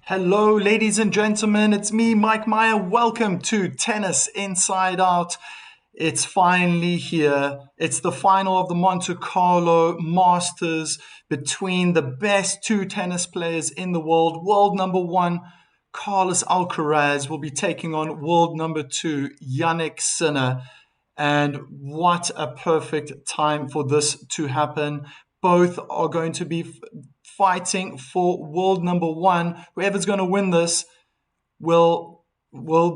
Hello, ladies and gentlemen. It's me, Mike Meyer. Welcome to Tennis Inside Out. It's finally here. It's the final of the Monte Carlo Masters between the best two tennis players in the world. World number one, Carlos Alcaraz, will be taking on world number two, Jannik Sinner. And what a perfect time for this to happen. Both are going to be fighting for world number one. Whoever's going to win this will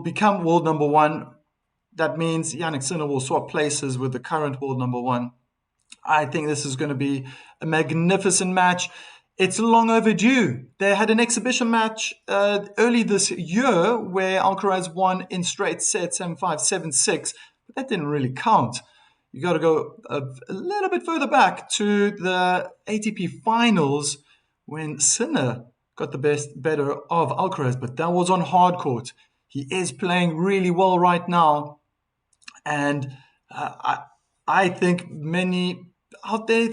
become world number one. That means Jannik Sinner will swap places with the current world number one. I think this is going to be a magnificent match. It's long overdue. They had an exhibition match early this year where Alcaraz won in straight sets, 7-5, 7-6, but that didn't really count. You got to go a little bit further back to the ATP finals when Sinner got the better of Alcaraz, but that was on hard court. He is playing really well right now, and I think many out there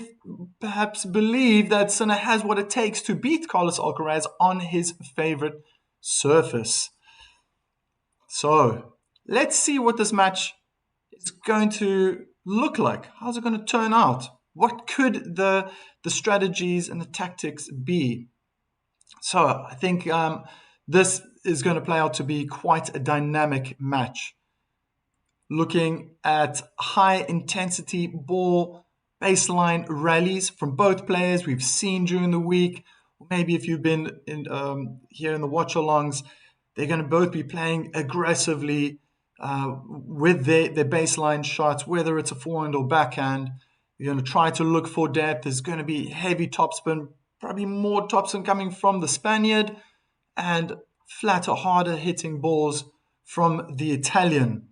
perhaps believe that Sinner has what it takes to beat Carlos Alcaraz on his favorite surface. So let's see what this match is going to look like. How's it going to turn out? What could the strategies and the tactics be? So I think this is going to play out to be quite a dynamic match. Looking at high intensity ball baseline rallies from both players we've seen during the week. Maybe if you've been here in the watch-alongs, they're going to both be playing aggressively with their baseline shots, whether it's a forehand or backhand. You're going to try to look for depth. There's going to be heavy topspin, probably more topspin coming from the Spaniard, and flatter, harder hitting balls from the Italian.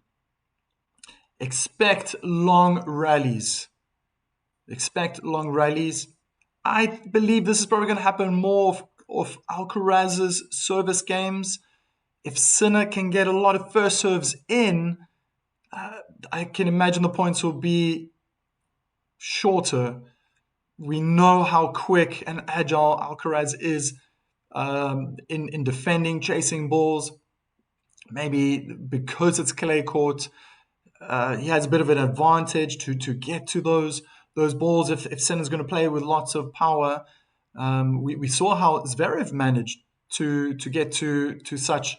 Expect long rallies. I believe this is probably going to happen more of Alcaraz's service games. If Sinner can get a lot of first serves in, I can imagine the points will be shorter. We know how quick and agile Alcaraz is in defending, chasing balls. Maybe because it's clay court, he has a bit of an advantage to get to those balls if Sinner's going to play with lots of power. We saw how Zverev managed to get to such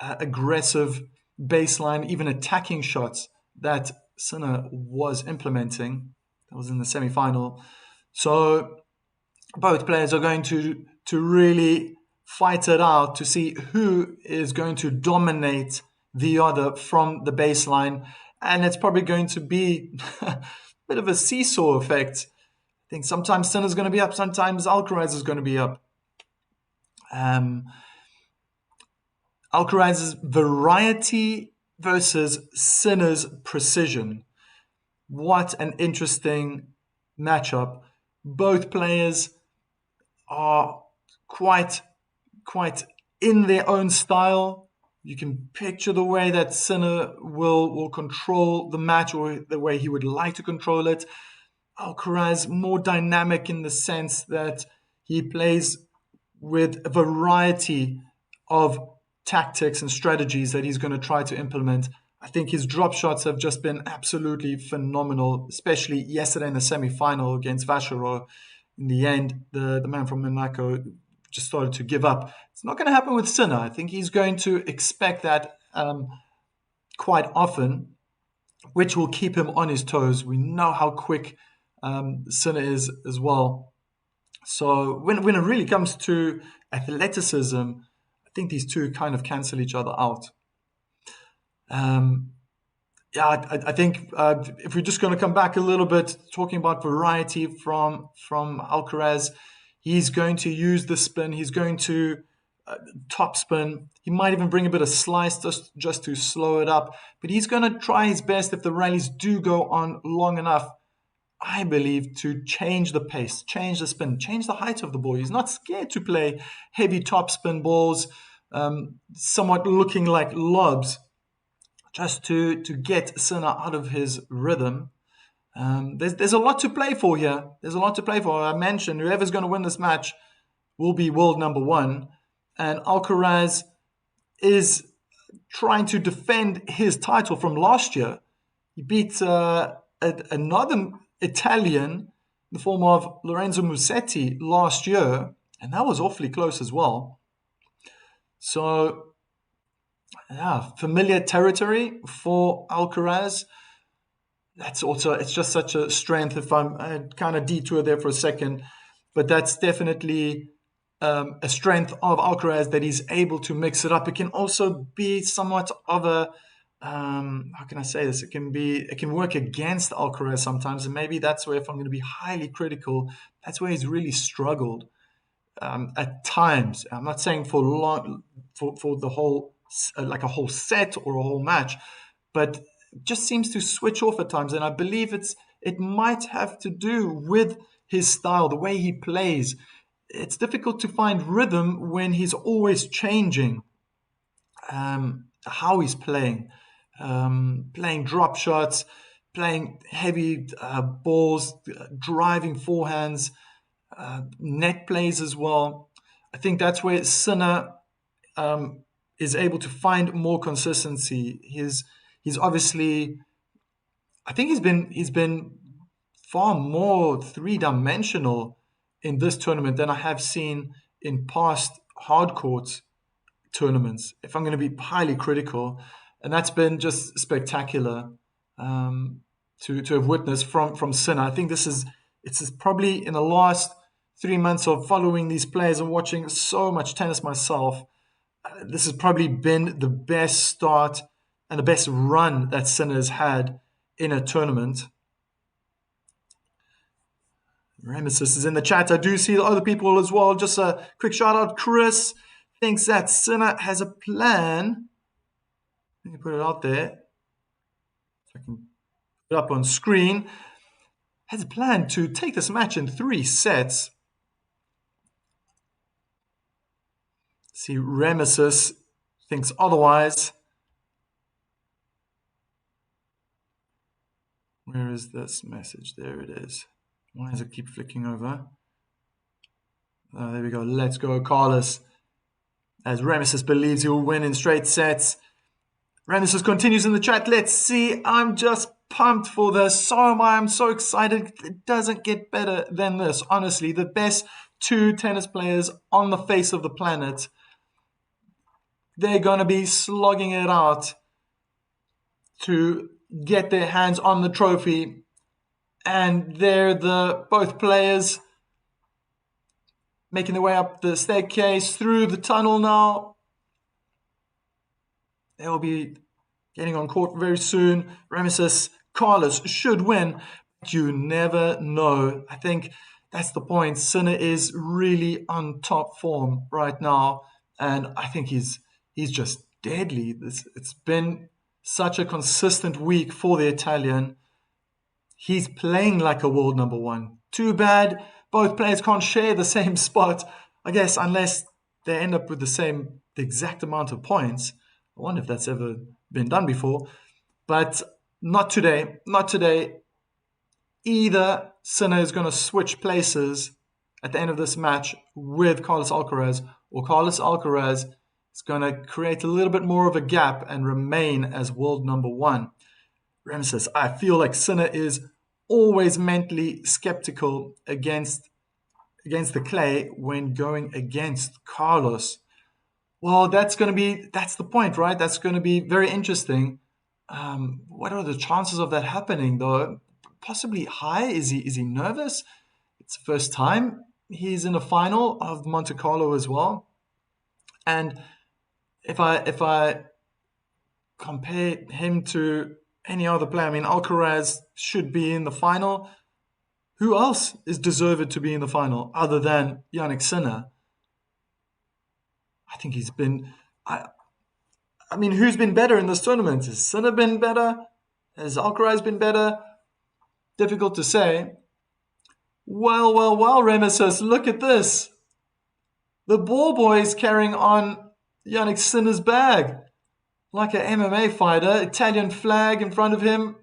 aggressive baseline, even attacking shots that Sinner was implementing. That was in the semi-final. So both players are going to really fight it out to see who is going to dominate the other from the baseline. And it's probably going to be a bit of a seesaw effect. I think sometimes Sinner's going to be up, sometimes Alcaraz is going to be up. Alcaraz's variety versus Sinner's precision. What an interesting matchup. Both players are quite in their own style. You can picture the way that Sinner will control the match, or the way he would like to control it. Alcaraz more dynamic in the sense that he plays with a variety of tactics and strategies that he's going to try to implement. I think his drop shots have just been absolutely phenomenal, especially yesterday in the semi-final against Vachereau. In the end, the man from Monaco just started to give up. It's not going to happen with Sinner. I think he's going to expect that quite often, which will keep him on his toes. We know how quick Sinner is as well. So when it really comes to athleticism, I think these two kind of cancel each other out. I think if we're just going to come back a little bit, talking about variety from Alcaraz, he's going to use the spin. He's going to top spin. He might even bring a bit of slice just to slow it up. But he's going to try his best, if the rallies do go on long enough, I believe, to change the pace, change the spin, change the height of the ball. He's not scared to play heavy top spin balls, somewhat looking like lobs, just to get Sinner out of his rhythm. There's a lot to play for here. I mentioned whoever's going to win this match will be world number one. and Alcaraz is trying to defend his title from last year. He beat another Italian in the form of Lorenzo Musetti last year, and that was awfully close as well. So, yeah, familiar territory for Alcaraz. It's just such a strength. If I kind of detour there for a second, but that's definitely a strength of Alcaraz, that he's able to mix it up. It can also be somewhat of a how can I say this? It can work against Alcaraz sometimes, and maybe that's where, if I'm going to be highly critical, that's where he's really struggled at times. I'm not saying for long, for the whole like a whole set or a whole match, but just seems to switch off at times, and I believe it might have to do with his style, the way he plays. It's difficult to find rhythm when he's always changing how he's playing, playing drop shots, playing heavy balls, driving forehands, net plays as well. I think that's where Sinner is able to find more consistency. He's obviously, I think he's been far more three-dimensional in this tournament than I have seen in past hard court tournaments, if I'm going to be highly critical. And that's been just spectacular to have witnessed from Sinner. I think it's probably in the last 3 months of following these players and watching so much tennis myself, this has probably been the best start and the best run that Sinner has had in a tournament. Ramesis is in the chat. I do see the other people as well. Just a quick shout out. Chris thinks that Sinner has a plan. Let me put it out there. If I can put it up on screen. Has a plan to take this match in 3 sets. See, Ramesis thinks otherwise. Where is this message? There it is. Why does it keep flicking over? There we go. Let's go, Carlos. As Ramesis believes he will win in straight sets. Ramesis continues in the chat. Let's see. I'm just pumped for this. So am I. I'm so excited. It doesn't get better than this. Honestly, the best 2 tennis players on the face of the planet. They're going to be slogging it out to get their hands on the trophy. And they're both players making their way up the staircase through the tunnel now. They'll be getting on court very soon. Ramesis, Carlos should win, but you never know. I think that's the point. Sinner is really on top form right now, and I think he's just deadly. It's been such a consistent week for the Italian. He's playing like a world number 1. Too bad both players can't share the same spot, I guess, unless they end up with the exact amount of points. I wonder if that's ever been done before. But not today. Not today. Either Sinner is going to switch places at the end of this match with Carlos Alcaraz, or Carlos Alcaraz is going to create a little bit more of a gap and remain as world number 1. Ramesis, I feel like Sinner is always mentally skeptical against the clay when going against Carlos. Well, that's the point, right? That's going to be very interesting. What are the chances of that happening, though? Possibly high. Is he nervous? It's the first time he's in a final of Monte Carlo as well. And if I compare him to any other player, I mean, Alcaraz should be in the final. Who else is deserved to be in the final other than Jannik Sinner? I think he's been... I mean, who's been better in this tournament? Has Sinner been better? Has Alcaraz been better? Difficult to say. Well, Ramesis, look at this. The ball boy is carrying on Jannik Sinner's bag. Like an MMA fighter, Italian flag in front of him.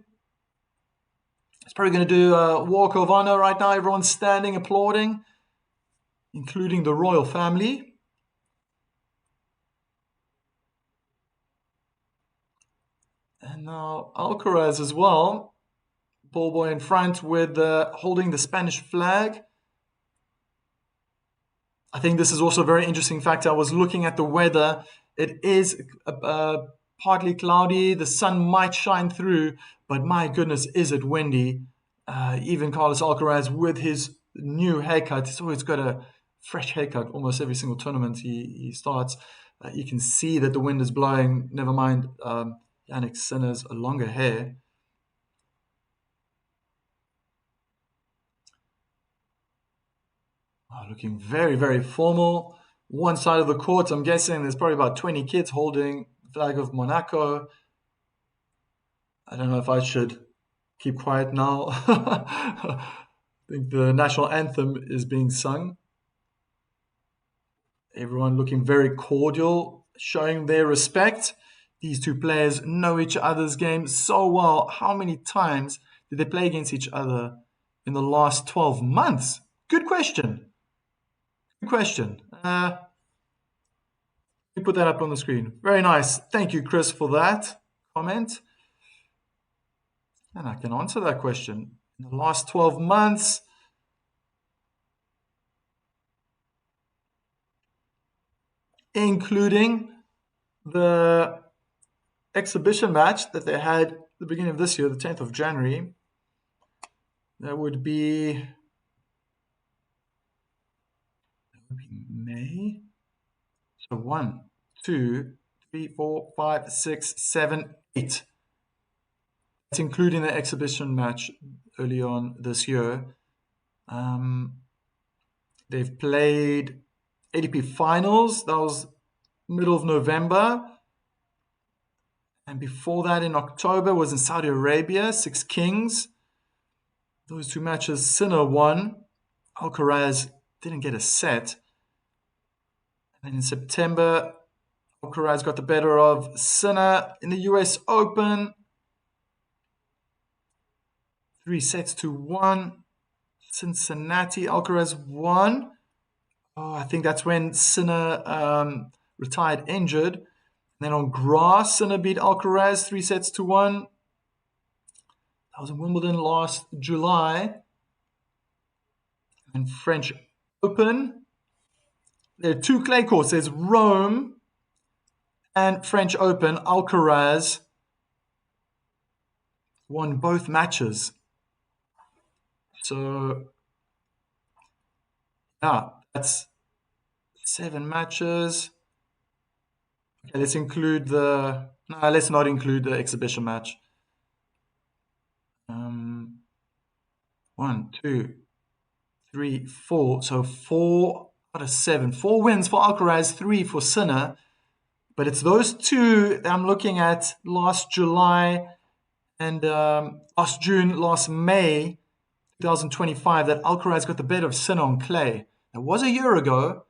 He's probably going to do a walk of honor right now. Everyone's standing, applauding, including the royal family. And now Alcaraz as well. Ball boy in front with holding the Spanish flag. I think this is also a very interesting factor. I was looking at the weather. It is partly cloudy. The sun might shine through, but my goodness, is it windy. Even Carlos Alcaraz with his new haircut, he's always got a fresh haircut almost every single tournament he starts. You can see that the wind is blowing. Never mind Yannick Sinner's longer hair. Oh, looking very, very formal. One side of the court, I'm guessing there's probably about 20 kids holding the flag of Monaco. I don't know if I should keep quiet now. I think the national anthem is being sung. Everyone looking very cordial, showing their respect. These two players know each other's game so well. How many times did they play against each other in the last 12 months? Good question. Good question. You put that up on the screen. Very nice. Thank you, Chris, for that comment. And I can answer that question. In the last 12 months, including the exhibition match that they had at the beginning of this year, the 10th of January, that would be May. So 1, 2, 3, 4, 5, 6, 7, 8. That's including the exhibition match early on this year. They've played ATP finals. That was middle of November. And before that, in October, was in Saudi Arabia, Six Kings. Those two matches, Sinner won. Alcaraz didn't get a set. And in September, Alcaraz got the better of Sinner in the US Open. 3-1. Cincinnati, Alcaraz won. Oh, I think that's when Sinner retired injured. And then on grass, Sinner beat Alcaraz 3-1. That was in Wimbledon last July. And French Open. There are two clay courts. There's Rome and French Open. Alcaraz won both matches. So, yeah, that's 7 matches. Okay, let's include the... No, let's not include the exhibition match. 1, 2, 3, 4. So 4 out of 7. 4 wins for Alcaraz, 3 for Sinner. But it's those two that I'm looking at last July and last June, last May 2025 that Alcaraz got the better of Sinner on clay. It was a year ago.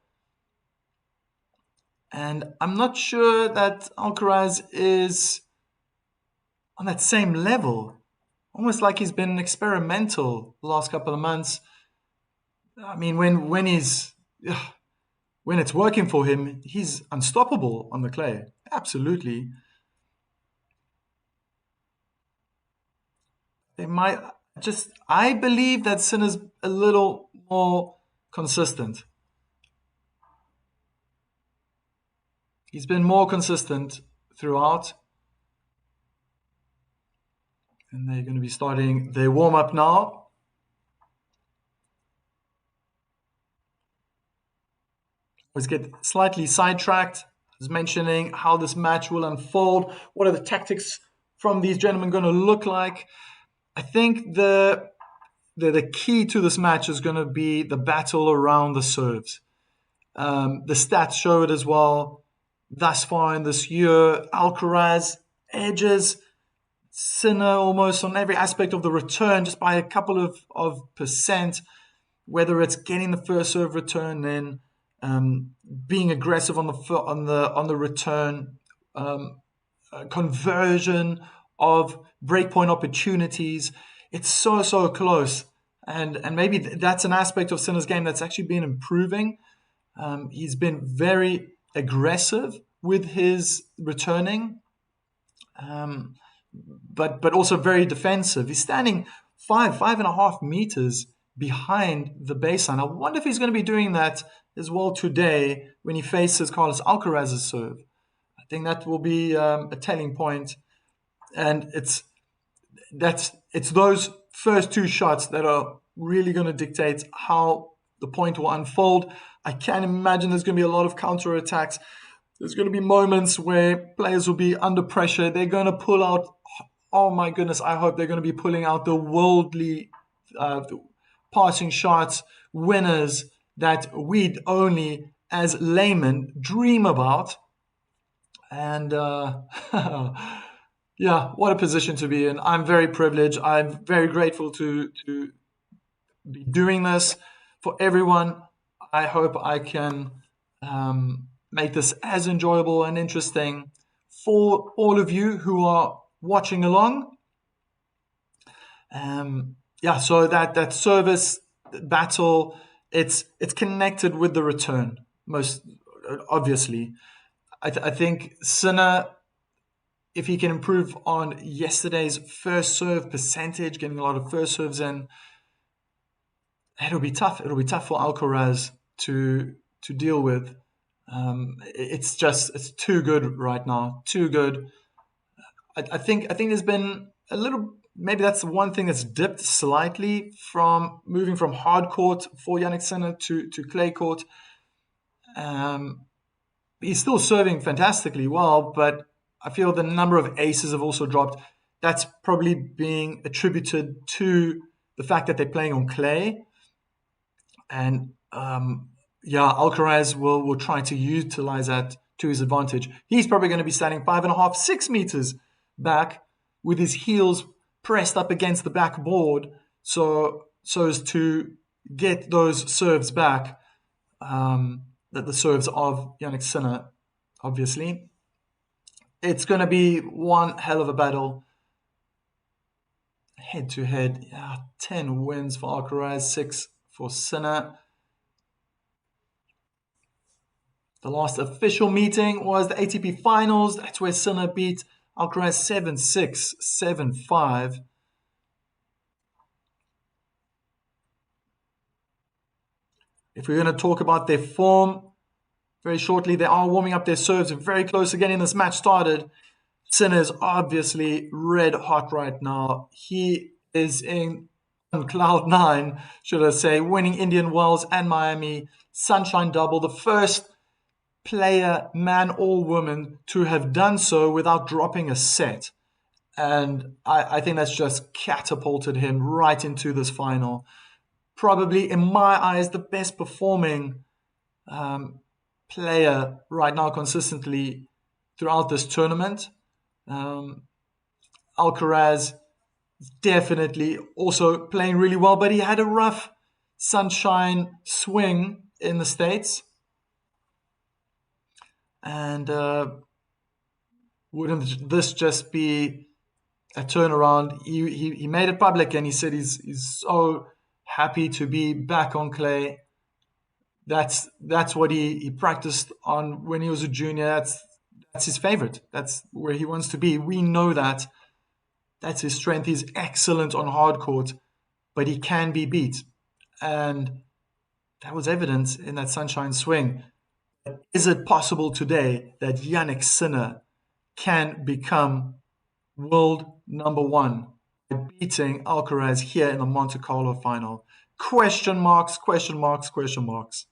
And I'm not sure that Alcaraz is on that same level. Almost like he's been experimental the last couple of months. I mean, when it's working for him, he's unstoppable on the clay. Absolutely. I believe that Sinner's a little more consistent. He's been more consistent throughout. And they're going to be starting their warm-up now. Let's get slightly sidetracked. I was mentioning how this match will unfold. What are the tactics from these gentlemen going to look like? I think the key to this match is going to be the battle around the serves. The stats show it as well. Thus far in this year, Alcaraz edges Sinner almost on every aspect of the return, just by a couple of percent, whether it's getting the first serve return, then being aggressive on the return, conversion of breakpoint opportunities. It's so close, and maybe that's an aspect of Sinner's game that's actually been improving. He's been very aggressive with his returning. but also very defensive. He's standing 5.5 meters behind the baseline. I wonder if he's going to be doing that as well today when he faces Carlos Alcaraz's serve. I think that will be a telling point, and it's those first two shots that are really going to dictate how the point will unfold. I can imagine there's going to be a lot of counter attacks. There's going to be moments where players will be under pressure. They're going to pull out. Oh my goodness! I hope they're going to be pulling out the worldly passing shots winners that we'd only as laymen dream about. And yeah, what a position to be in. I'm very privileged. I'm very grateful to be doing this for everyone. I hope I can make this as enjoyable and interesting for all of you who are watching along. Yeah, so that service battle, it's connected with the return, most obviously. I think Sinner, if he can improve on yesterday's first serve percentage, getting a lot of first serves in, it'll be tough. It'll be tough for Alcaraz to deal with. It's too good right now. Too good. I think there's been a little. Maybe that's the one thing that's dipped slightly from moving from hard court for Yannick Sinner to clay court. He's still serving fantastically well, but I feel the number of aces have also dropped. That's probably being attributed to the fact that they're playing on clay. And yeah, Alcaraz will try to utilize that to his advantage. He's probably going to be standing 5.5, 6 meters back with his heels pressed up against the backboard, so as to get those serves back. That the serves of Yannick Sinner, obviously. It's going to be one hell of a battle. Head to head, 10 wins for Alcaraz, 6 for Sinner. The last official meeting was the ATP Finals. That's where Sinner beat Alcaraz 7-6, 7-5. If we're going to talk about their form very shortly, they are warming up their serves. Very close again in this match started. Sinner's obviously red hot right now. He is in on cloud nine, should I say, winning Indian Wells and Miami Sunshine Double. The first player, man or woman, to have done so without dropping a set. And I think that's just catapulted him right into this final. Probably, in my eyes, the best performing player right now consistently throughout this tournament. Alcaraz definitely also playing really well, but he had a rough sunshine swing in the States. And wouldn't this just be a turnaround? He made it public and he said he's so happy to be back on clay. That's what he practiced on when he was a junior. That's his favorite. That's where he wants to be. We know that. That's his strength. He's excellent on hard court, but he can be beat. And that was evident in that sunshine swing. Is it possible today that Yannick Sinner can become world number one by beating Alcaraz here in the Monte Carlo final? Question marks, question marks, question marks.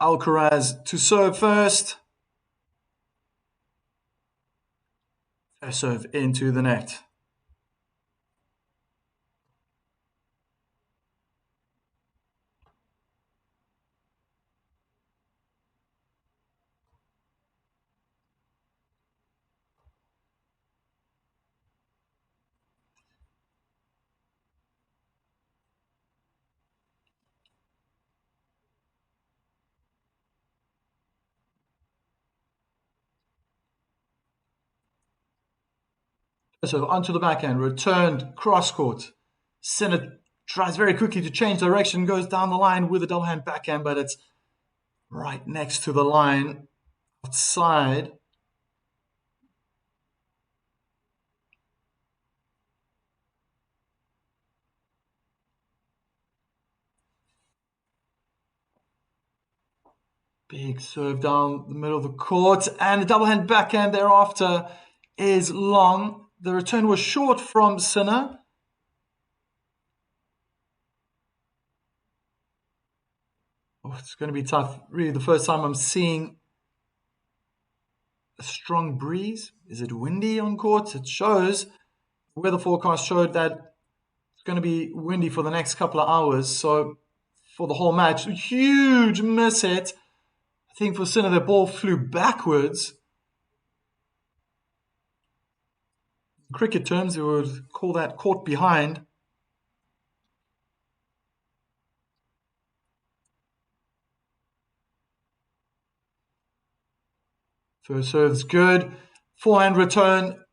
Alcaraz to serve first. First serve into the net. So onto the backhand, returned cross court. Sinner tries very quickly to change direction, goes down the line with a double hand backhand, but it's right next to the line, outside. Big serve down the middle of the court, and the double hand backhand thereafter is long. The return was short from Sinner. Oh, it's going to be tough. Really, the first time I'm seeing a strong breeze. Is it windy on court? It shows. The weather forecast showed that it's going to be windy for the next couple of hours. So for the whole match, huge miss hit. I think for Sinner, the ball flew backwards. In cricket terms, we would call that caught behind. First serve's good. Forehand return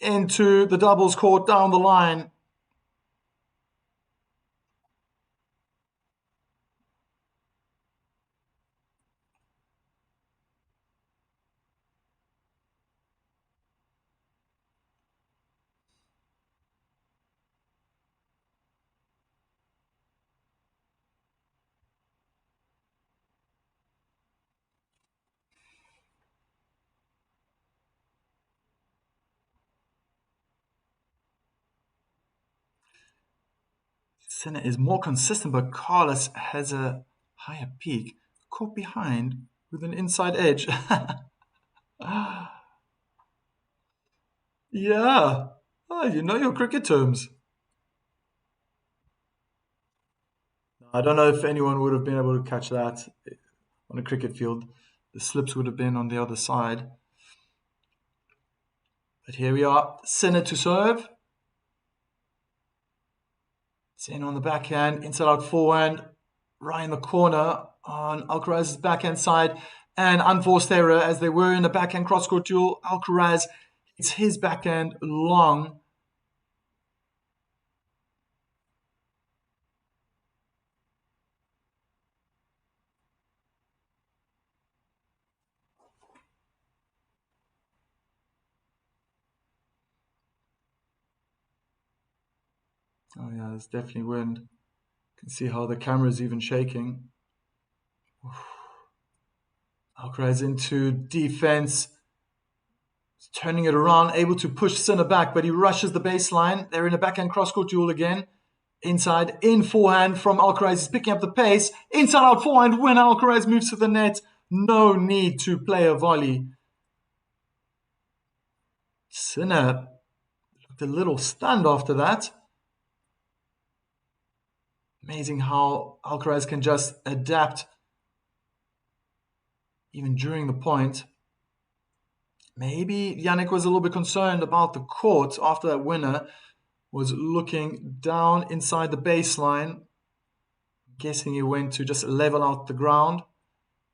into the doubles court down the line. Sinner is more consistent, but Carlos has a higher peak. Caught behind with an inside edge. Yeah. Oh, you know your cricket terms. I don't know if anyone would have been able to catch that on a cricket field. The slips would have been on the other side. But here we are. Sinner to serve. It's in on the backhand, inside out forehand, right in the corner on Alcaraz's backhand side. And unforced error as they were in a backhand cross-court duel. Alcaraz hits his backhand long. Oh yeah, there's definitely wind. You can see how the camera is even shaking. Alcaraz into defense, turning it around, able to push Sinner back, but he rushes the baseline. They're in a backhand cross-court duel again. Inside, in forehand from Alcaraz. He's picking up the pace. Inside out forehand when Alcaraz moves to the net. No need to play a volley. Sinner looked a little stunned after that. Amazing how Alcaraz can just adapt even during the point. Maybe Yannick was a little bit concerned about the court after that winner was looking down inside the baseline. I'm guessing he went to just level out the ground.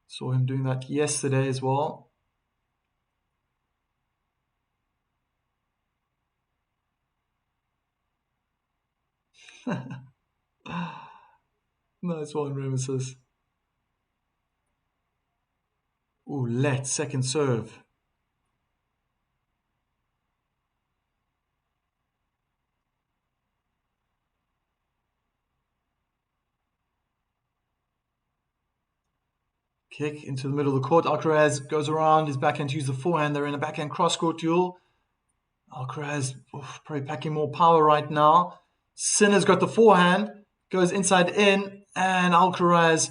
Saw him doing that yesterday as well. Nice one, Remesis. Ooh, let second serve. Kick into the middle of the court. Alcaraz goes around his backhand to use the forehand. They're in a backhand cross-court duel. Alcaraz probably packing more power right now. Sinner's got the forehand, goes inside in, and Alcaraz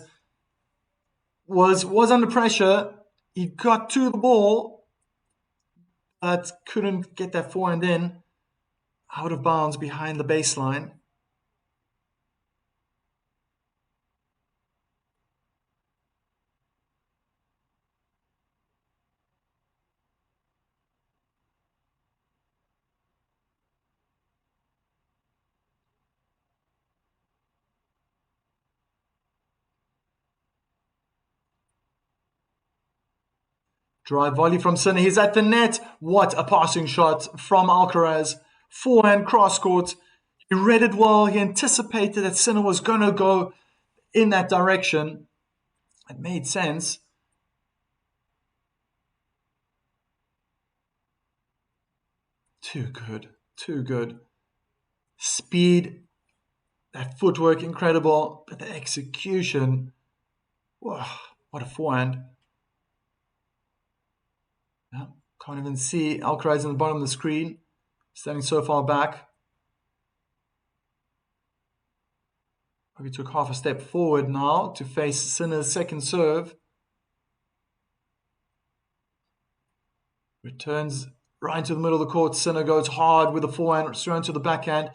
was under pressure. He got to the ball, but couldn't get that forehand in. Out of bounds behind the baseline. Drive volley from Sinner. He's at the net. What a passing shot from Alcaraz. Forehand cross court. He read it well. He anticipated that Sinner was going to go in that direction. It made sense. Too good. Too good. Speed. That footwork, incredible. But the execution. Whoa, what a forehand. Yeah, can't even see Alcaraz on the bottom of the screen. Standing so far back. He took half a step forward now to face Sinner's second serve. Returns right into the middle of the court. Sinner goes hard with the forehand, thrown to the backhand.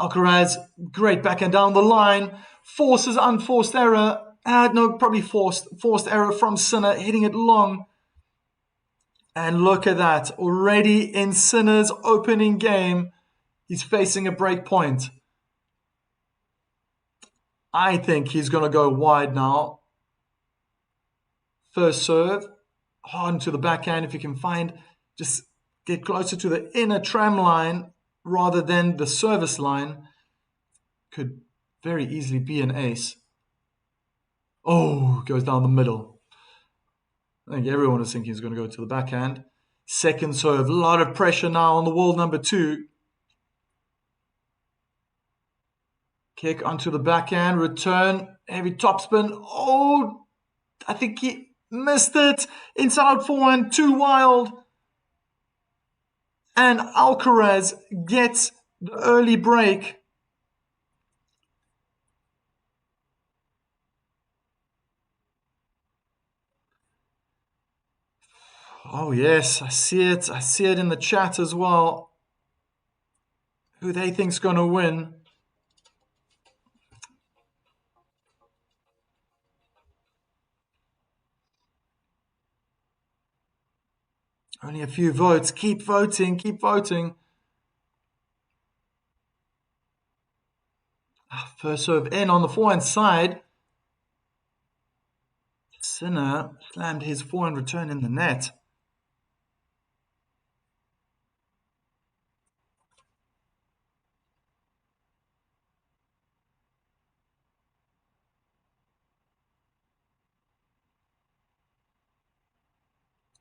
Alcaraz, great backhand down the line. Forces unforced error. No, probably forced error from Sinner, hitting it long. And look at that. Already in Sinner's opening game, he's facing a break point. I think he's going to go wide now. First serve, hard into the backhand. If you can find, just get closer to the inner tram line rather than the service line, could very easily be an ace. Oh, goes down the middle. I think everyone is thinking he's going to go to the backhand. Second serve, a lot of pressure now on the wall number 2. Kick onto the backhand, return, heavy topspin. Oh, I think he missed it. Inside out forehand, too wild. And Alcaraz gets the early break. Oh yes, I see it. I see it in the chat as well. Who they think's going to win. Only a few votes. Keep voting, keep voting. First serve in on the forehand side. Sinner slammed his forehand return in the net.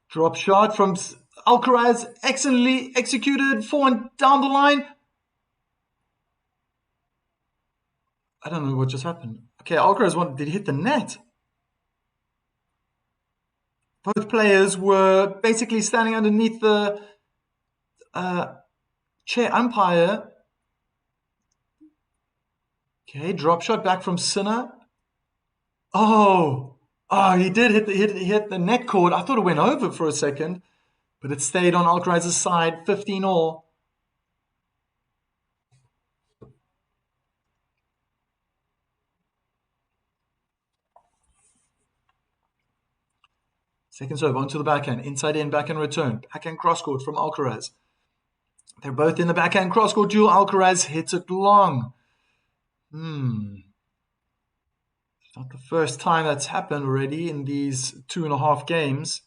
Drop shot from Alcaraz, excellently executed, forehand down the line. I don't know what just happened. Okay, Alcaraz did he hit the net? Both players were basically standing underneath the chair umpire. Okay, drop shot back from Sinner. Oh, he did hit the net cord. I thought it went over for a second, but it stayed on Alcaraz's side, 15 all. Second serve onto the backhand, inside in, backhand return, backhand cross court from Alcaraz. They're both in the backhand cross court duel. Alcaraz hits it long. It's not the first time that's happened already in these 2.5 games.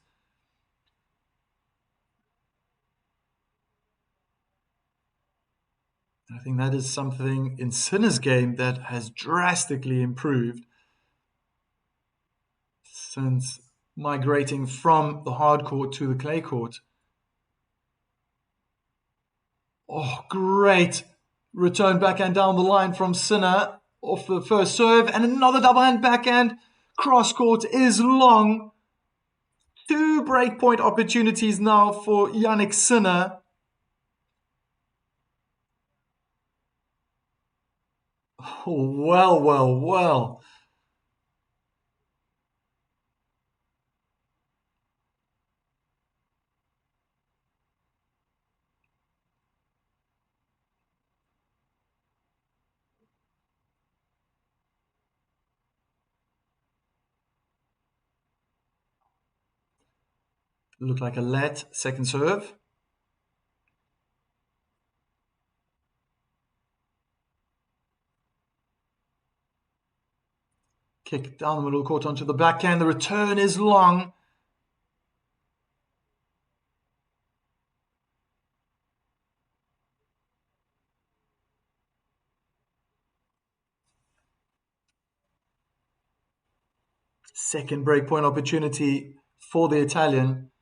I think that is something in Sinner's game that has drastically improved since migrating from the hard court to the clay court. Oh, great. Return backhand down the line from Sinner off the first serve. And another double hand backhand. Cross court is long. 2 breakpoint opportunities now for Jannik Sinner. Oh, well. Looked like a let. Second serve. Kick down the middle of the court onto the backhand. The return is long. Second breakpoint opportunity for the Italian.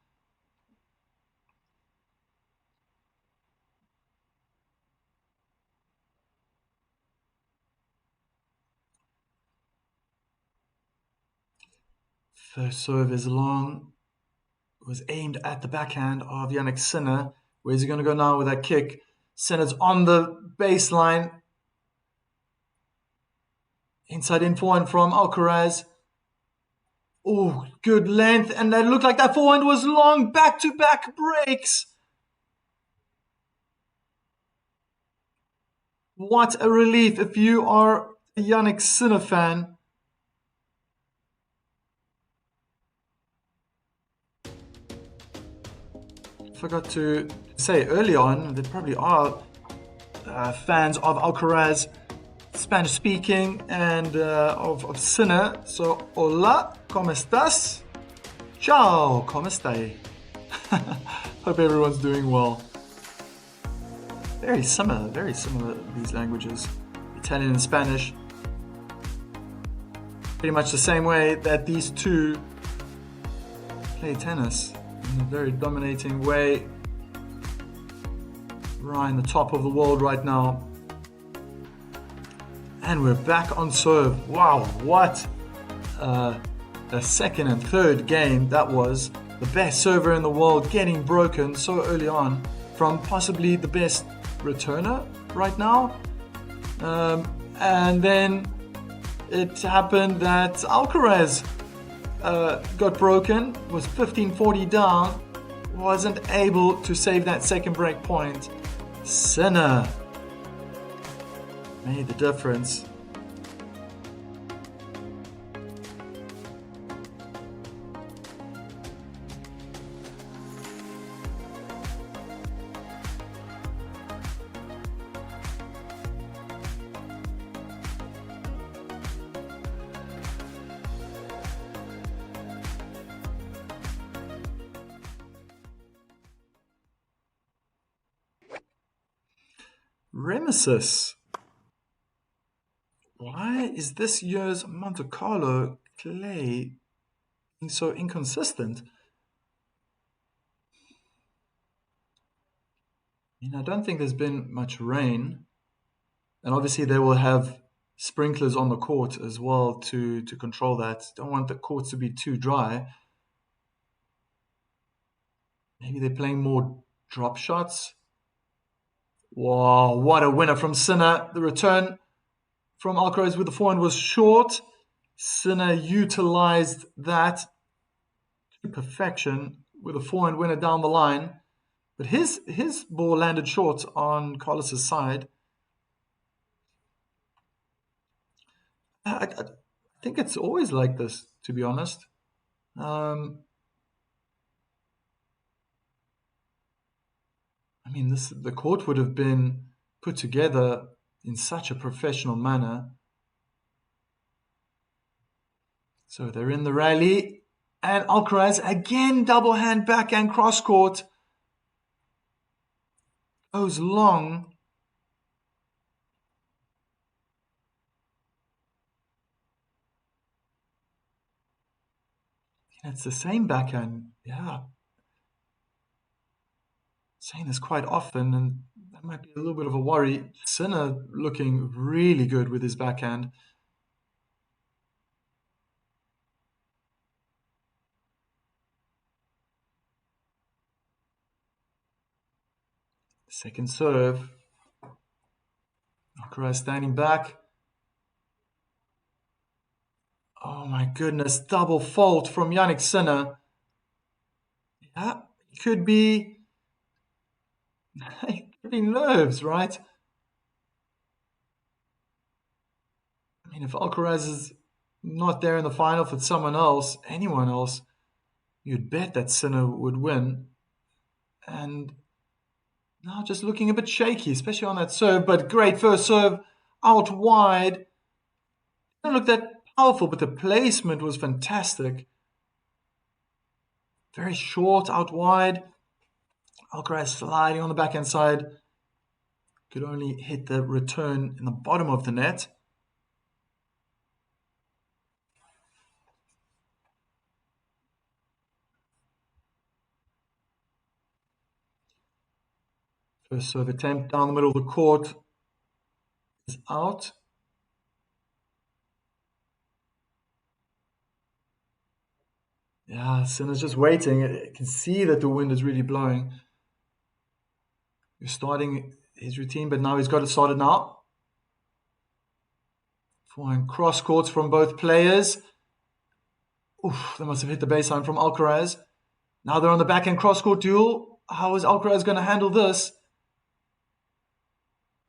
First serve is long. It was aimed at the backhand of Yannick Sinner. Where's he going to go now with that kick? Sinner's on the baseline. Inside in forehand from Alcaraz. Oh, good length. And that looked like that forehand was long. Back-to-back breaks. What a relief if you are a Yannick Sinner fan. Forgot to say early on, there probably are fans of Alcaraz, Spanish speaking, and of Sinner. So, hola, ¿cómo estás? Ciao, ¿cómo estai? Hope everyone's doing well. Very similar, these languages, Italian and Spanish. Pretty much the same way that these two play tennis, in a very dominating way. Right in the top of the world right now. And we're back on serve. Wow, what a second and third game that was. The best server in the world getting broken so early on from possibly the best returner right now. And then it happened that Alcaraz got broken, was 15-40 down, wasn't able to save that second break point. Sinner made the difference. Remesis. Why is this year's Monte Carlo clay so inconsistent? I don't think there's been much rain. And obviously they will have sprinklers on the court as well to control that. Don't want the courts to be too dry. Maybe they're playing more drop shots. Wow, what a winner from Sinner. The return from Alcaraz with the forehand was short. Sinner utilized that to perfection with a forehand winner down the line. But his ball landed short on Carlos's side. I think it's always like this, to be honest. The court would have been put together in such a professional manner. So they're in the rally, and Alcaraz again double hand backhand cross court. Goes long. It's the same backhand, yeah. Saying this quite often, and that might be a little bit of a worry. Sinner looking really good with his backhand. Second serve. Alcaraz standing back. Oh my goodness, double fault from Yannick Sinner. Yeah, it could be nerves, right? If Alcaraz is not there in the final, if it's someone else, anyone else, you'd bet that Sinner would win. And now just looking a bit shaky, especially on that serve, but great first serve out wide. Didn't look that powerful, but the placement was fantastic. Very short out wide. Alcaraz sliding on the backhand side. Could only hit the return in the bottom of the net. First serve attempt down the middle of the court is out. Yeah, Sinner's just waiting. I can see that the wind is really blowing. He's starting his routine, but now he's got it started now. Forehand cross courts from both players. Oof, they must have hit the baseline from Alcaraz. Now they're on the backhand cross court duel. How is Alcaraz going to handle this?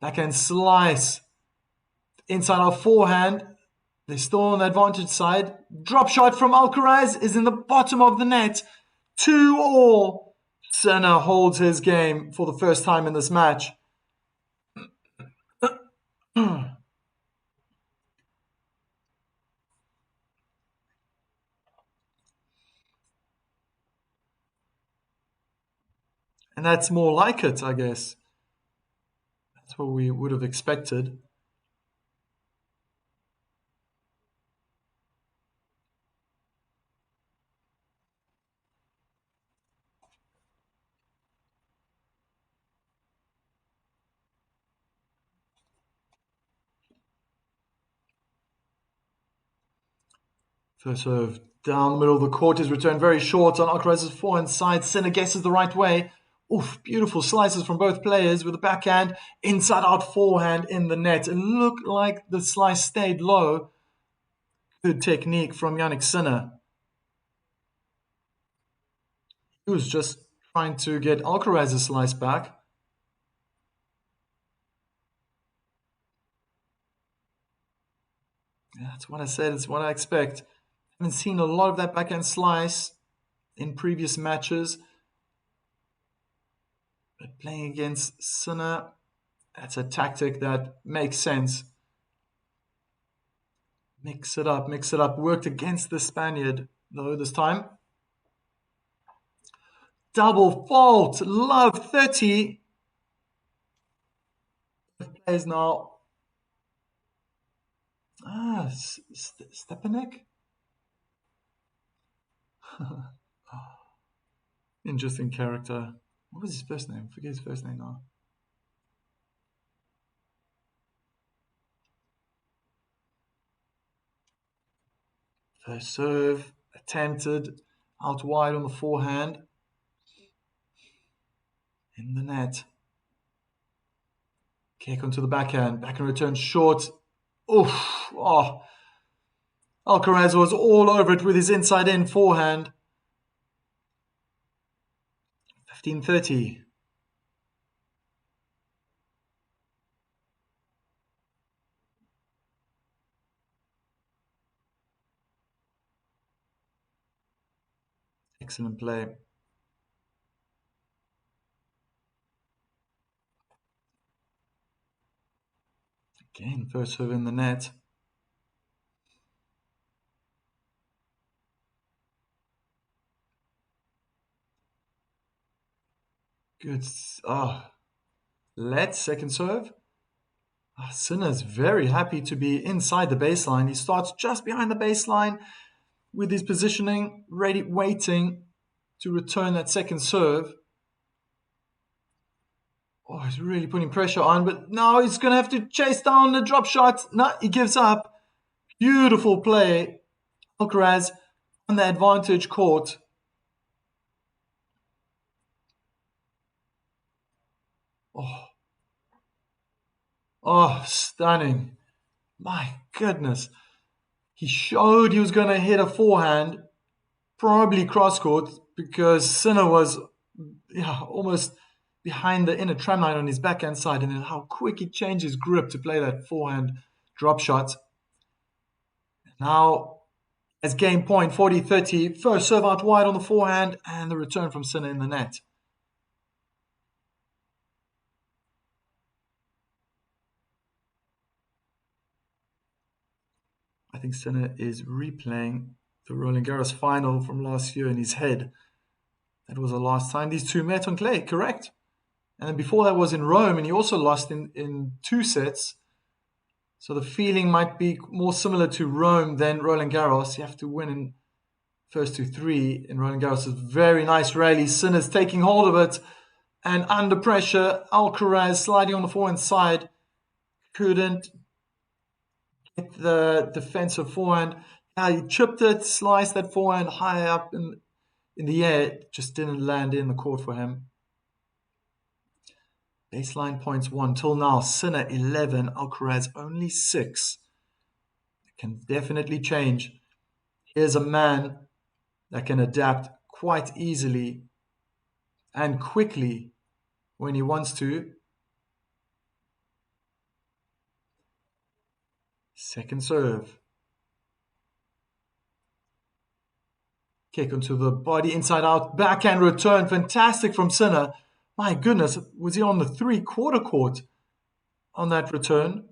Backhand slice. Inside our forehand. They're still on the advantage side. Drop shot from Alcaraz is in the bottom of the net. 2-all. Sinner holds his game for the first time in this match. And that's more like it, I guess. That's what we would have expected. First serve down the middle of the court is returned very short on Alcaraz's forehand side. Sinner guesses the right way. Oof, beautiful slices from both players with the backhand, inside out forehand in the net. It looked like the slice stayed low. Good technique from Jannik Sinner. He was just trying to get Alcaraz's slice back. That's what I said, it's what I expect. I haven't seen a lot of that backhand slice in previous matches. But playing against Sinner, that's a tactic that makes sense. Mix it up, mix it up. Worked against the Spaniard, though, this time. Double fault, love 30. Players now. Stepanek? Interesting character. What was his first name? Forget his first name now. First serve, attempted, out wide on the forehand. In the net. Kick onto the backhand. Backhand return short. Oof. Oh. Alcaraz was all over it with his inside-in forehand. 15-30. Excellent play. Again, first serve in the net. Good. Let second serve. Sinner's very happy to be inside the baseline. He starts just behind the baseline with his positioning, ready, waiting to return that second serve. Oh, he's really putting pressure on, but now he's going to have to chase down the drop shot. No, he gives up. Beautiful play. Alcaraz on the advantage court. Oh, stunning. My goodness. He showed he was going to hit a forehand, probably cross court, because Sinner was almost behind the inner tramline on his backhand side, and then how quick he changed his grip to play that forehand drop shot. Now, as game point, 40-30, first serve out wide on the forehand, and the return from Sinner in the net. I think Sinner is replaying the Roland Garros final from last year in his head. That was the last time these two met on clay, correct? And then before that was in Rome, and he also lost in 2 sets. So the feeling might be more similar to Rome than Roland Garros. You have to win in first to 3 in Roland Garros. It's very nice rally. Sinner's taking hold of it. And under pressure, Alcaraz sliding on the forehand side, couldn't get the defensive forehand. He chipped it, sliced that forehand high up in the air. It just didn't land in the court for him. Baseline points won till now. Sinner 11, Alcaraz only 6. It can definitely change. Here's a man that can adapt quite easily and quickly when he wants to. Second serve. Kick onto the body, inside out, backhand return. Fantastic from Sinner. My goodness, was he on the 3/4 court on that return?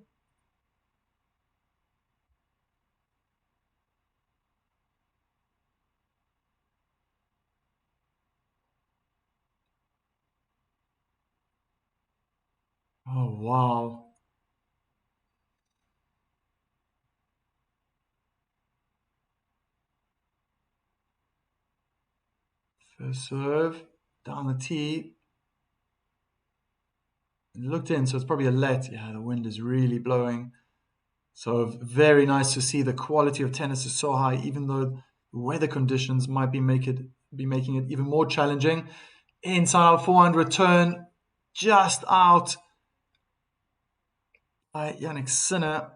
Oh, wow. First serve, down the tee. Looked in, so it's probably a let. Yeah, the wind is really blowing. So very nice to see the quality of tennis is so high, even though the weather conditions might be making it even more challenging. Inside out forehand return, just out by Jannik Sinner.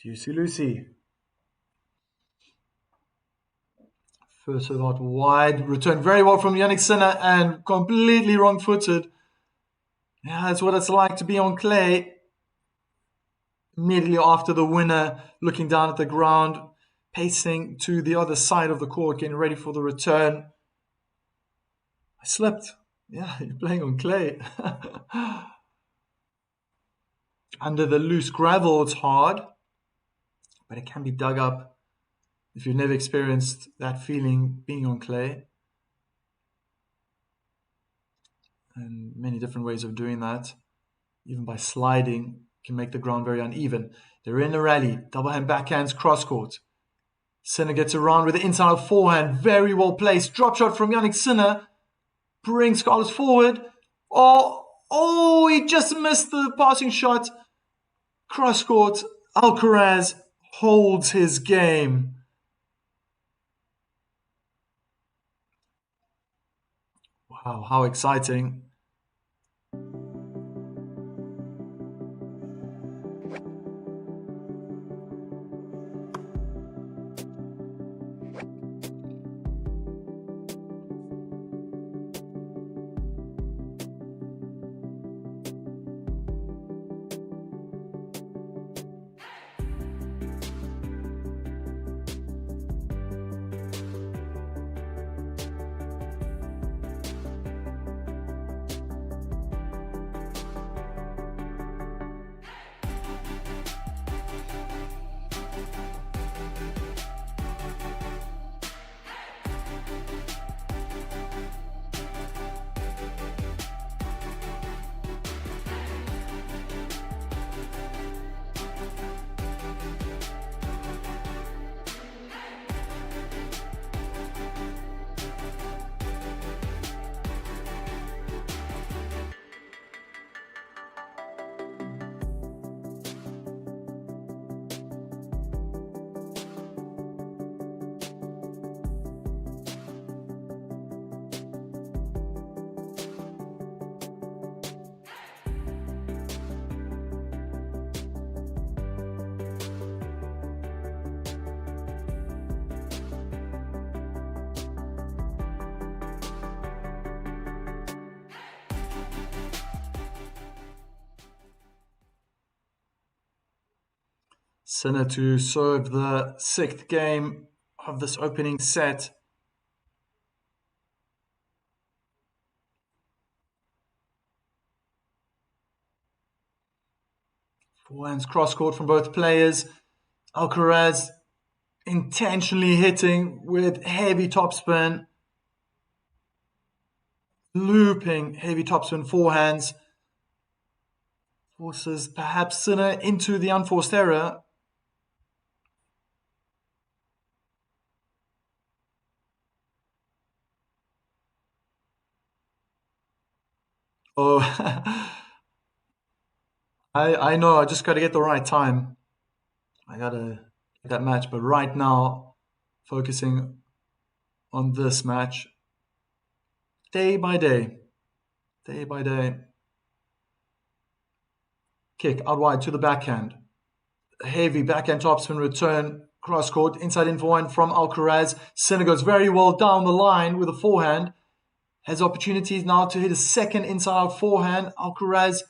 Juicy Lucy. First serve out wide, return very well from Jannik Sinner and completely wrong-footed. Yeah, that's what it's like to be on clay. Immediately after the winner, looking down at the ground, pacing to the other side of the court, getting ready for the return. I slipped. Yeah, you're playing on clay. Under the loose gravel, it's hard, but it can be dug up if you've never experienced that feeling being on clay. And many different ways of doing that, even by sliding, can make the ground very uneven. They're in the rally, double hand backhands, cross court. Sinner gets around with the inside of forehand, very well placed. Drop shot from Jannik Sinner, brings Carlos forward. Oh, he just missed the passing shot. Cross court, Alcaraz holds his game. Wow, how exciting. Sinner to serve the 6th game of this opening set. Forehands cross court from both players. Alcaraz intentionally hitting with heavy topspin. Looping heavy topspin forehands. Forces perhaps Sinner into the unforced error. Oh, I know. I just got to get the right time. I got to get that match. But right now, focusing on this match, day by day, day by day. Kick out wide to the backhand. A heavy backhand topspin return. Cross court, inside in for one from Alcaraz. Sinner goes very well down the line with a forehand. Has opportunities now to hit a second inside out forehand. Alcaraz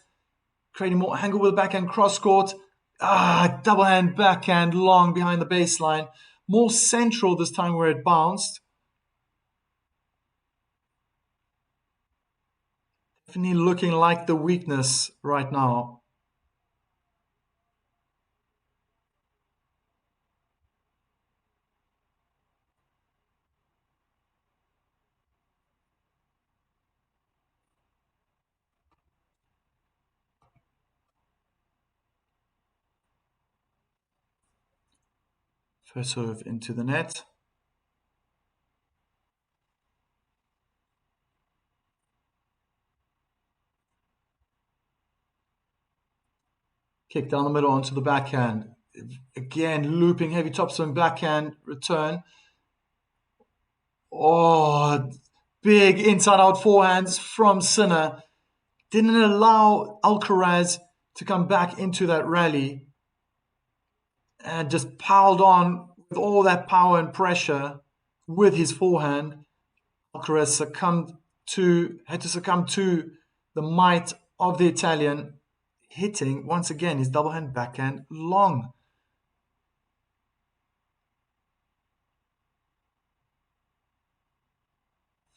creating more angle with a backhand cross court. Double hand backhand long behind the baseline. More central this time where it bounced. Definitely looking like the weakness right now. First serve into the net. Kick down the middle onto the backhand. Again, looping heavy topspin backhand return. Oh, big inside out forehands from Sinner. Didn't allow Alcaraz to come back into that rally and just piled on with all that power and pressure with his forehand. Alcaraz had to succumb to the might of the Italian, hitting once again his double hand backhand long.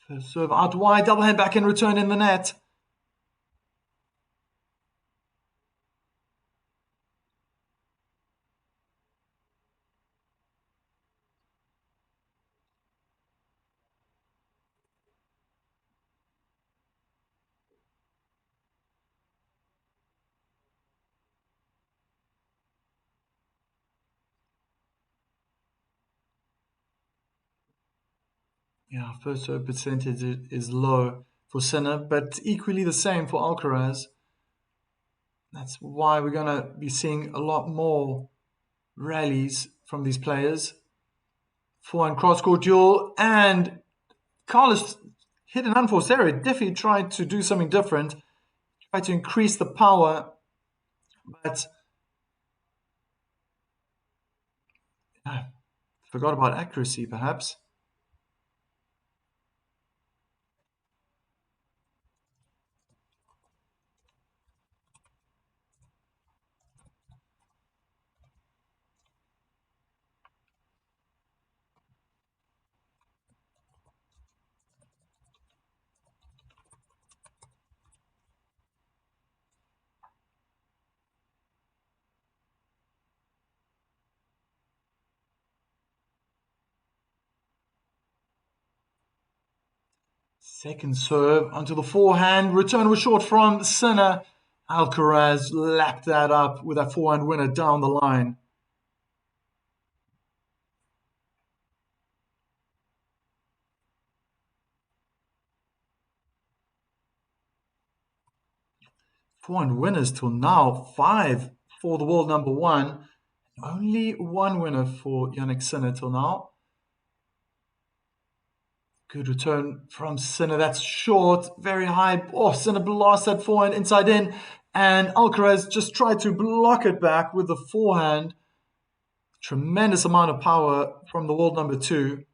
First serve out wide, double hand backhand return in the net. Yeah, first serve percentage is low for Sinner, but equally the same for Alcaraz. That's why we're going to be seeing a lot more rallies from these players. Forehand cross-court duel, and Carlos hit an unforced error. Definitely tried to do something different, tried to increase the power, but forgot about accuracy perhaps. Second serve onto the forehand. Return was short from Sinner. Alcaraz lapped that up with that forehand winner down the line. Forehand winners till now, 5 for the world number 1. Only 1 winner for Jannik Sinner till now. Good return from Sinner. That's short, very high. Oh, Sinner blasts that forehand inside in. And Alcaraz just tried to block it back with the forehand. Tremendous amount of power from the world number 2.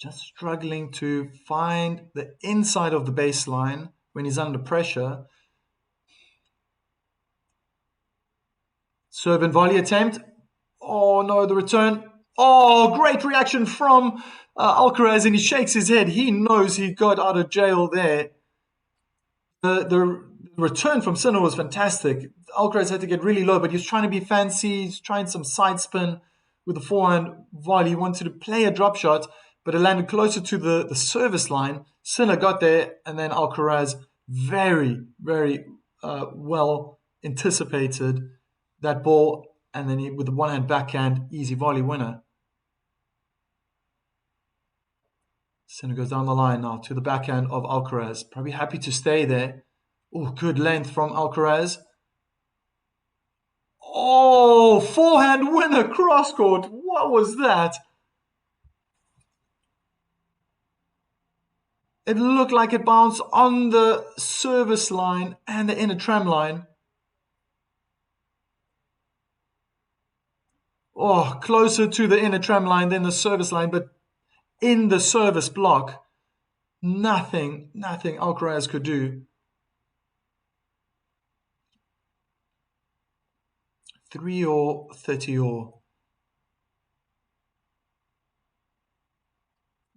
Just struggling to find the inside of the baseline when he's under pressure. Serve and volley attempt. Oh no, the return. Oh, great reaction from Alcaraz, and he shakes his head. He knows he got out of jail there. The return from Sinner was fantastic. Alcaraz had to get really low, but he was trying to be fancy. He's trying some side spin with the forehand volley. He wanted to play a drop shot, but it landed closer to the service line. Sinner got there, and then Alcaraz very, very well anticipated that ball, and then with the one-hand backhand, easy volley winner. Sinner goes down the line now to the backhand of Alcaraz. Probably happy to stay there. Oh, good length from Alcaraz. Oh, forehand winner cross court. What was that? It looked like it bounced on the service line and the inner tram line. Oh, closer to the inner tram line than the service line, but in the service block, nothing Alcaraz could do. 3-all, 30-all.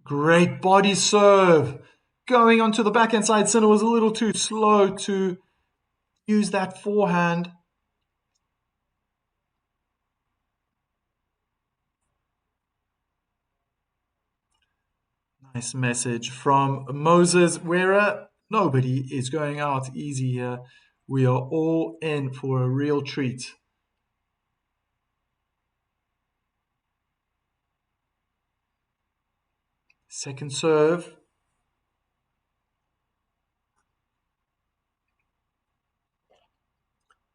Great body serve. Going onto the backhand side, Sinner was a little too slow to use that forehand. Nice message from Moses Wera. Nobody is going out easy here. We are all in for a real treat. Second serve.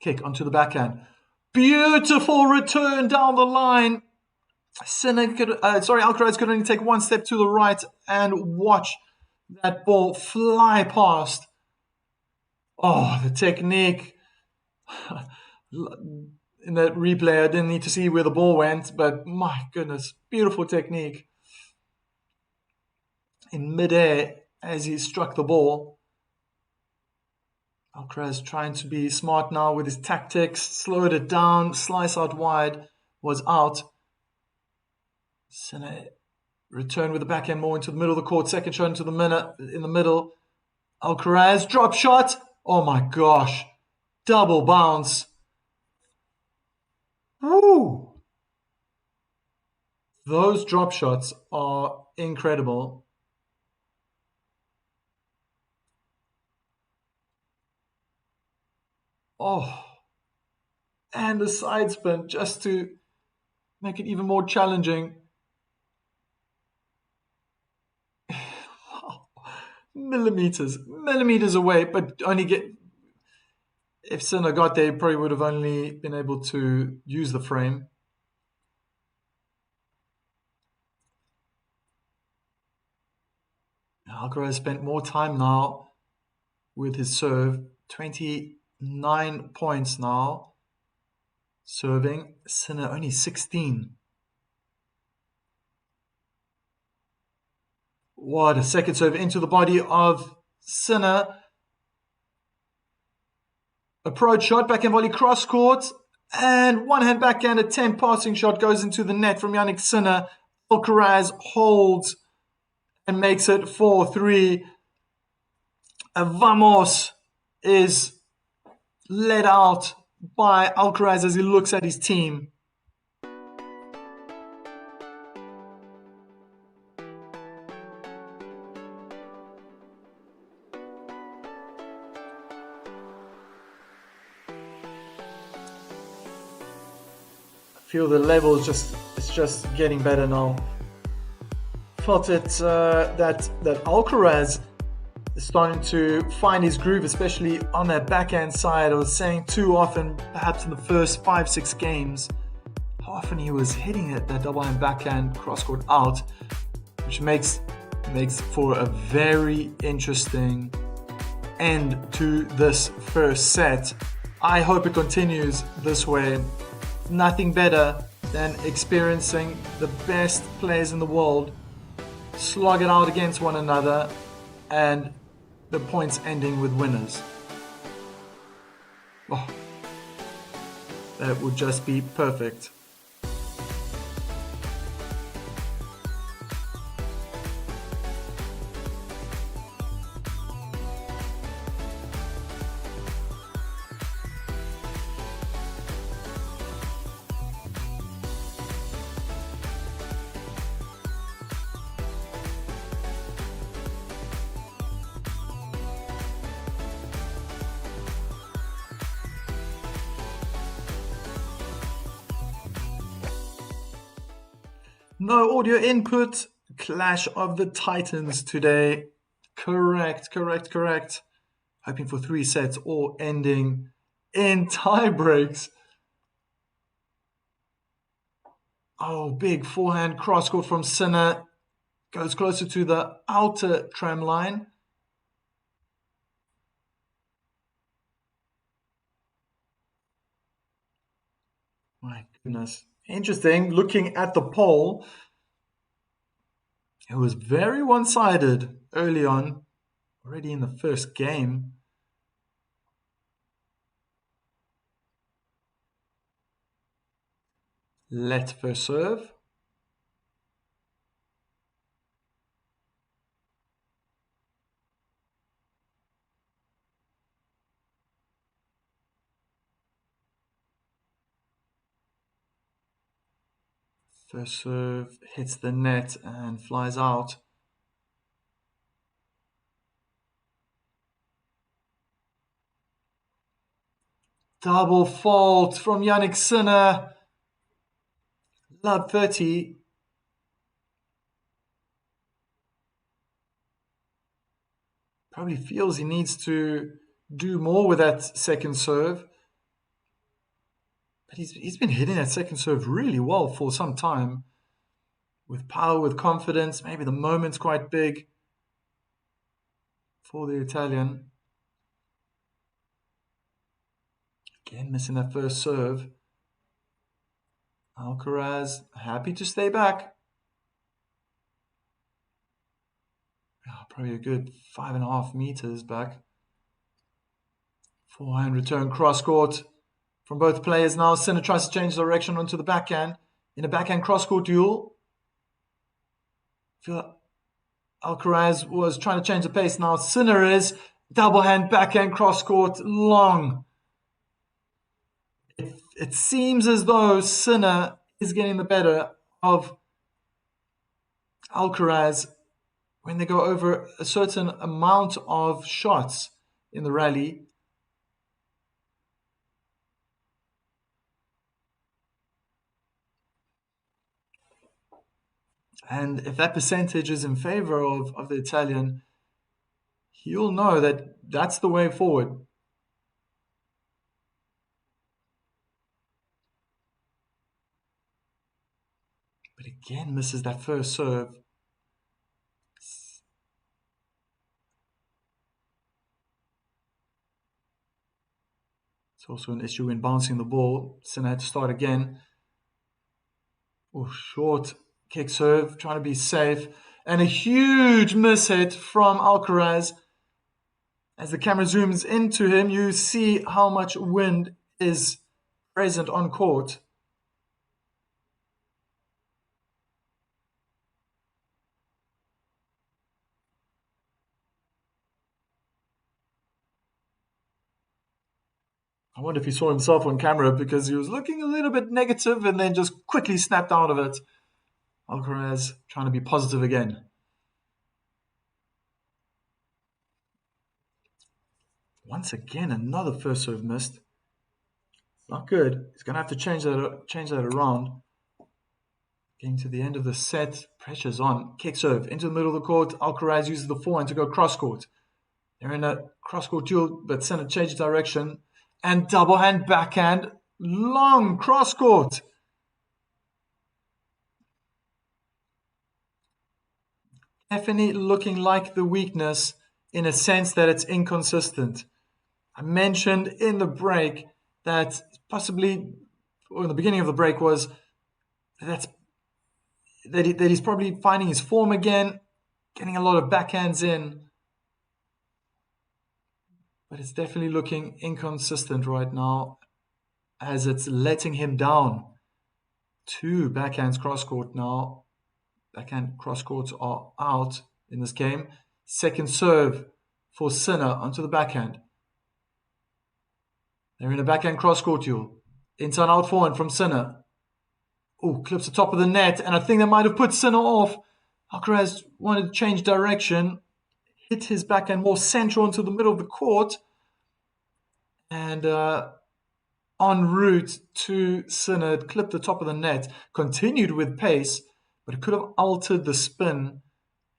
Kick onto the backhand. Beautiful return down the line. Alcaraz could only take one step to the right and watch that ball fly past. Oh, the technique. In that replay, I didn't need to see where the ball went, but my goodness, beautiful technique. In midair as he struck the ball. Alcaraz trying to be smart now with his tactics, slowed it down, slice out wide, was out. Sinner return with the backhand more into the middle of the court, second shot into the minute in the middle. Alcaraz, drop shot. Oh my gosh, double bounce. Woo! Those drop shots are incredible. Oh, and the side spin just to make it even more challenging. Millimeters away, but only if Sinner got there, he probably would have only been able to use the frame. Alcaraz spent more time now with his serve. 29 points now. Serving. Sinner only 16. What a second serve into the body of Sinner. Approach shot, backhand volley, cross court, and one hand backhand attempt, passing shot goes into the net from Jannik Sinner. Alcaraz holds and makes it 4-3. Vamos is led out by Alcaraz as he looks at his team. Feel the level it's just getting better now. Felt it that Alcaraz is starting to find his groove, especially on that backhand side. I was saying too often, perhaps in the first 5-6 games, how often he was hitting it, that double hand backhand cross court out, which makes for a very interesting end to this first set. I hope it continues this way. Nothing better than experiencing the best players in the world slog it out against one another and the points ending with winners. Oh, that would just be perfect. No audio input. Clash of the Titans today. Correct, correct, correct. Hoping for 3 sets or ending in tie breaks. Oh, big forehand cross court from Sinner. Goes closer to the outer tram line. My goodness. Interesting. Looking at the poll, it was very one-sided early on, already in the first game. Let first serve. First serve hits the net and flies out. Double fault from Yannick Sinner. Love 30. Probably feels he needs to do more with that second serve. But he's been hitting that second serve really well for some time. With power, with confidence. Maybe the moment's quite big for the Italian. Again, missing that first serve. Alcaraz happy to stay back. Probably a good 5.5 meters back. Forehand return cross court from both players now. Sinner tries to change direction onto the backhand in a backhand cross court duel. I feel Alcaraz was trying to change the pace. Now Sinner is double hand backhand cross court long. It seems as though Sinner is getting the better of Alcaraz when they go over a certain amount of shots in the rally. And if that percentage is in favor of the Italian, he'll know that that's the way forward. But again, misses that first serve. It's also an issue in bouncing the ball. Sinner had to start again. Oh, short kick serve, trying to be safe. And a huge miss hit from Alcaraz. As the camera zooms into him, you see how much wind is present on court. I wonder if he saw himself on camera because he was looking a little bit negative and then just quickly snapped out of it. Alcaraz trying to be positive again. Once again, another first serve missed. Not good. He's going to have to change that around. Getting to the end of the set, pressure's on. Kick serve into the middle of the court. Alcaraz uses the forehand to go cross court. They're in a cross court duel, but Sinner changed direction. And double hand backhand, long cross court. Definitely looking like the weakness in a sense that it's inconsistent. I mentioned in the break that possibly, or in the beginning of the break, was that he's probably finding his form again, getting a lot of backhands in. But it's definitely looking inconsistent right now as it's letting him down. 2 backhands cross court now. Backhand cross courts are out in this game. Second serve for Sinner onto the backhand. They're in a backhand cross court duel. Inside out forehand from Sinner. Oh, clips the top of the net, and I think that might have put Sinner off. Alcaraz wanted to change direction, hit his backhand more central into the middle of the court, and en route to Sinner, clipped the top of the net, continued with pace, but it could have altered the spin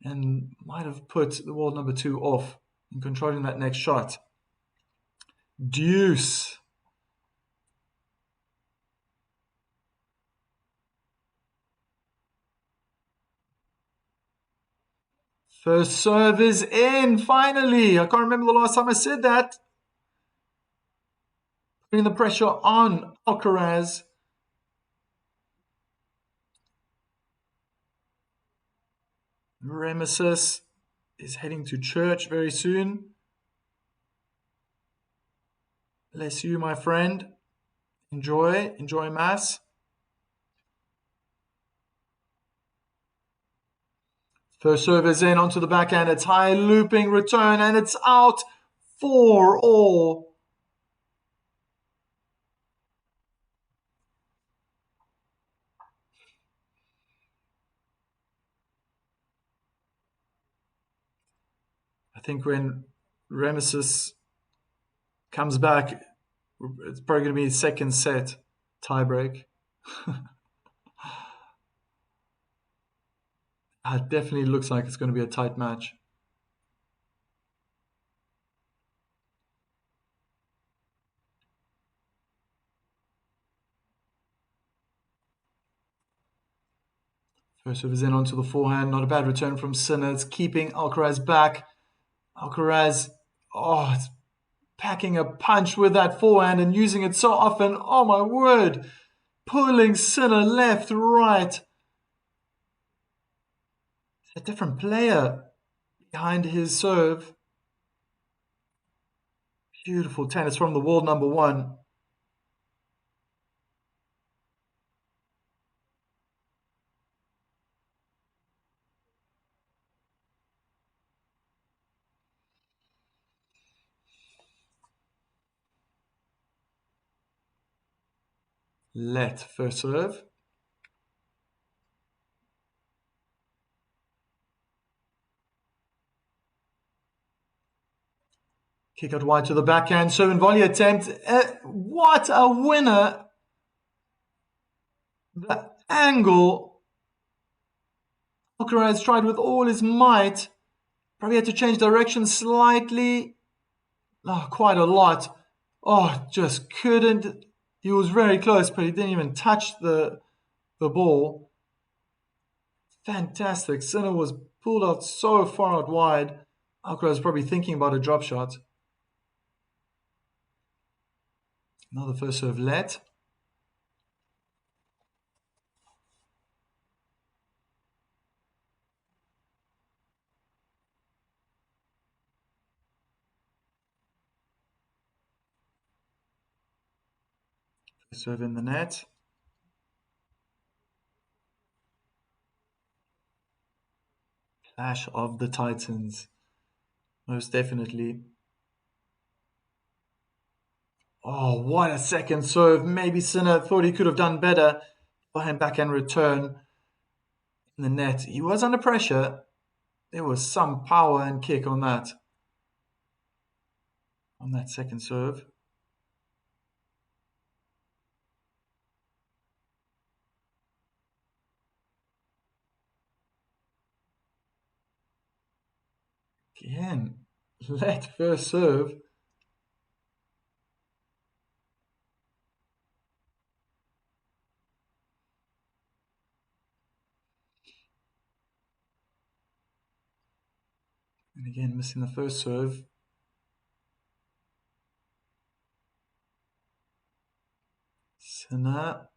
and might have put the world number 2 off in controlling that next shot. Deuce. First serve is in, finally. I can't remember the last time I said that. Putting the pressure on Alcaraz. Remesis is heading to church very soon. Bless you, my friend. Enjoy Mass. First serve is in onto the backhand. It's high looping return and it's out 4-all. I think when Remesis comes back, it's probably going to be second set tiebreak. It definitely looks like it's going to be a tight match. First serve is in onto the forehand. Not a bad return from Sinner. It's keeping Alcaraz back. Alcaraz, it's packing a punch with that forehand and using it so often. Oh my word. Pulling Sinner left, right. A different player behind his serve. Beautiful tennis from the world number 1. Let first serve. Kick out wide to the backhand. Serve volley attempt. What a winner. The angle. Alcaraz tried with all his might. Probably had to change direction slightly. Quite a lot. Just couldn't. He was very close, but he didn't even touch the ball. Fantastic. Sinner was pulled out so far out wide. Alcaraz was probably thinking about a drop shot. Another first serve let. First serve in the net. Clash of the Titans. Most definitely. What a second serve. Maybe Sinner thought he could have done better. Backhand return in the net. He was under pressure. There was some power and kick on that second serve. Again, let first serve. And again, missing the first serve. Sinner.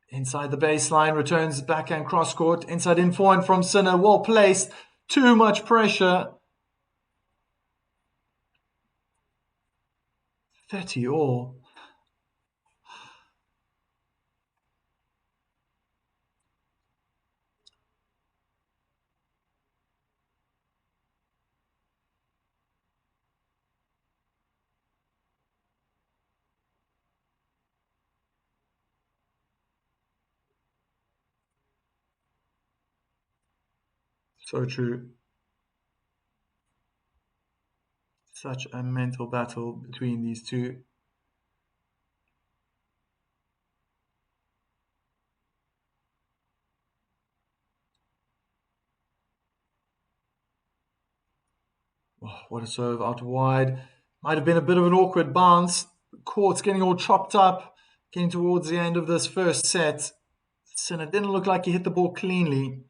Inside the baseline, returns backhand cross court. Inside in forehand from Sinner. Well placed. Too much pressure. 30-all. So true. Such a mental battle between these two. Oh, what a serve out wide. Might have been a bit of an awkward bounce. Court's getting all chopped up, getting towards the end of this first set. Sinner didn't look like he hit the ball cleanly.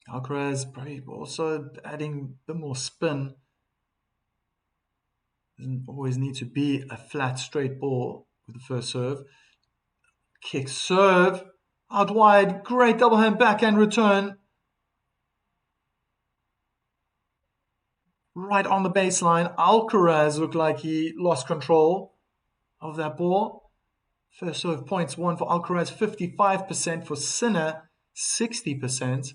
Alcaraz probably also adding a bit more spin. Doesn't always need to be a flat, straight ball with the first serve. Kick serve. Out wide. Great double hand backhand return. Right on the baseline. Alcaraz looked like he lost control of that ball. First serve points won for Alcaraz, 55%, for Sinner, 60%.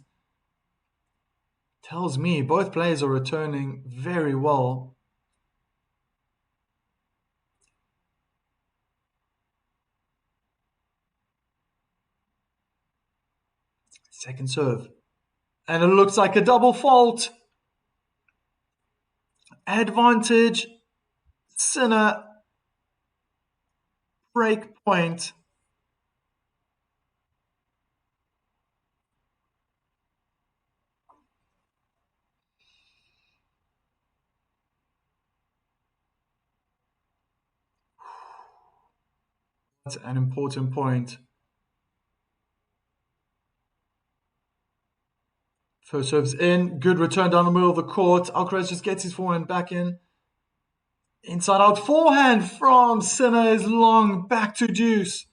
Tells me both players are returning very well. Second serve. And it looks like a double fault. Advantage. Sinner. Break point. That's an important point. First serve's in. Good return down the middle of the court. Alcaraz just gets his forehand back in. Inside out forehand from Sinner is long. Back to deuce.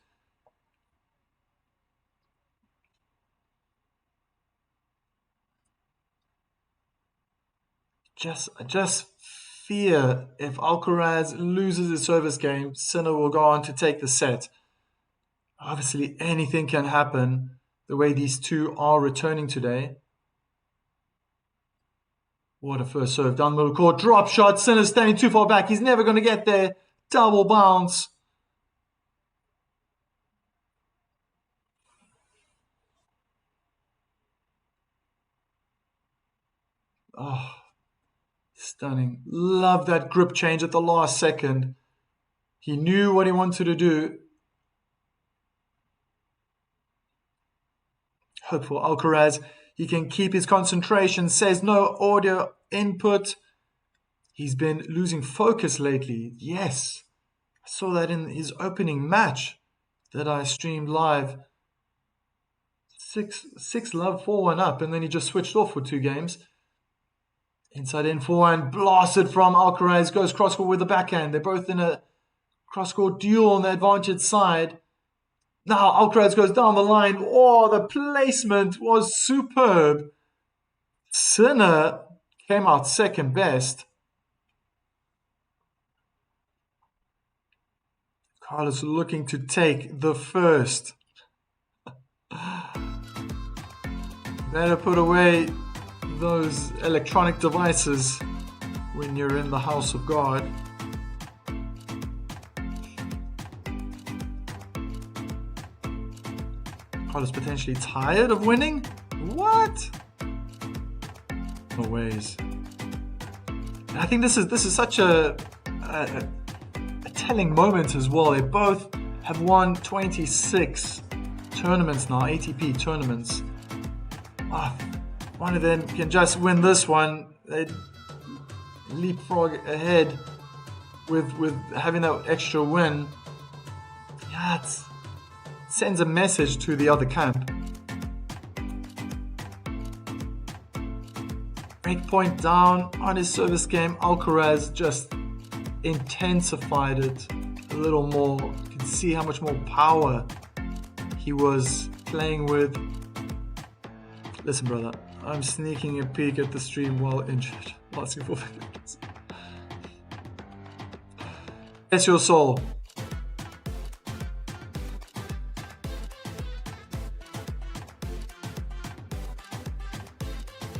I just fear if Alcaraz loses his service game, Sinner will go on to take the set. Obviously, anything can happen the way these two are returning today. What a first serve. Down the middle court. Drop shot. Sinner's standing too far back. He's never going to get there. Double bounce. Oh, stunning. Love that grip change at the last second. He knew what he wanted to do. Hope for Alcaraz. He can keep his concentration. Says no audio input. He's been losing focus lately. Yes. I saw that in his opening match that I streamed live. 6-love, 4-1 up, and then he just switched off for 2 games. Inside in forehand, blasted from Alcaraz, goes cross-court with the backhand. They're both in a cross-court duel on the advantage side. Now Alcaraz goes down the line. Oh, the placement was superb. Sinner came out second best. Carlos looking to take the first. Better put away those electronic devices when you're in the house of God. Carlos potentially tired of winning? What? No ways. And I think this is such a telling moment as well. They both have won 26 tournaments now, ATP tournaments. One of them can just win this one. They leapfrog ahead with having that extra win. Yeah, it sends a message to the other camp. Break point down on his service game. Alcaraz just intensified it a little more. You can see how much more power he was playing with. Listen, brother, I'm sneaking a peek at the stream while injured. Asking for forgiveness. Bless your soul.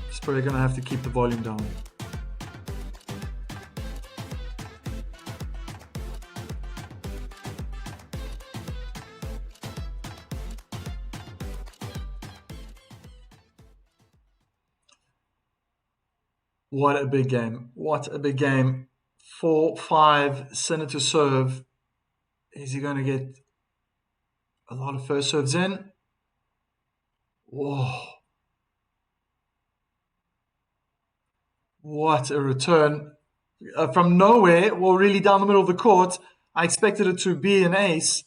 Just probably gonna have to keep the volume down. What a big game. What a big game. 4-5, Sinner to serve. Is he going to get a lot of first serves in? Oh, what a return. From nowhere, well, really down the middle of the court. I expected it to be an ace.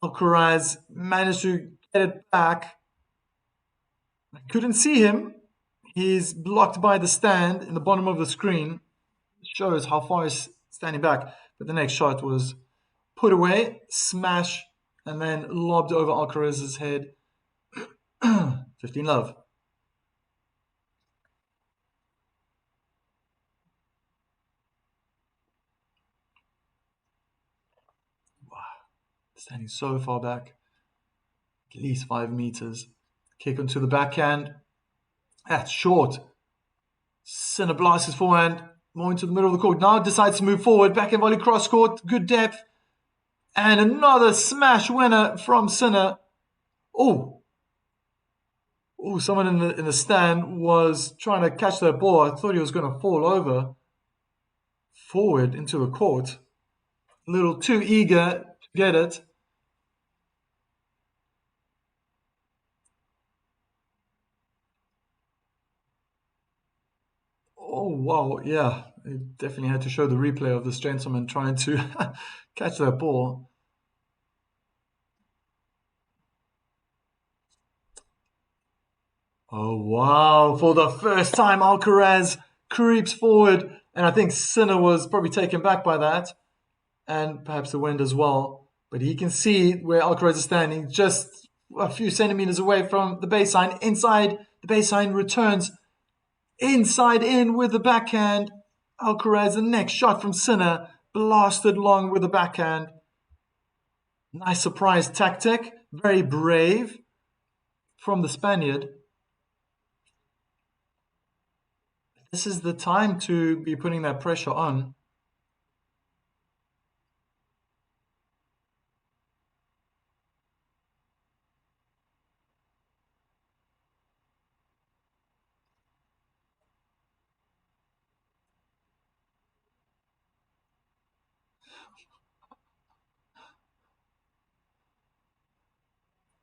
Alcaraz managed to get it back. I couldn't see him. He's blocked by the stand in the bottom of the screen. Shows how far he's standing back. But the next shot was put away, smash, and then lobbed over Alcaraz's head. 15 love. Wow. Standing so far back. At least 5 meters. Kick onto the backhand. That's short. Sinner blasts his forehand more into the middle of the court. Now decides to move forward. Backhand volley cross court. Good depth. And another smash winner from Sinner. Oh, someone in the stand was trying to catch that ball. I thought he was going to fall over forward into the court. A little too eager to get it. Oh, wow. Yeah, they definitely had to show the replay of this gentleman trying to catch that ball. Oh, wow. For the first time, Alcaraz creeps forward. And I think Sinner was probably taken back by that. And perhaps the wind as well. But he can see where Alcaraz is standing, just a few centimeters away from the baseline. Inside the baseline, returns inside in with the backhand. Alcaraz, the next shot from Sinner, blasted long with the backhand. Nice surprise tactic. Very brave from the Spaniard. This is the time to be putting that pressure on.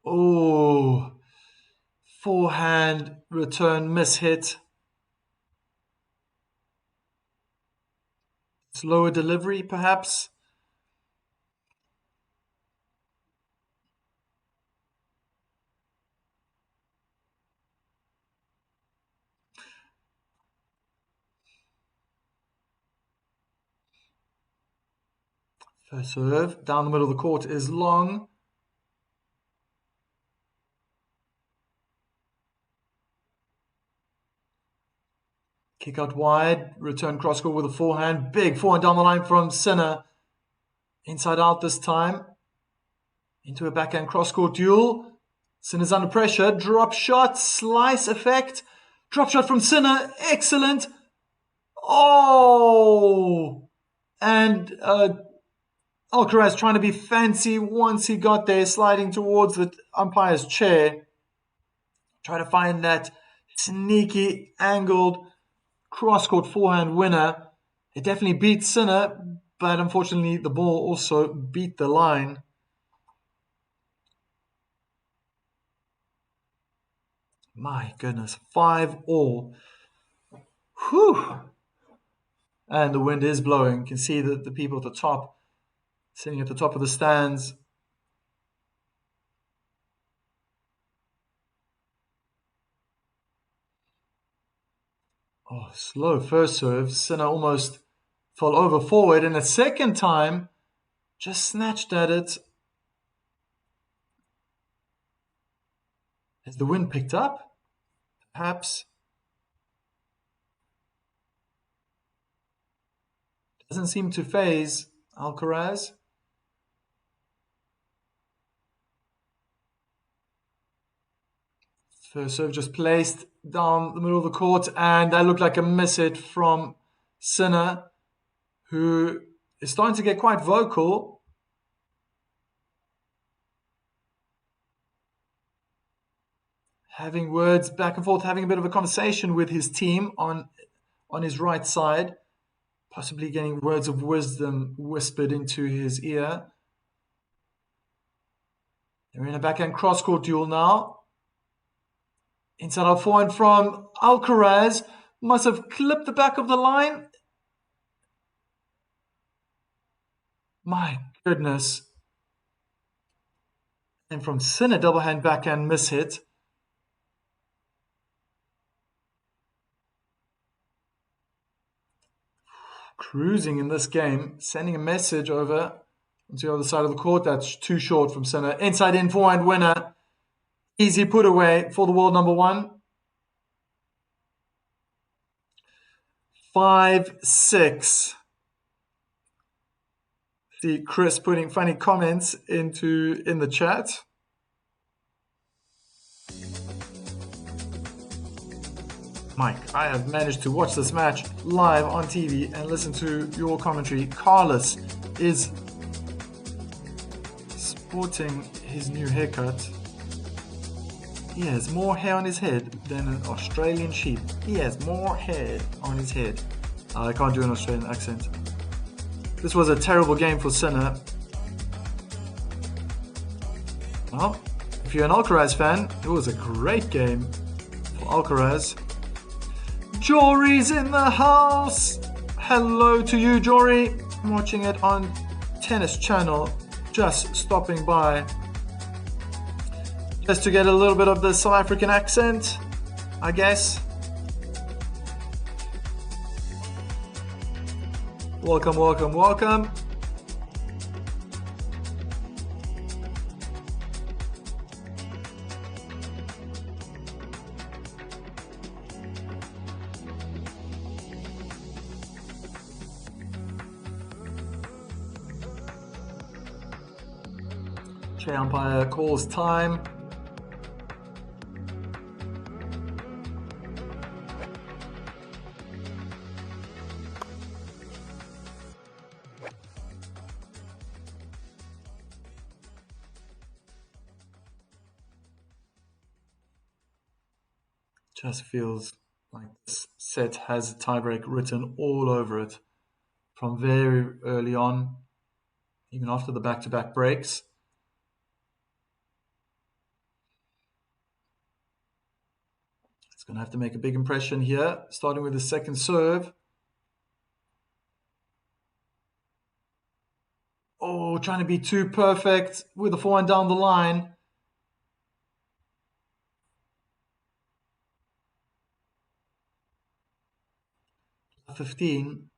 Oh, forehand return mishit. Slower delivery, perhaps. First serve, down the middle of the court is long. Kick out wide, return cross court with a forehand. Big forehand down the line from Sinner. Inside out this time. Into a backhand cross court duel. Sinner's under pressure. Drop shot, slice effect. Drop shot from Sinner. Excellent. Oh! And Alcaraz trying to be fancy once he got there, sliding towards the umpire's chair. Try to find that sneaky angled cross-court forehand winner. It definitely beat Sinner, but unfortunately the ball also beat the line. My goodness, 5-all. Whew! And the wind is blowing. You can see that the people at the top, sitting at the top of the stands. Oh, slow first serve. Sinner almost fell over forward, and a second time just snatched at it. Has the wind picked up? Perhaps. Doesn't seem to faze Alcaraz. First serve just placed down the middle of the court, and that looked like a miss hit from Sinner, who is starting to get quite vocal. Having words back and forth, having a bit of a conversation with his team on his right side, possibly getting words of wisdom whispered into his ear. They're in a backhand cross-court duel now. Inside out forehand from Alcaraz. Must have clipped the back of the line. My goodness. And from Sinner, double hand backhand miss hit. Cruising in this game, sending a message over onto the other side of the court. That's too short from Sinner. Inside in forehand winner. Easy put away for the world number one. 5-6. See Chris putting funny comments in the chat. Mike, I have managed to watch this match live on TV and listen to your commentary. Carlos is sporting his new haircut. He has more hair on his head than an Australian sheep. He has more hair on his head. I can't do an Australian accent. This was a terrible game for Sinner. Well, if you're an Alcaraz fan, it was a great game for Alcaraz. Jory's in the house. Hello to you, Jory. I'm watching it on Tennis Channel. Just stopping by. Just to get a little bit of the South African accent, I guess. Welcome, welcome, welcome. Chair umpire calls time. Just feels like this set has a tiebreak written all over it from very early on, even after the back-to-back breaks. It's going to have to make a big impression here, starting with the second serve. Oh, trying to be too perfect with the forehand down the line. It 15.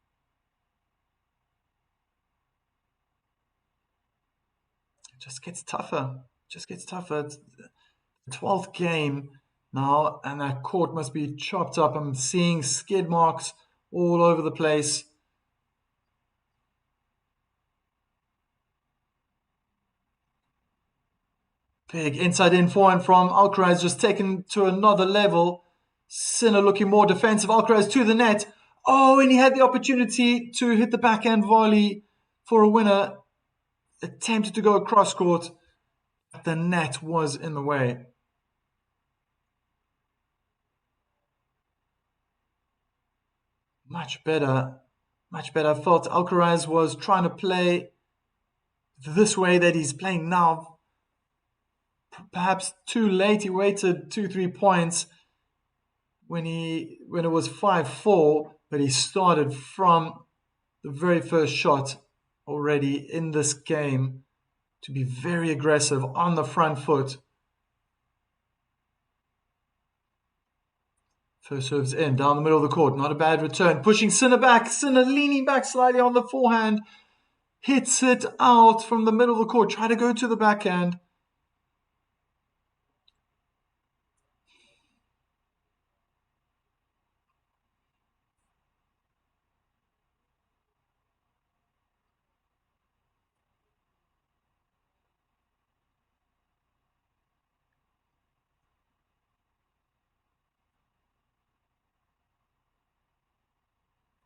It just gets tougher. Just gets tougher. It's the 12th game now, and that court must be chopped up. I'm seeing skid marks all over the place. Big inside in forehand from Alcaraz, just taken to another level. Sinner looking more defensive. Alcaraz to the net. Oh, and he had the opportunity to hit the backhand volley for a winner. Attempted to go across court. The net was in the way. Much better. Much better. I felt Alcaraz was trying to play this way that he's playing now. Perhaps too late. He waited 2-3 points when it was 5-4, but he started from the very first shot already in this game to be very aggressive on the front foot. First serves in, down the middle of the court. Not a bad return. Pushing Sinner back. Sinner leaning back slightly on the forehand. Hits it out from the middle of the court. Try to go to the backhand.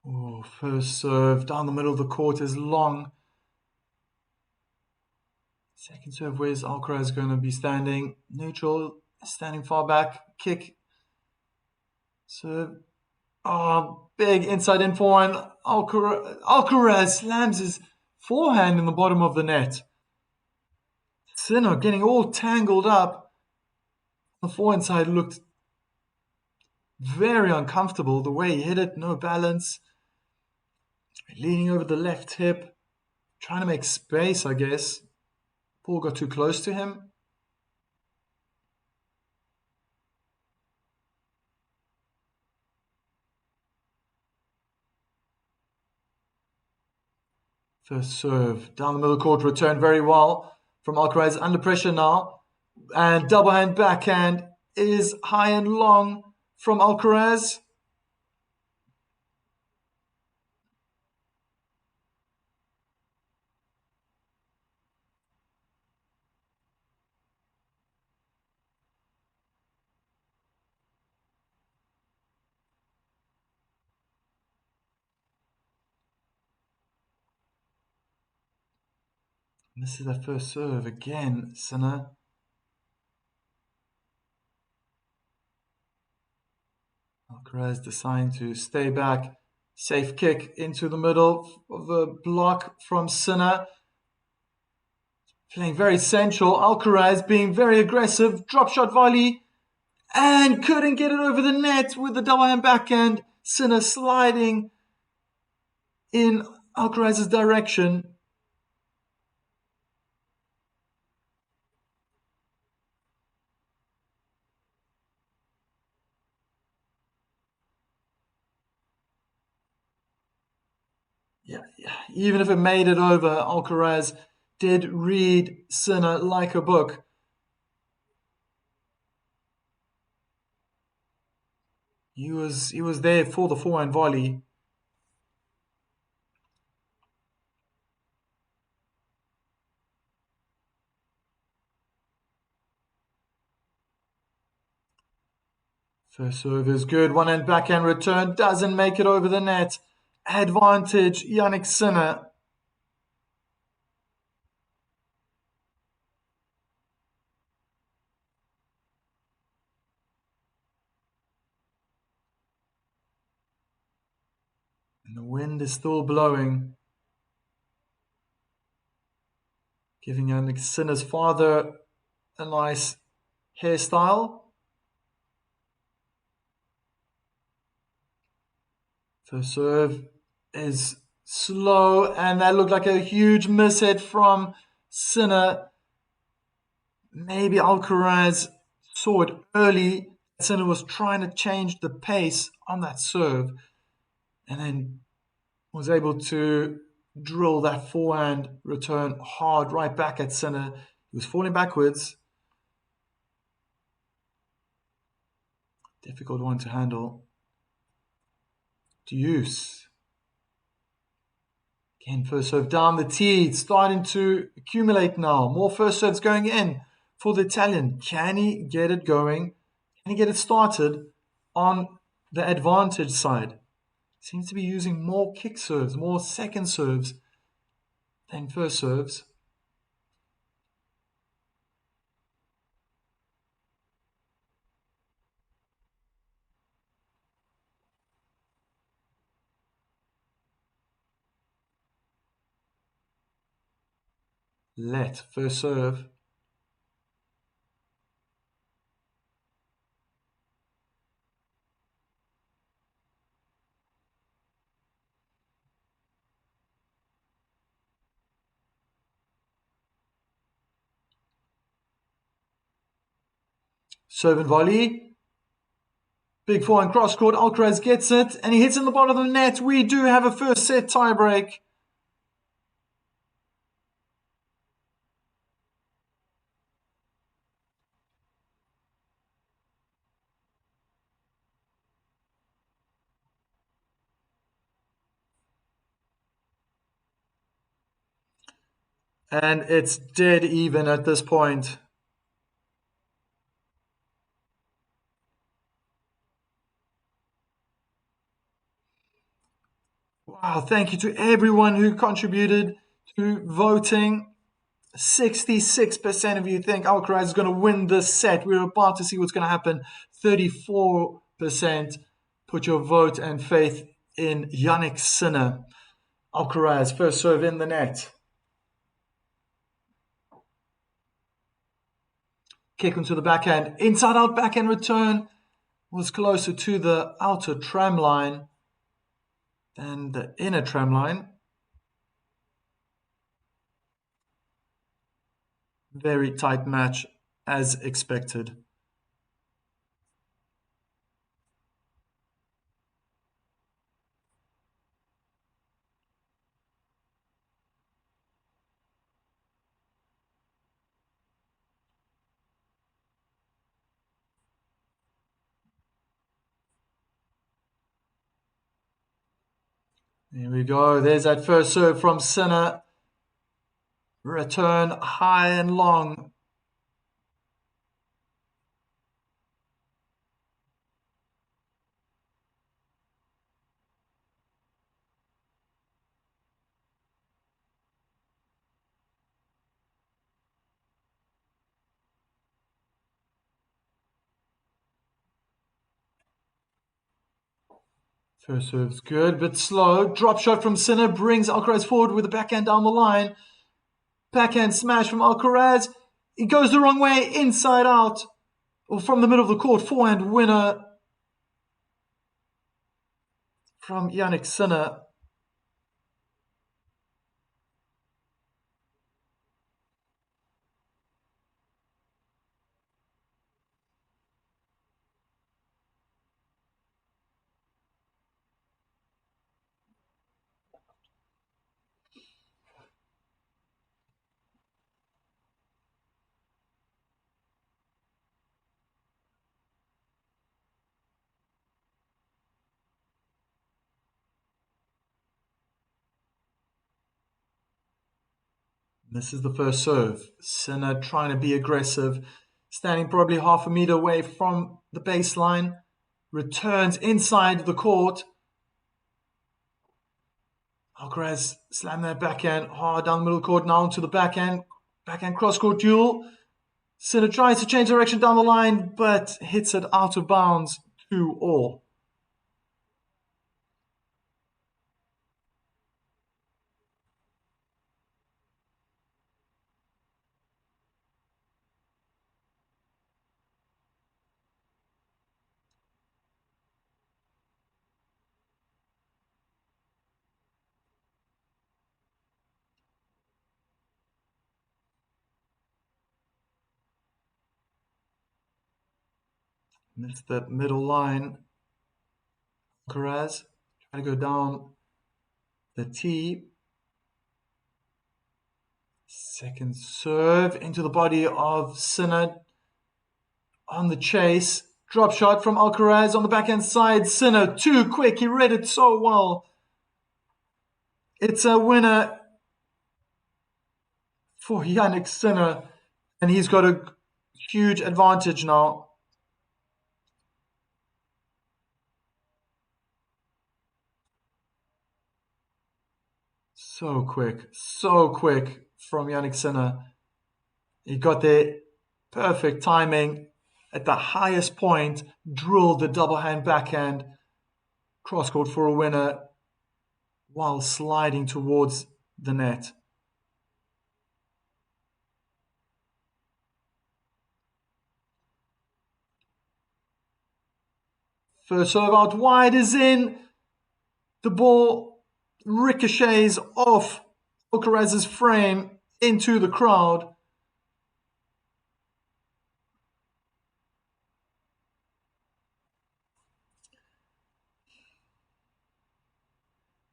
Oh, first serve down the middle of the court is long. Second serve, where's Alcaraz going to be standing? Neutral, standing far back, kick, serve. Oh, big inside in forehand. Alcaraz slams his forehand in the bottom of the net. Sinner getting all tangled up. The forehand side looked very uncomfortable the way he hit it, no balance, leaning over the left hip, trying to make space, I guess. Ball got too close to him. First serve down the middle court, returned very well from Alcaraz, under pressure now, and double hand backhand is high and long from Alcaraz. This is their first serve again, Sinner. Alcaraz deciding to stay back. Safe kick into the middle of the block from Sinner. Playing very central. Alcaraz being very aggressive. Drop shot volley. And couldn't get it over the net with the double hand backhand. Sinner sliding in Alcaraz's direction. Yeah, even if it made it over, Alcaraz did read Sinner like a book. He was there for the forehand volley. First serve is good. One hand backhand return doesn't make it over the net. Advantage, Jannik Sinner. And the wind is still blowing, giving Jannik Sinner's father a nice hairstyle. First serve is slow, and that looked like a huge mishit from Sinner. Maybe Alcaraz saw it early. Sinner was trying to change the pace on that serve, and then was able to drill that forehand return hard right back at Sinner. He was falling backwards. Difficult one to handle. Deuce. Again, first serve down the tee. It's starting to accumulate now. More first serves going in for the Italian. Can he get it going? Can he get it started on the advantage side? Seems to be using more kick serves, more second serves than first serves. Let first serve. Serve and volley. Big forehand cross court. Alcaraz gets it and he hits in the bottom of the net. We do have a first set tiebreak. And it's dead even at this point. Wow, thank you to everyone who contributed to voting. 66% of you think Alcaraz is going to win this set. We're about to see what's going to happen. 34% put your vote and faith in Jannik Sinner. Alcaraz, first serve in the net. Kick into the backhand. Inside out backhand return was closer to the outer tram line than the inner tram line. Very tight match as expected. Here we go. There's that first serve from Sinner. Return high and long. First serve's good, but slow. Drop shot from Sinner brings Alcaraz forward with a backhand down the line. Backhand smash from Alcaraz. It goes the wrong way, inside out. Or from the middle of the court. Forehand winner from Jannik Sinner. This is the first serve. Sinner trying to be aggressive. Standing probably half a meter away from the baseline. Returns inside the court. Alcaraz slam that backhand hard down the middle court. Now onto the backhand. Backhand cross-court duel. Sinner tries to change direction down the line, but hits it out of bounds. 2-all. Missed that middle line. Alcaraz trying to go down the tee. Second serve into the body of Sinner on the chase. Drop shot from Alcaraz on the backhand side. Sinner too quick. He read it so well. It's a winner for Jannik Sinner, and he's got a huge advantage now. So quick from Jannik Sinner. He got there, perfect timing at the highest point, drilled the double hand backhand, cross court for a winner while sliding towards the net. First serve out wide is in. The ball ricochets off Alcaraz's frame into the crowd.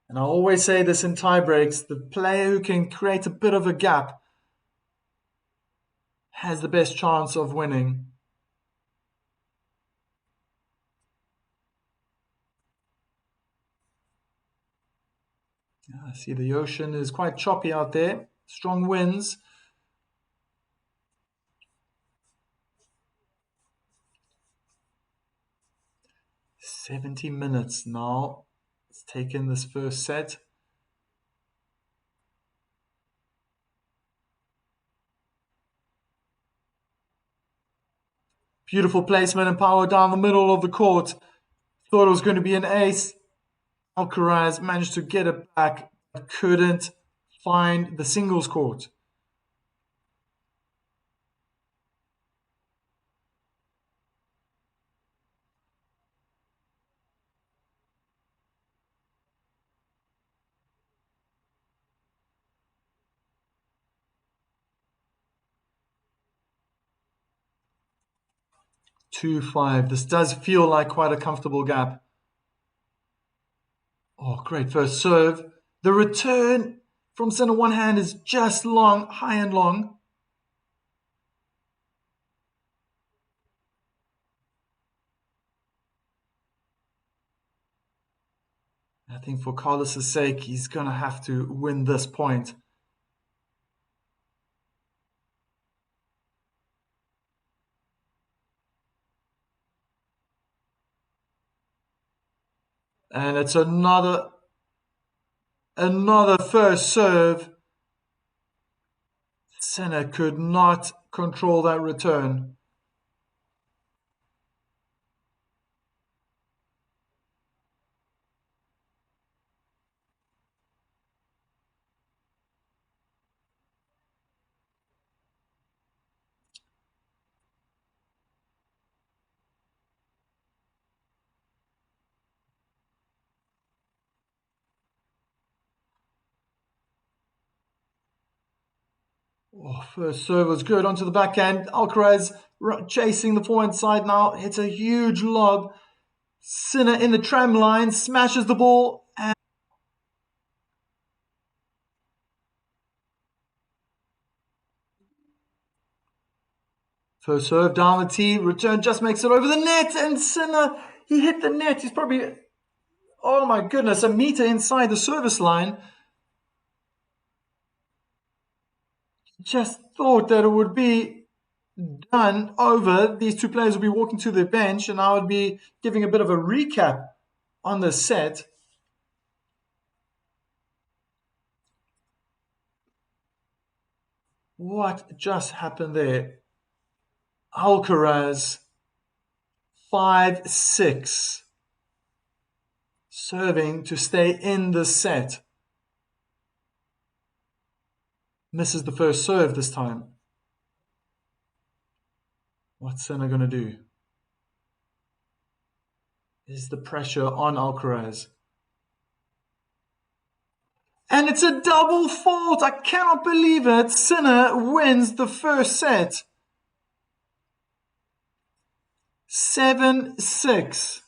And I always say this in tie breaks, the player who can create a bit of a gap has the best chance of winning. I see the ocean is quite choppy out there. Strong winds. "70 minutes now. It's taken this first set. Beautiful placement and power down the middle of the court. Thought it was going to be an ace. Alcaraz managed to get it back, but couldn't find the singles court. 2-5. This does feel like quite a comfortable gap. Oh, great first serve. The return from center one hand is just long, high and long. I think for Carlos's sake, he's going to have to win this point. And it's another first serve. Sinner could not control that return. Oh, first serve was good onto the backhand. Alcaraz chasing the forehand side now. Hits a huge lob. Sinner in the tram line, smashes the ball. And first serve down the tee. Return just makes it over the net. And Sinner, he hit the net. He's probably, oh my goodness, a meter inside the service line. Just thought that it would be done over. These two players would be walking to the bench, and I would be giving a bit of a recap on the set. What just happened there? Alcaraz 5-6, serving to stay in the set. Misses the first serve this time. What's Sinner going to do? Is the pressure on Alcaraz? And it's a double fault. I cannot believe it. Sinner wins the first set. 7-6.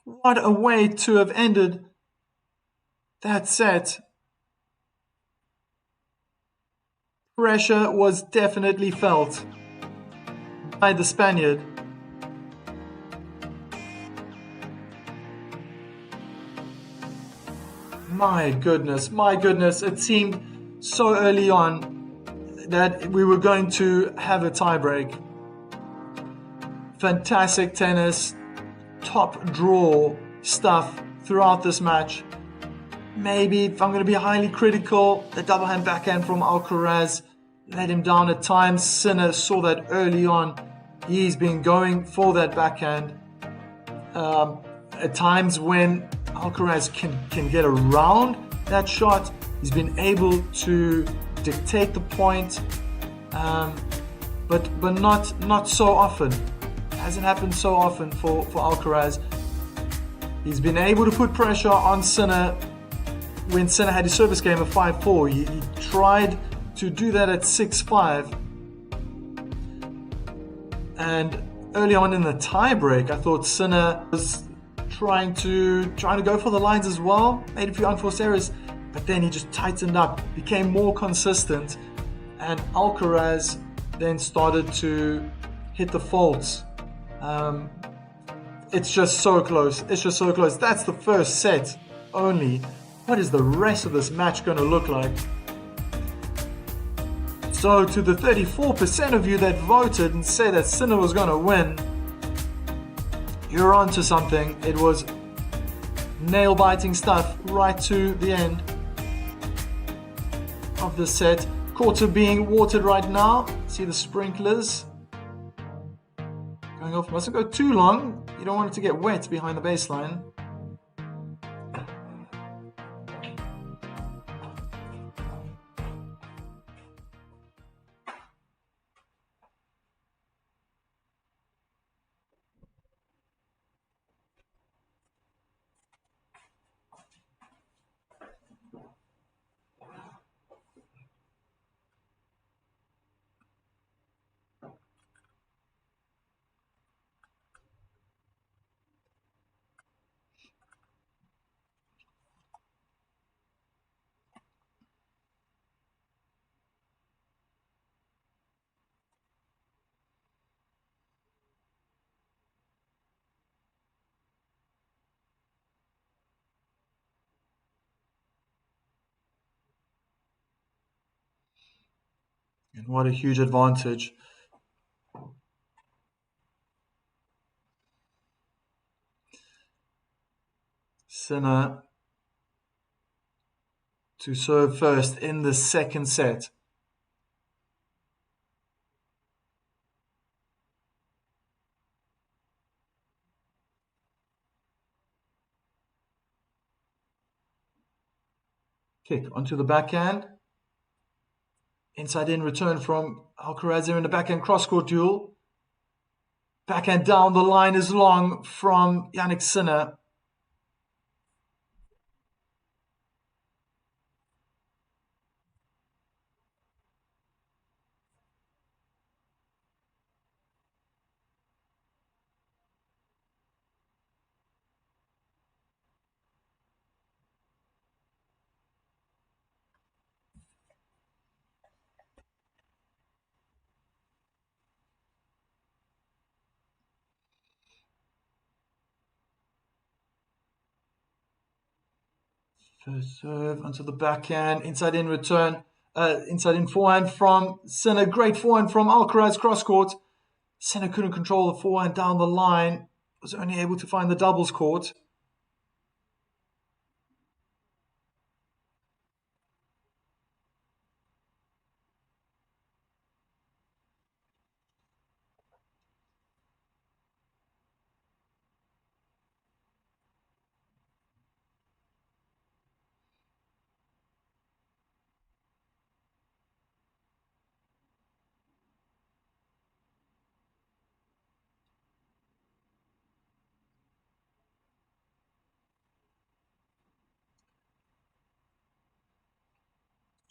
What a way to have ended that set. Pressure was definitely felt by the Spaniard. My goodness, it seemed so early on that we were going to have a tiebreak. Fantastic tennis, top draw stuff throughout this match. Maybe if I'm going to be highly critical, the double hand backhand from Alcaraz let him down at times. Sinner saw that early on. He's been going for that backhand. At times when Alcaraz can get around that shot, he's been able to dictate the point, but not so often. It hasn't happened so often for Alcaraz. He's been able to put pressure on Sinner when Sinner had his service game of 5-4. He tried to do that at 6-5. And early on in the tiebreak, I thought Sinner was trying to go for the lines as well, made a few unforced errors, but then he just tightened up, became more consistent, and Alcaraz then started to hit the faults. It's just so close. That's the first set only. What is the rest of this match going to look like? So to the 34% of you that voted and said that Sinner was going to win, you're onto something. It was nail-biting stuff right to the end of the set. Courts are being watered right now. See the sprinklers going off. Mustn't go too long. You don't want it to get wet behind the baseline. And what a huge advantage. Sinner to serve first in the second set. Kick onto the backhand. Inside in return from Alcaraz in the backhand cross-court duel. Backhand down the line is long from Jannik Sinner. First serve onto the backhand, inside in return, inside in forehand from Sinner. Great forehand from Alcaraz cross court. Sinner couldn't control the forehand down the line, was only able to find the doubles court.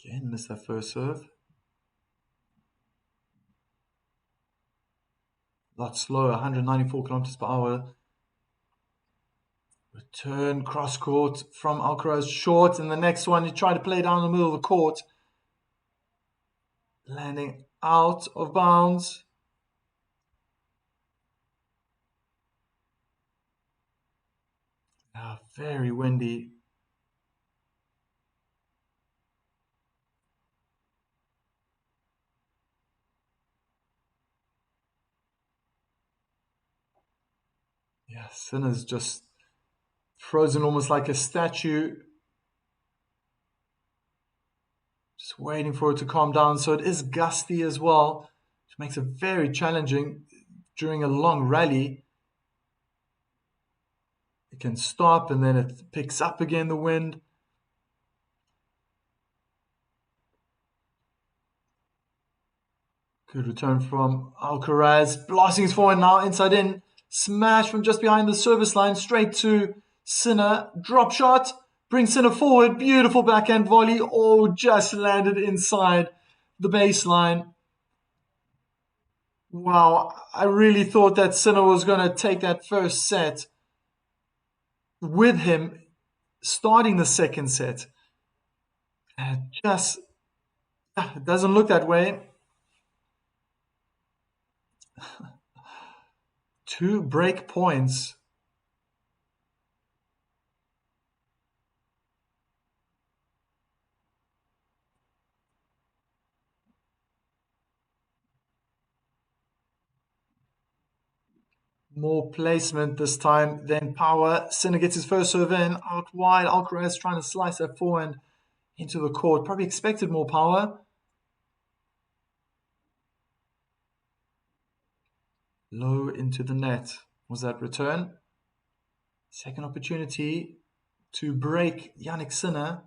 Again, missed that first serve. A lot slower, 194 kilometers per hour. Return cross court from Alcaraz short, and the next one he tried to play down the middle of the court, landing out of bounds. Very windy. Yeah, Sinner's just frozen almost like a statue. Just waiting for it to calm down. So it is gusty as well, which makes it very challenging during a long rally. It can stop and then it picks up again, the wind. Good return from Alcaraz. Blasting his forehand now, inside in. Smash from just behind the service line, straight to Sinner. Drop shot. Brings Sinner forward. Beautiful backhand volley. Oh, just landed inside the baseline. Wow, I really thought that Sinner was going to take that first set with him starting the second set. Just it doesn't look that way. 2 break points. More placement this time than power. Sinner gets his first serve in, out wide. Alcaraz trying to slice that forehand into the court. Probably expected more power. Low into the net. Was that return? Second opportunity to break Jannik Sinner.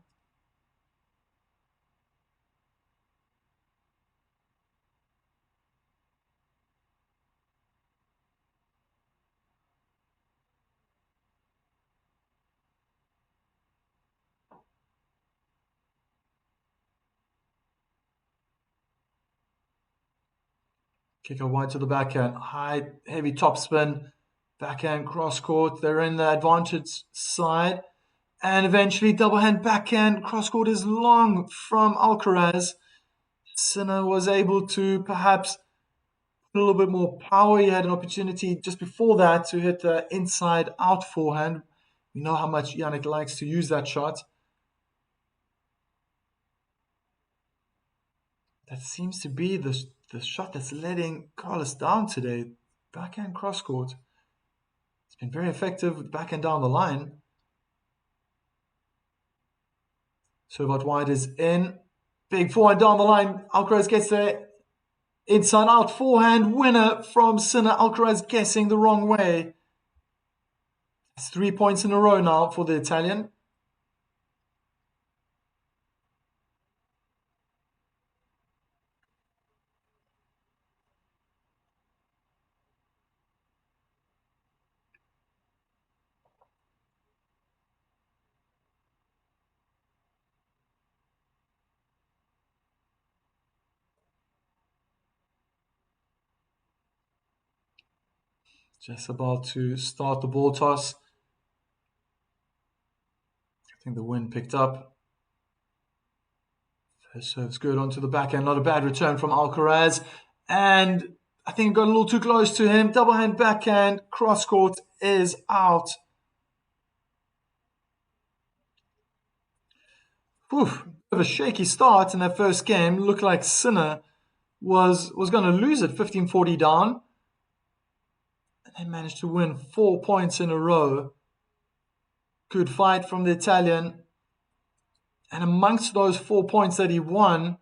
Kick out wide to the backhand. High, heavy topspin. Backhand cross court. They're in the advantage side. And eventually, double hand backhand cross court is long from Alcaraz. Sinner was able to perhaps put a little bit more power. He had an opportunity just before that to hit the inside out forehand. We know how much Jannik likes to use that shot. That seems to be the shot that's letting Carlos down today. Backhand cross court. It's been very effective with backhand down the line. Serve out wide is in. Big forehand down the line. Alcaraz gets there. Inside out forehand winner from Sinner. Alcaraz guessing the wrong way. It's 3 points in a row now for the Italian. Just about to start the ball toss. I think the wind picked up. First serve's good onto the backhand. Not a bad return from Alcaraz. And I think it got a little too close to him. Double hand backhand. Cross court is out. Whew, bit of a shaky start in that first game. Looked like Sinner was going to lose it 15-40 down. And they managed to win 4 points in a row. Good fight from the Italian. And amongst those 4 points that he won,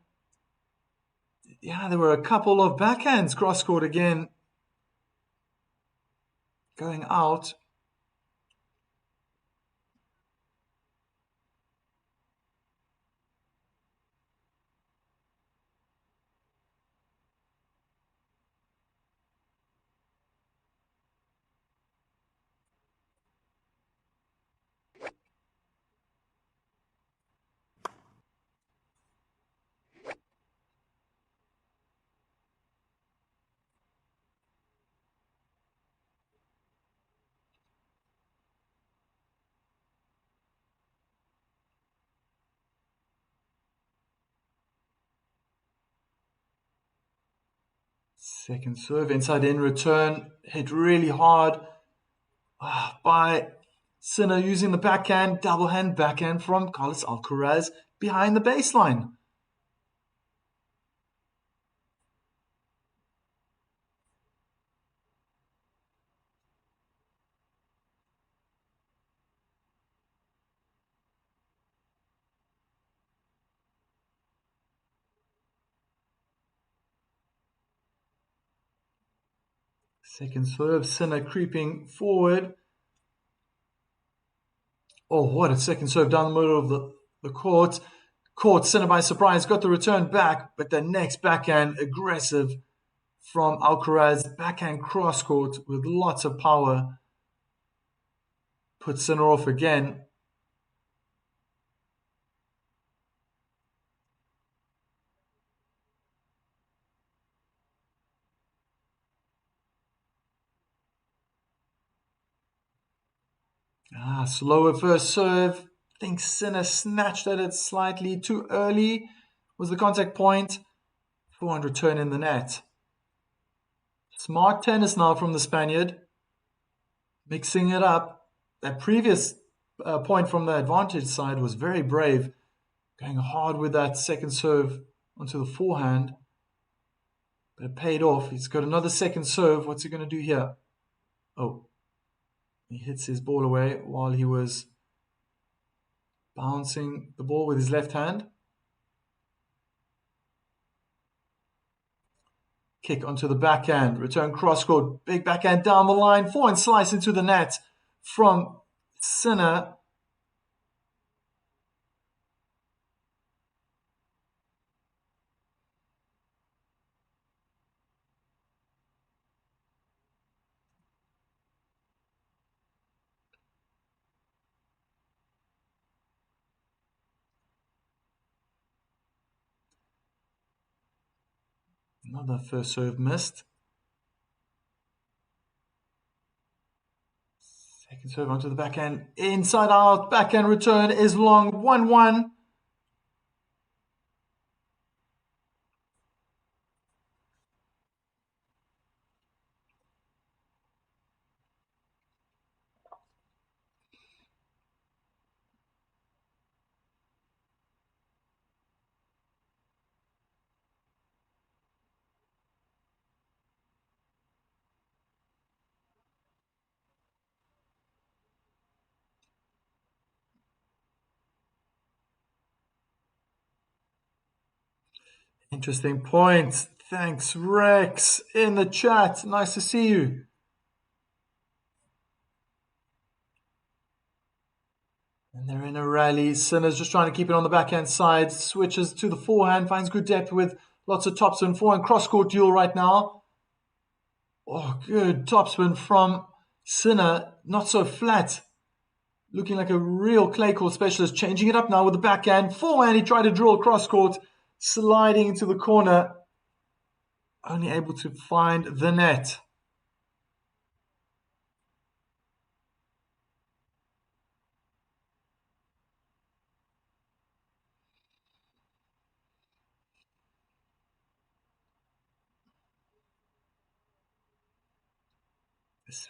yeah, there were a couple of backhands cross court again going out. Second serve, inside in return, hit really hard by Sinner using the backhand, double hand backhand from Carlos Alcaraz behind the baseline. Second serve, Sinner creeping forward. Oh, what a second serve down the middle of the court. Caught Sinner by surprise, got the return back, but the next backhand aggressive from Alcaraz. Backhand cross court with lots of power. Put Sinner off again. Slower first serve. I think Sinner snatched at it slightly too early. Was the contact point. 400 turn in the net. Smart tennis now from the Spaniard. Mixing it up. That previous point from the advantage side was very brave. Going hard with that second serve onto the forehand. But it paid off. He's got another second serve. What's he going to do here? Oh, he hits his ball away while he was bouncing the ball with his left hand. Kick onto the backhand. Return cross court. Big backhand down the line. Forehand slice into the net from Sinner. Another first serve missed. Second serve onto the backhand. Inside out. Backhand return is long. 1-1. Interesting point. Thanks, Rex, in the chat. Nice to see you. And they're in a rally. Sinner's just trying to keep it on the backhand side. Switches to the forehand. Finds good depth with lots of topspin. Forehand cross-court duel right now. Oh, good topspin from Sinner. Not so flat. Looking like a real clay court specialist. Changing it up now with the backhand. Forehand, he tried to drill cross-court. Sliding into the corner. Only able to find the net.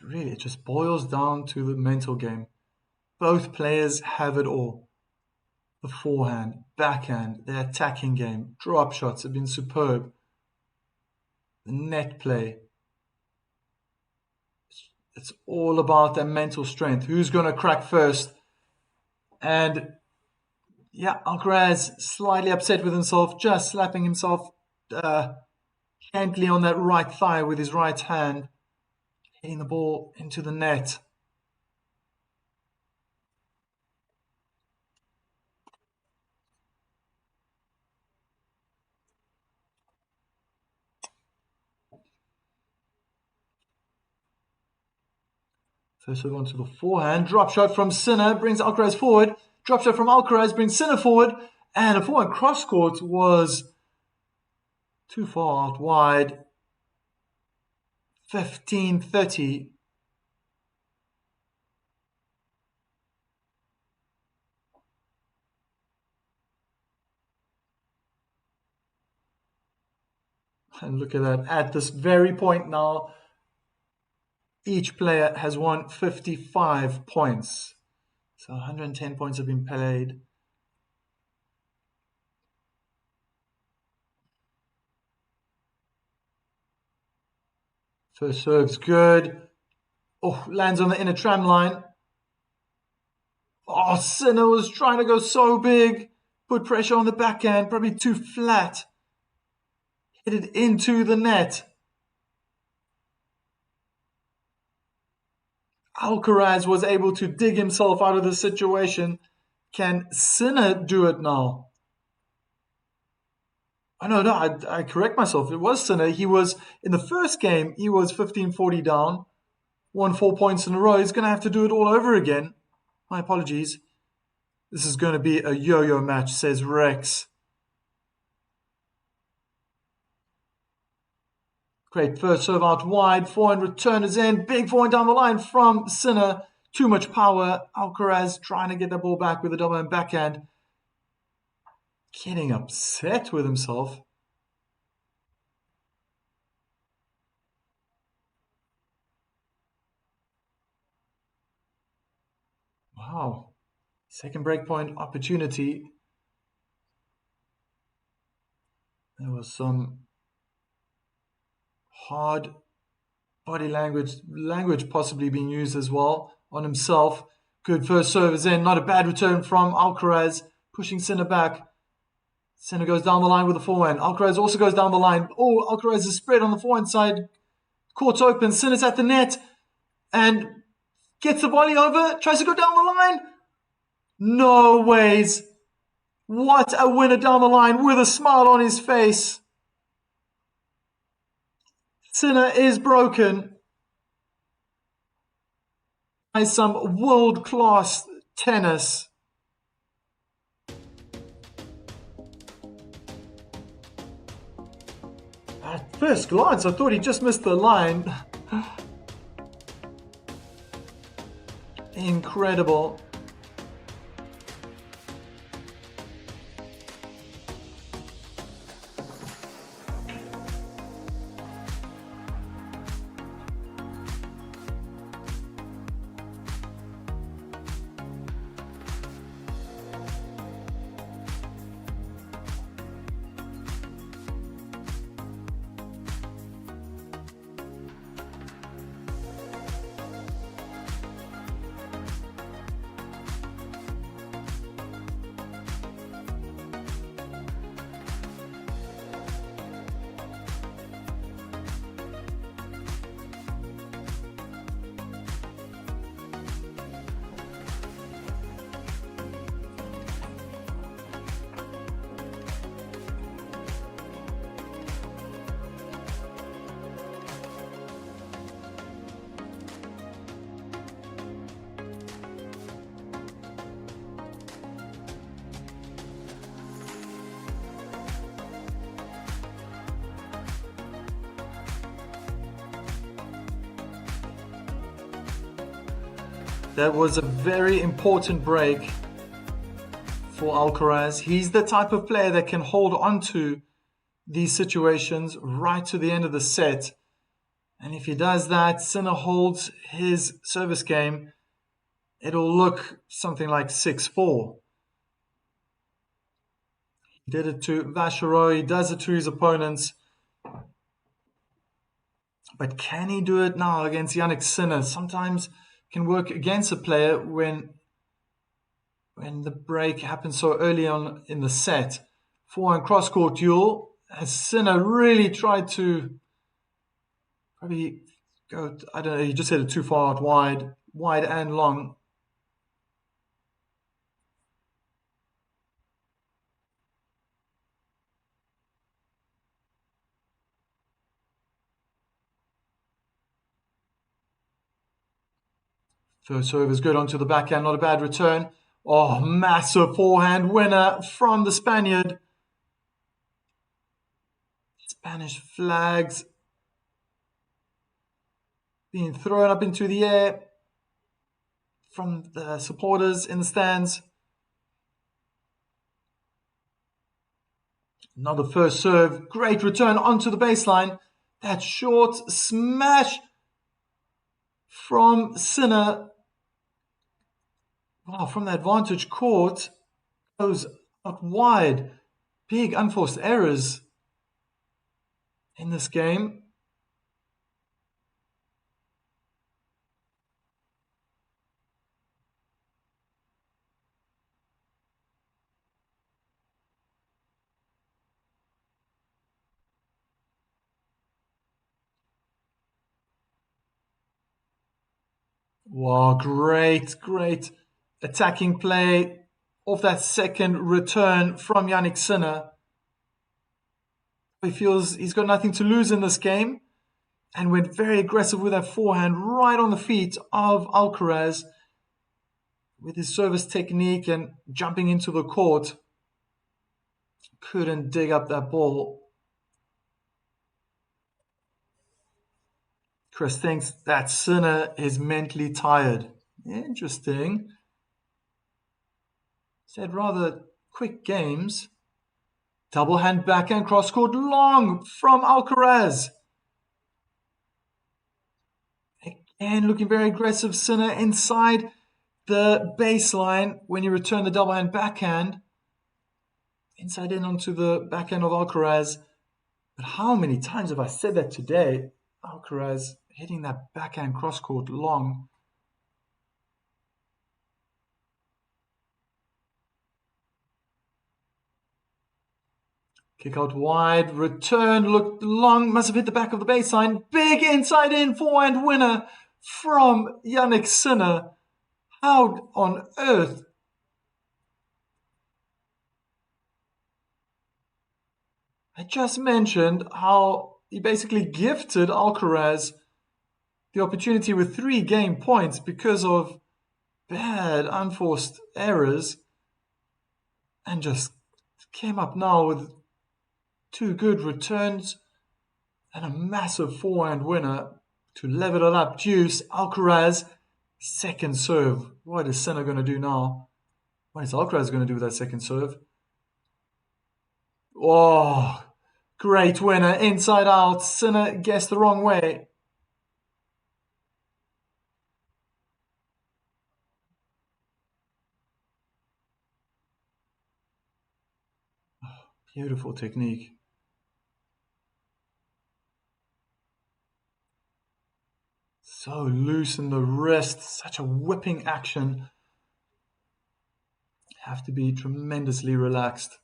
It just boils down to the mental game. Both players have it all. The forehand, backhand, their attacking game, drop shots have been superb. The net play. It's all about their mental strength. Who's going to crack first? And yeah, Alcaraz slightly upset with himself, just slapping himself gently on that right thigh with his right hand, hitting the ball into the net. First serve onto the forehand. Drop shot from Sinner brings Alcaraz forward. Drop shot from Alcaraz brings Sinner forward. And a forehand cross court was too far out wide. 15-30. And look at that. At this very point now, each player has won 55 points. So 110 points have been played. First serve's good. Oh, lands on the inner tram line. Oh, Sinner was trying to go so big. Put pressure on the backhand, probably too flat. Hit it into the net. Alcaraz was able to dig himself out of the situation. Can Sinner do it now? Oh, no, I correct myself. It was Sinner. He was, in the first game, he was 15-40 down. Won 4 points in a row. He's going to have to do it all over again. My apologies. This is going to be a yo-yo match, says Rex. Great first serve out wide. Forehand return is in. Big forehand down the line from Sinner. Too much power. Alcaraz trying to get the ball back with a double hand backhand. Getting upset with himself. Wow. Second breakpoint opportunity. There was some hard body language possibly being used as well on himself. Good first serve is in. Not a bad return from Alcaraz. Pushing Sinner back. Sinner goes down the line with the forehand. Alcaraz also goes down the line. Oh, Alcaraz is spread on the forehand side. Court's open. Sinner's at the net. And gets the volley over. Tries to go down the line. No ways. What a winner down the line with a smile on his face. Sinner is broken by some world-class tennis. At first glance, I thought he just missed the line. Incredible. That was a very important break for Alcaraz. He's the type of player that can hold on to these situations right to the end of the set. And if he does that, Sinner holds his service game, it'll look something like 6-4. He did it to Vachereau, he does it to his opponents. But can he do it now against Yannick Sinner? Sometimes can work against a player when the break happens so early on in the set. Forehand cross-court duel, as Sinner really tried to probably go, I don't know, he just hit it too far out wide and long. First serve is good onto the backhand, not a bad return. Oh, massive forehand winner from the Spaniard. Spanish flags being thrown up into the air from the supporters in the stands. Another first serve, great return onto the baseline. That short smash from Sinner. Wow, from the advantage court, goes out wide. Big unforced errors in this game. Wow, great attacking play off that second return from Yannick Sinner. He feels he's got nothing to lose in this game and went very aggressive with that forehand right on the feet of Alcaraz with his service technique and jumping into the court. Couldn't dig up that ball. Chris thinks that Sinner is mentally tired. Interesting. Said rather quick games. Double hand backhand cross court long from Alcaraz. Again, looking very aggressive. Sinner inside the baseline when you return the double hand backhand. Inside in onto the backhand of Alcaraz. But how many times have I said that today? Alcaraz hitting that backhand cross court long. Kick out wide, return, looked long, must have hit the back of the baseline. Big inside in forehand winner from Yannick Sinner. How on earth? I just mentioned how he basically gifted Alcaraz the opportunity with 3 game points because of bad unforced errors, and just came up now with 2 good returns and a massive forehand winner to level it up. Deuce, Alcaraz, second serve. What is Sinner going to do now? What is Alcaraz going to do with that second serve? Oh, great winner, inside out. Sinner guessed the wrong way. Beautiful technique. So loose in the wrist, such a whipping action. Have to be tremendously relaxed.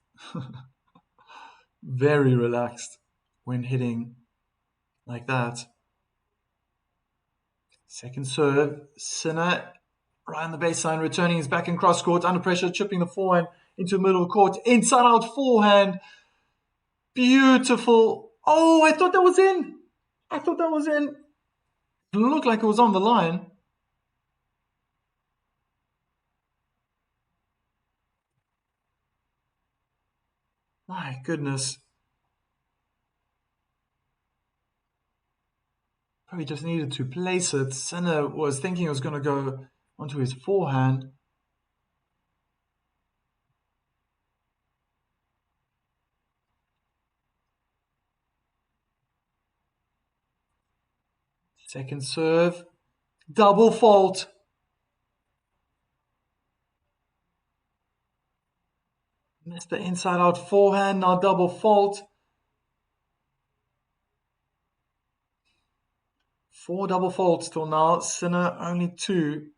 Very relaxed when hitting like that. Second serve, Sinner right on the baseline, returning his back and cross court, under pressure, chipping the forehand into the middle court, inside out forehand. Beautiful. Oh, I thought that was in. It looked like it was on the line. My goodness. Probably just needed to place it. Sinner was thinking it was going to go onto his forehand. Second serve, double fault. Missed the inside out forehand, now double fault. 4 double faults till now, Sinner only 2.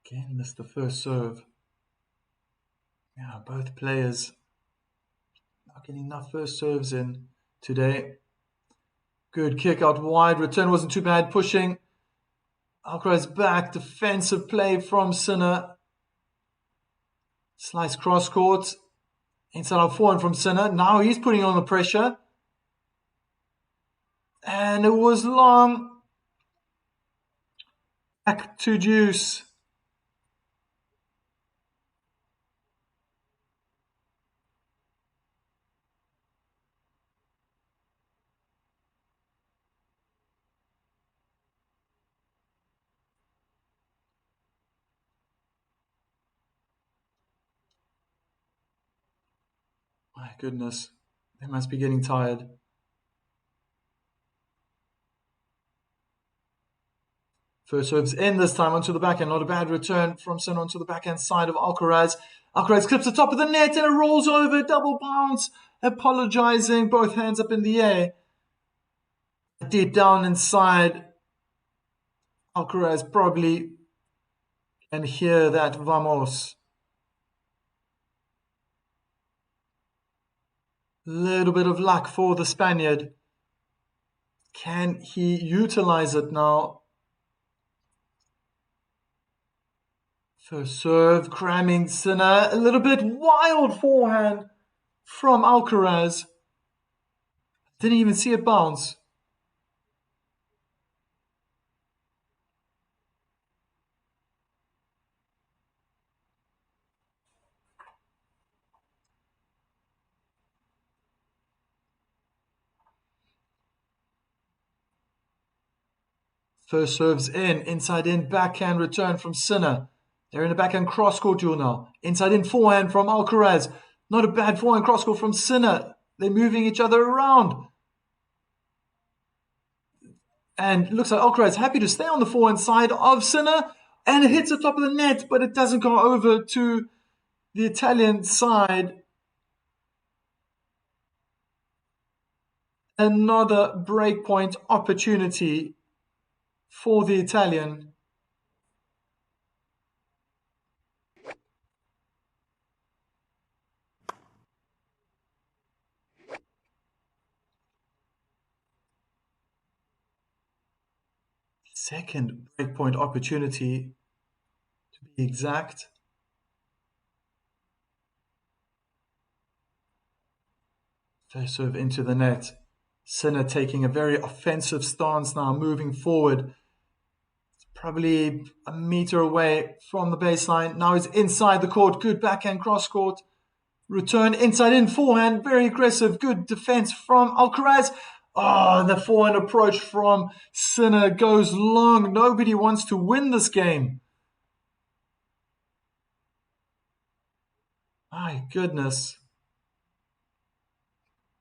Again, missed the first serve. Yeah, both players not getting enough first serves in today. Good kick out wide. Return wasn't too bad. Pushing. Alcaraz back. Defensive play from Sinner. Slice cross court. Inside out forehand from Sinner. Now he's putting on the pressure. And it was long. Back to deuce. My goodness. They must be getting tired. First serves in this time onto the backhand. Not a bad return from Sinner onto the backhand side of Alcaraz. Alcaraz clips the top of the net and it rolls over. Double bounce. Apologizing. Both hands up in the air. Deep down inside, Alcaraz probably can hear that vamos. Little bit of luck for the Spaniard. Can he utilize it now? First serve, cramming Sinner. A little bit wild forehand from Alcaraz. Didn't even see it bounce. First serves in, inside in, backhand return from Sinner. They're in a backhand cross-court duel now. Inside in forehand from Alcaraz. Not a bad forehand cross-court from Sinner. They're moving each other around. And looks like Alcaraz happy to stay on the forehand side of Sinner. And it hits the top of the net, but it doesn't go over to the Italian side. Another breakpoint opportunity for the Italian. Second breakpoint opportunity, to be exact. First serve into the net. Sinner taking a very offensive stance now, moving forward. It's probably a meter away from the baseline. Now he's inside the court. Good backhand cross court. Return inside in forehand. Very aggressive. Good defense from Alcaraz. Oh, the forehand approach from Sinner goes long. Nobody wants to win this game. My goodness.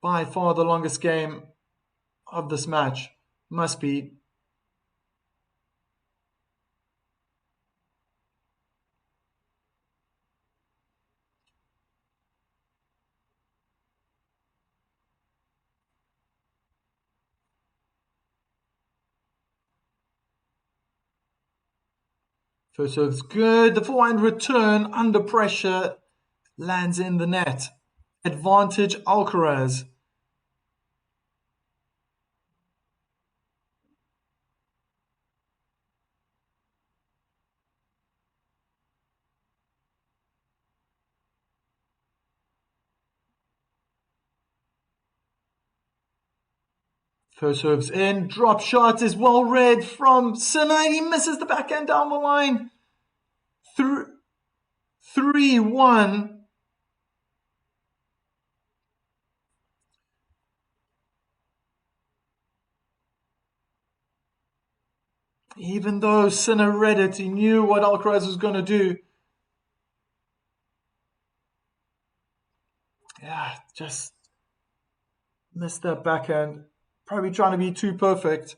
By far the longest game of this match. Must be. First serve's good. The forehand return under pressure lands in the net. Advantage Alcaraz. First serve's in. Drop shot is well read from Sinner. He misses the backhand down the line. Through 3-1. Even though Sinner read it, he knew what Alcaraz was going to do. Yeah, just missed that backhand. Probably trying to be too perfect.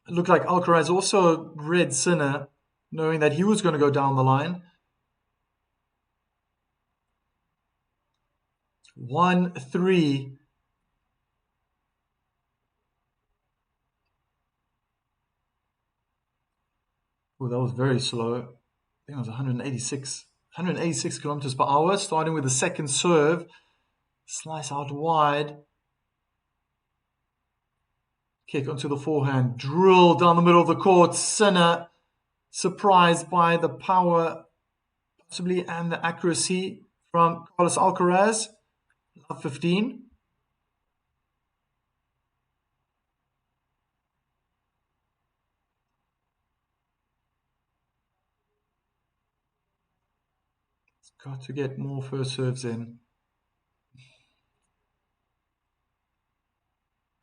It looked like Alcaraz also read Sinner, knowing that he was going to go down the line. 1-3. Oh, that was very slow. I think it was 186 kilometers per hour, starting with the second serve. Slice out wide. Kick onto the forehand. Drill down the middle of the court. Sinner, surprised by the power, possibly, and the accuracy from Carlos Alcaraz. Love 15. It's got to get more first serves in.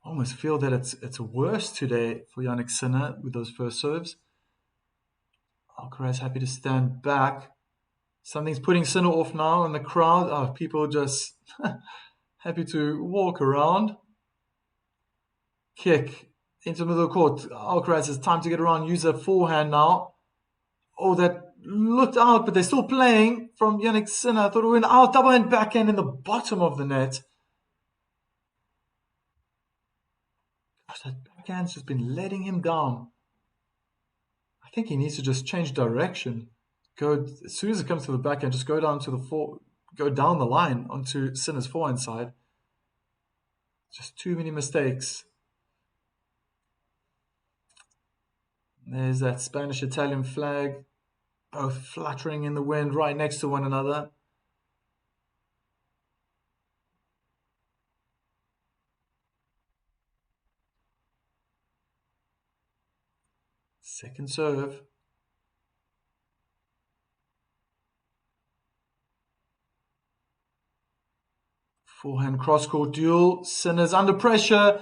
I almost feel that it's worse today for Yannick Sinner with those first serves. Alcaraz happy to stand back. Something's putting Sinner off now, and the crowd, people just happy to walk around. Kick into the middle of the court. Alcaraz has time to get around, use a forehand now. Oh, that looked out, but they're still playing from Yannick Sinner. I thought it went out, double hand backhand in the bottom of the net. Gosh, that backhand's just been letting him down. I think he needs to just change direction. Go as soon as it comes to the backhand, just go down to go down the line onto Sinner's forehand side. Just too many mistakes. There's that Spanish-Italian flag, both fluttering in the wind right next to one another. Second serve. Forehand cross-court duel. Sinner's under pressure.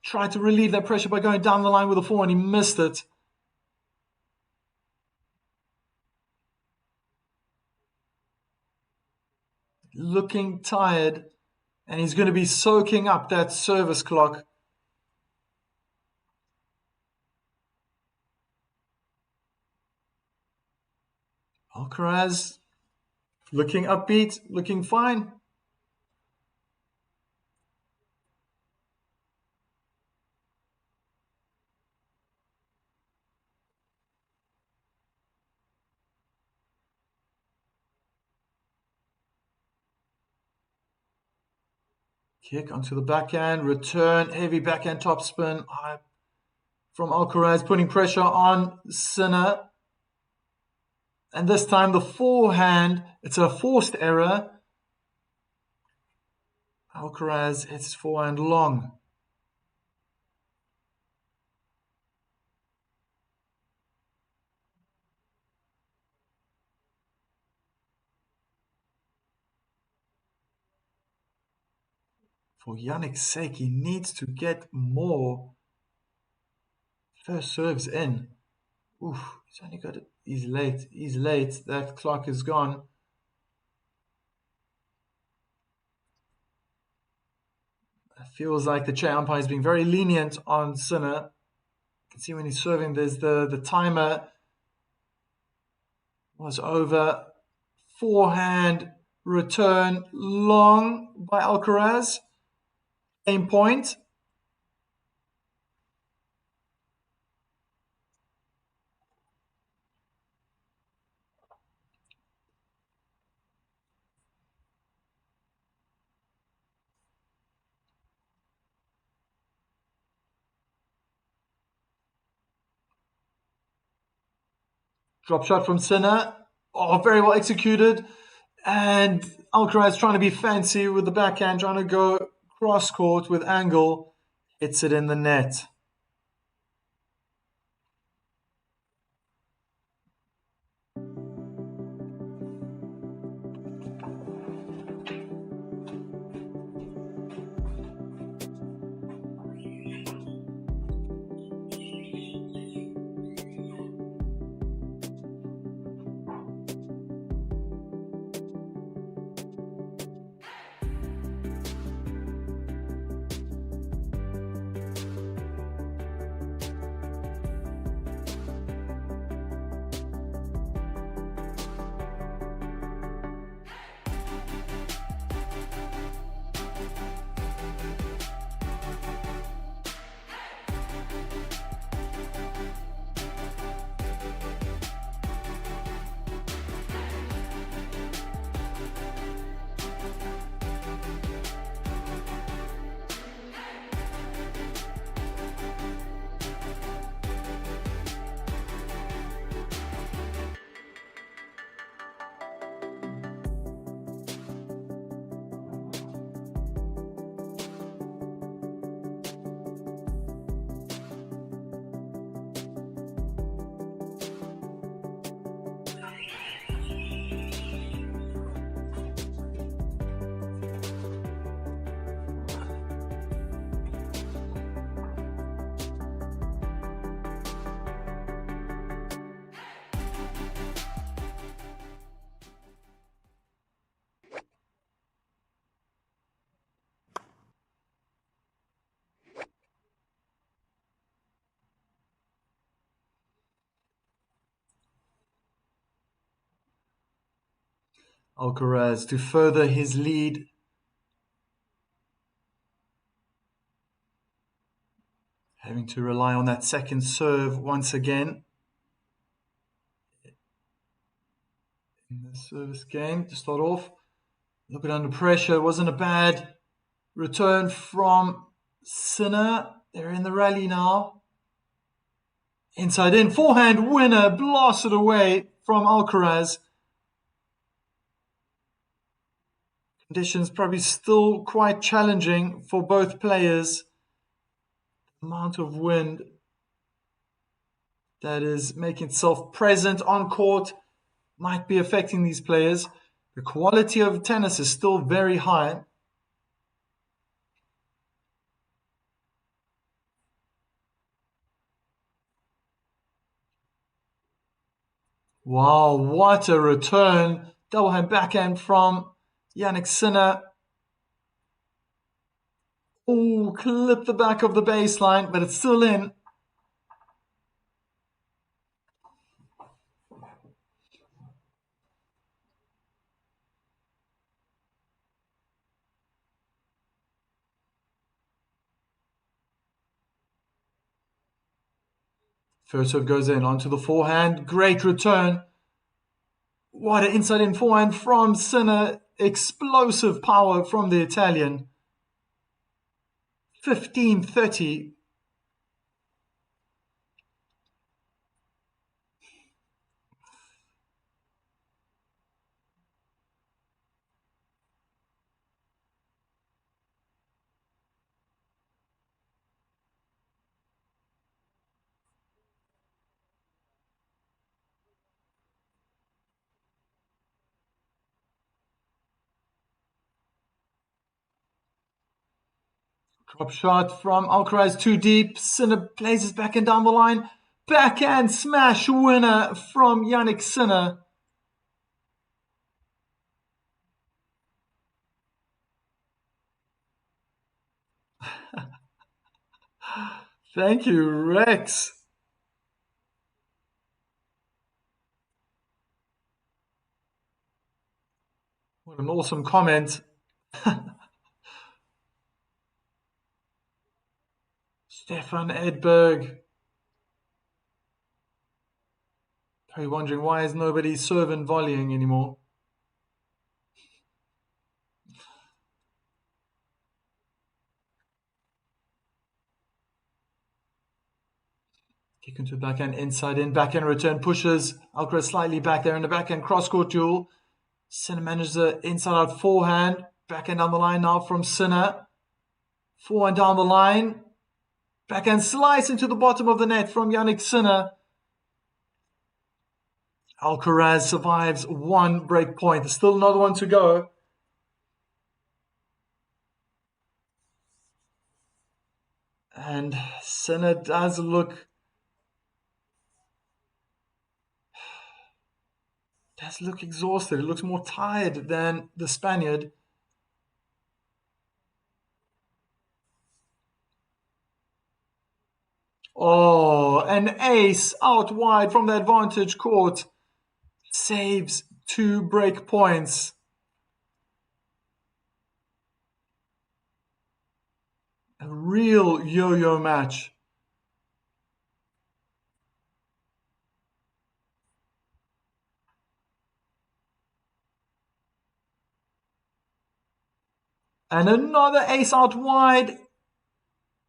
Tried to relieve that pressure by going down the line with a forehand. He missed it. Looking tired. And he's going to be soaking up that service clock. Alcaraz looking upbeat, looking fine. Kick onto the backhand, return, heavy backhand topspin from Alcaraz, putting pressure on Sinner. And this time the forehand, it's a forced error. Alcaraz hits his forehand long. For Yannick's sake, he needs to get more first serves in. Oof, he's only got it. He's late. That clock is gone. It feels like the chair umpire is being very lenient on Sinner. You can see when he's serving, there's the timer was over. Forehand return long by Alcaraz. Same point. Drop shot from Sinner. Oh, very well executed. And Alcaraz trying to be fancy with the backhand, trying to go cross court with angle. Hits it in the net. Alcaraz to further his lead. Having to rely on that second serve once again in the service game to start off. A little bit under pressure. It wasn't a bad return from Sinner. They're in the rally now. Inside in, forehand winner, blasted away from Alcaraz. Conditions probably still quite challenging for both players. The amount of wind that is making itself present on court might be affecting these players. The quality of tennis is still very high. Wow, what a return. Double hand backhand from Jannik Sinner. Oh, clip the back of the baseline, but it's still in. First serve goes in onto the forehand. Great return. What an inside in forehand from Sinner. Explosive power from the Italian. 15-30. Drop shot from Alcaraz too deep. Sinner plays his backhand down the line. Backhand smash winner from Jannik Sinner. Thank you, Rex. What an awesome comment. Stefan Edberg. Probably wondering why is nobody serving volleying anymore. Kick into the backhand, inside in, backhand return, pushes. Alcaraz slightly back there in the backhand cross-court duel. Sinner manages the inside-out forehand. Backhand down the line now from Sinner. Forehand down the line. Backhand slice into the bottom of the net from Jannik Sinner. Alcaraz survives one break point. There's still another one to go. And Sinner does look exhausted. He looks more tired than the Spaniard. Oh, an ace out wide from the advantage court. Saves 2 break points. A real yo-yo match. And another ace out wide.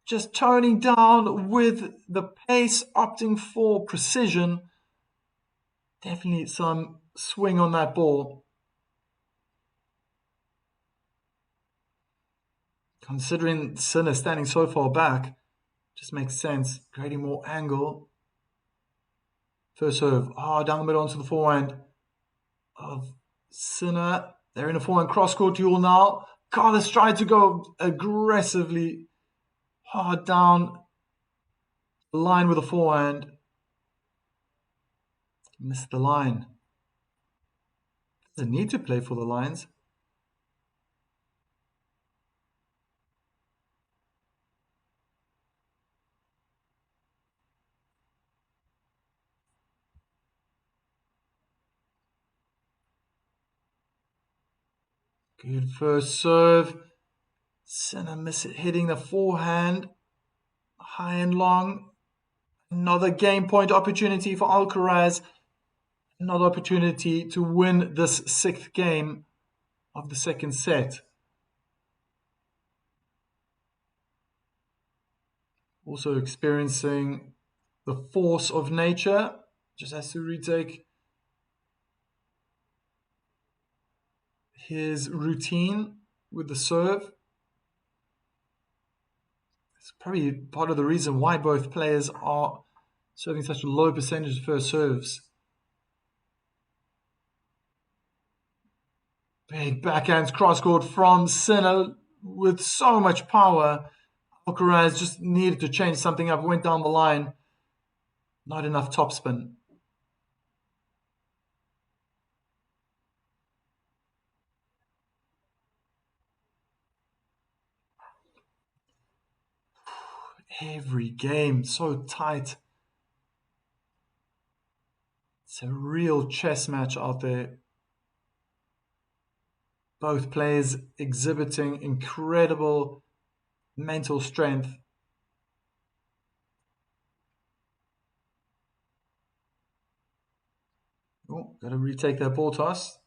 Just toning down with the pace, opting for precision. Definitely some swing on that ball. Considering Sinner standing so far back, just makes sense. Creating more angle. First serve. Down the middle onto the forehand of Sinner. They're in a forehand cross-court duel now. Carlos tried to go aggressively hard down the line with a forehand. Missed the line. Doesn't need to play for the lines. Good first serve. Sinner hitting the forehand. High and long. Another game point opportunity for Alcaraz. Another opportunity to win this sixth game of the second set. Also experiencing the force of nature. Just has to retake his routine with the serve. It's probably part of the reason why both players are serving such a low percentage of first serves. Big backhands cross-court from Sinner with so much power. Alcaraz just needed to change something up, went down the line. Not enough topspin. Every game so tight. It's a real chess match out there. Both players exhibiting incredible mental strength. Oh, got to retake that ball toss.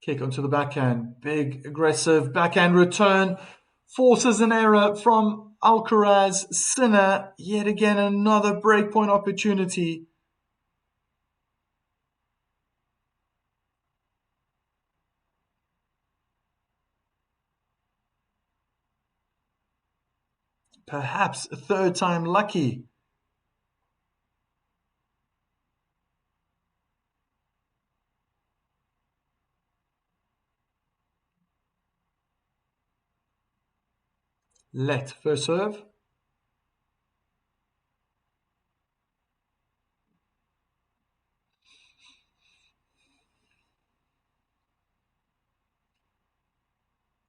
Kick onto the backhand. Big, aggressive backhand return. Forces an error from Alcaraz. Sinner, yet again, another breakpoint opportunity. Perhaps a third time lucky. Let first serve.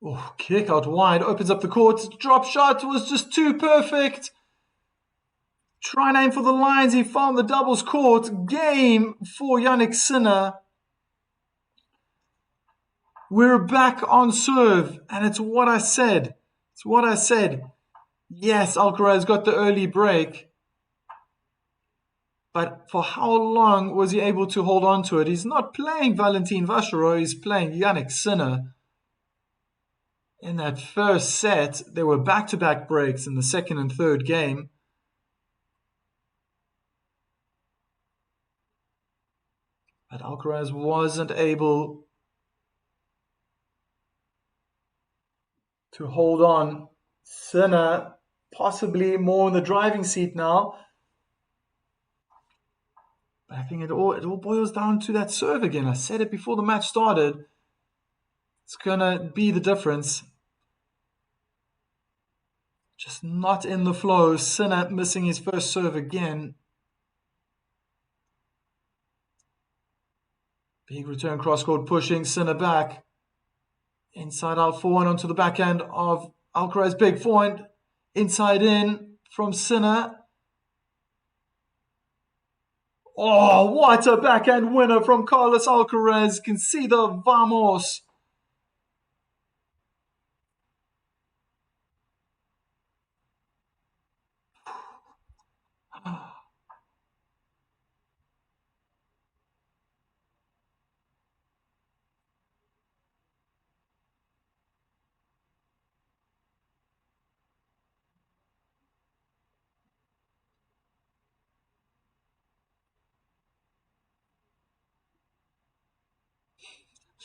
Oh, kick out wide, opens up the court. Drop shot was just too perfect. Try and aim for the lines. He found the doubles court. Game for Jannik Sinner. We're back on serve, and it's what I said. It's what I said. Yes, Alcaraz got the early break, but for how long was he able to hold on to it? He's not playing Valentin Vachereau, he's playing Jannik Sinner. In that first set, there were back-to-back breaks in the second and third game. But Alcaraz wasn't able to hold on. Sinner possibly more in the driving seat now. But I think it all boils down to that serve again. I said it before the match started. It's going to be the difference. Just not in the flow. Sinner missing his first serve again. Big return cross-court pushing Sinner back. Inside out forehand onto the backhand of Alcaraz. Big forehand. Inside in from Sinner. Oh, what a backhand winner from Carlos Alcaraz. Can see the vamos.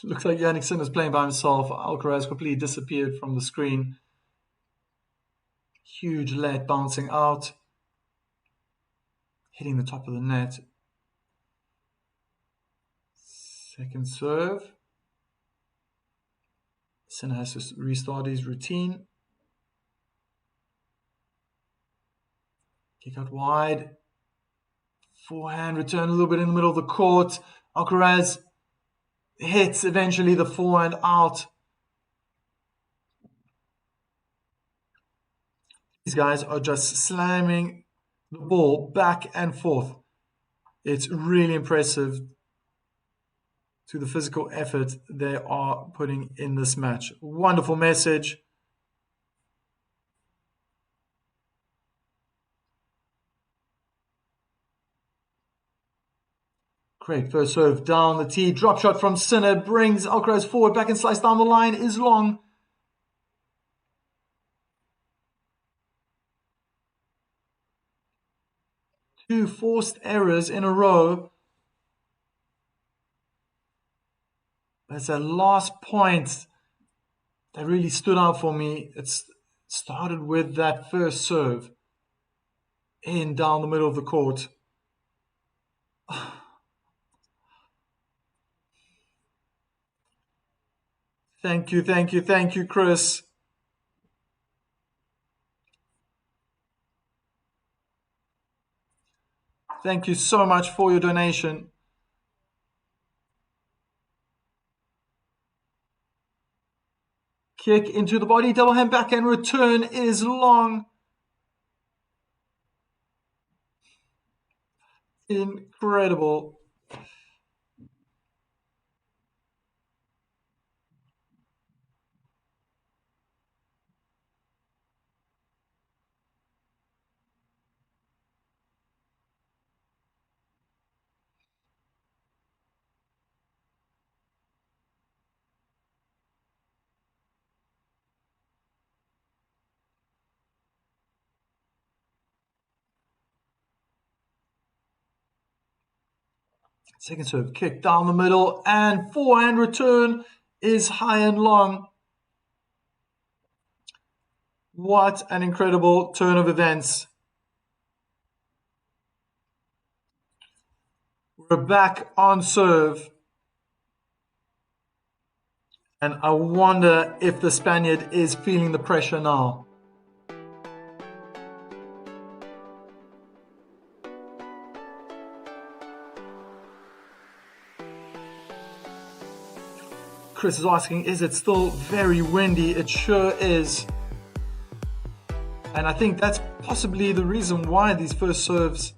Looks like Jannik Sinner is playing by himself. Alcaraz completely disappeared from the screen. Huge lead bouncing out. Hitting the top of the net. Second serve. Sinner has to restart his routine. Kick out wide. Forehand return a little bit in the middle of the court. Alcaraz hits eventually the forehand out. These guys are just slamming the ball back and forth. It's really impressive to the physical effort they are putting in this match. Wonderful message. Great first serve down the tee. Drop shot from Sinner brings Alcaraz forward. Back and slice down the line is long. Two forced errors in a row. That's that last point that really stood out for me. It started with that first serve in down the middle of the court. Thank you, Chris. Thank you so much for your donation. Kick into the body, double hand backhand return is long. Incredible. Second serve, kick down the middle, and forehand return is high and long. What an incredible turn of events. We're back on serve. And I wonder if the Spaniard is feeling the pressure now. Chris is asking, is it still very windy? It sure is. And I think that's possibly the reason why these first serves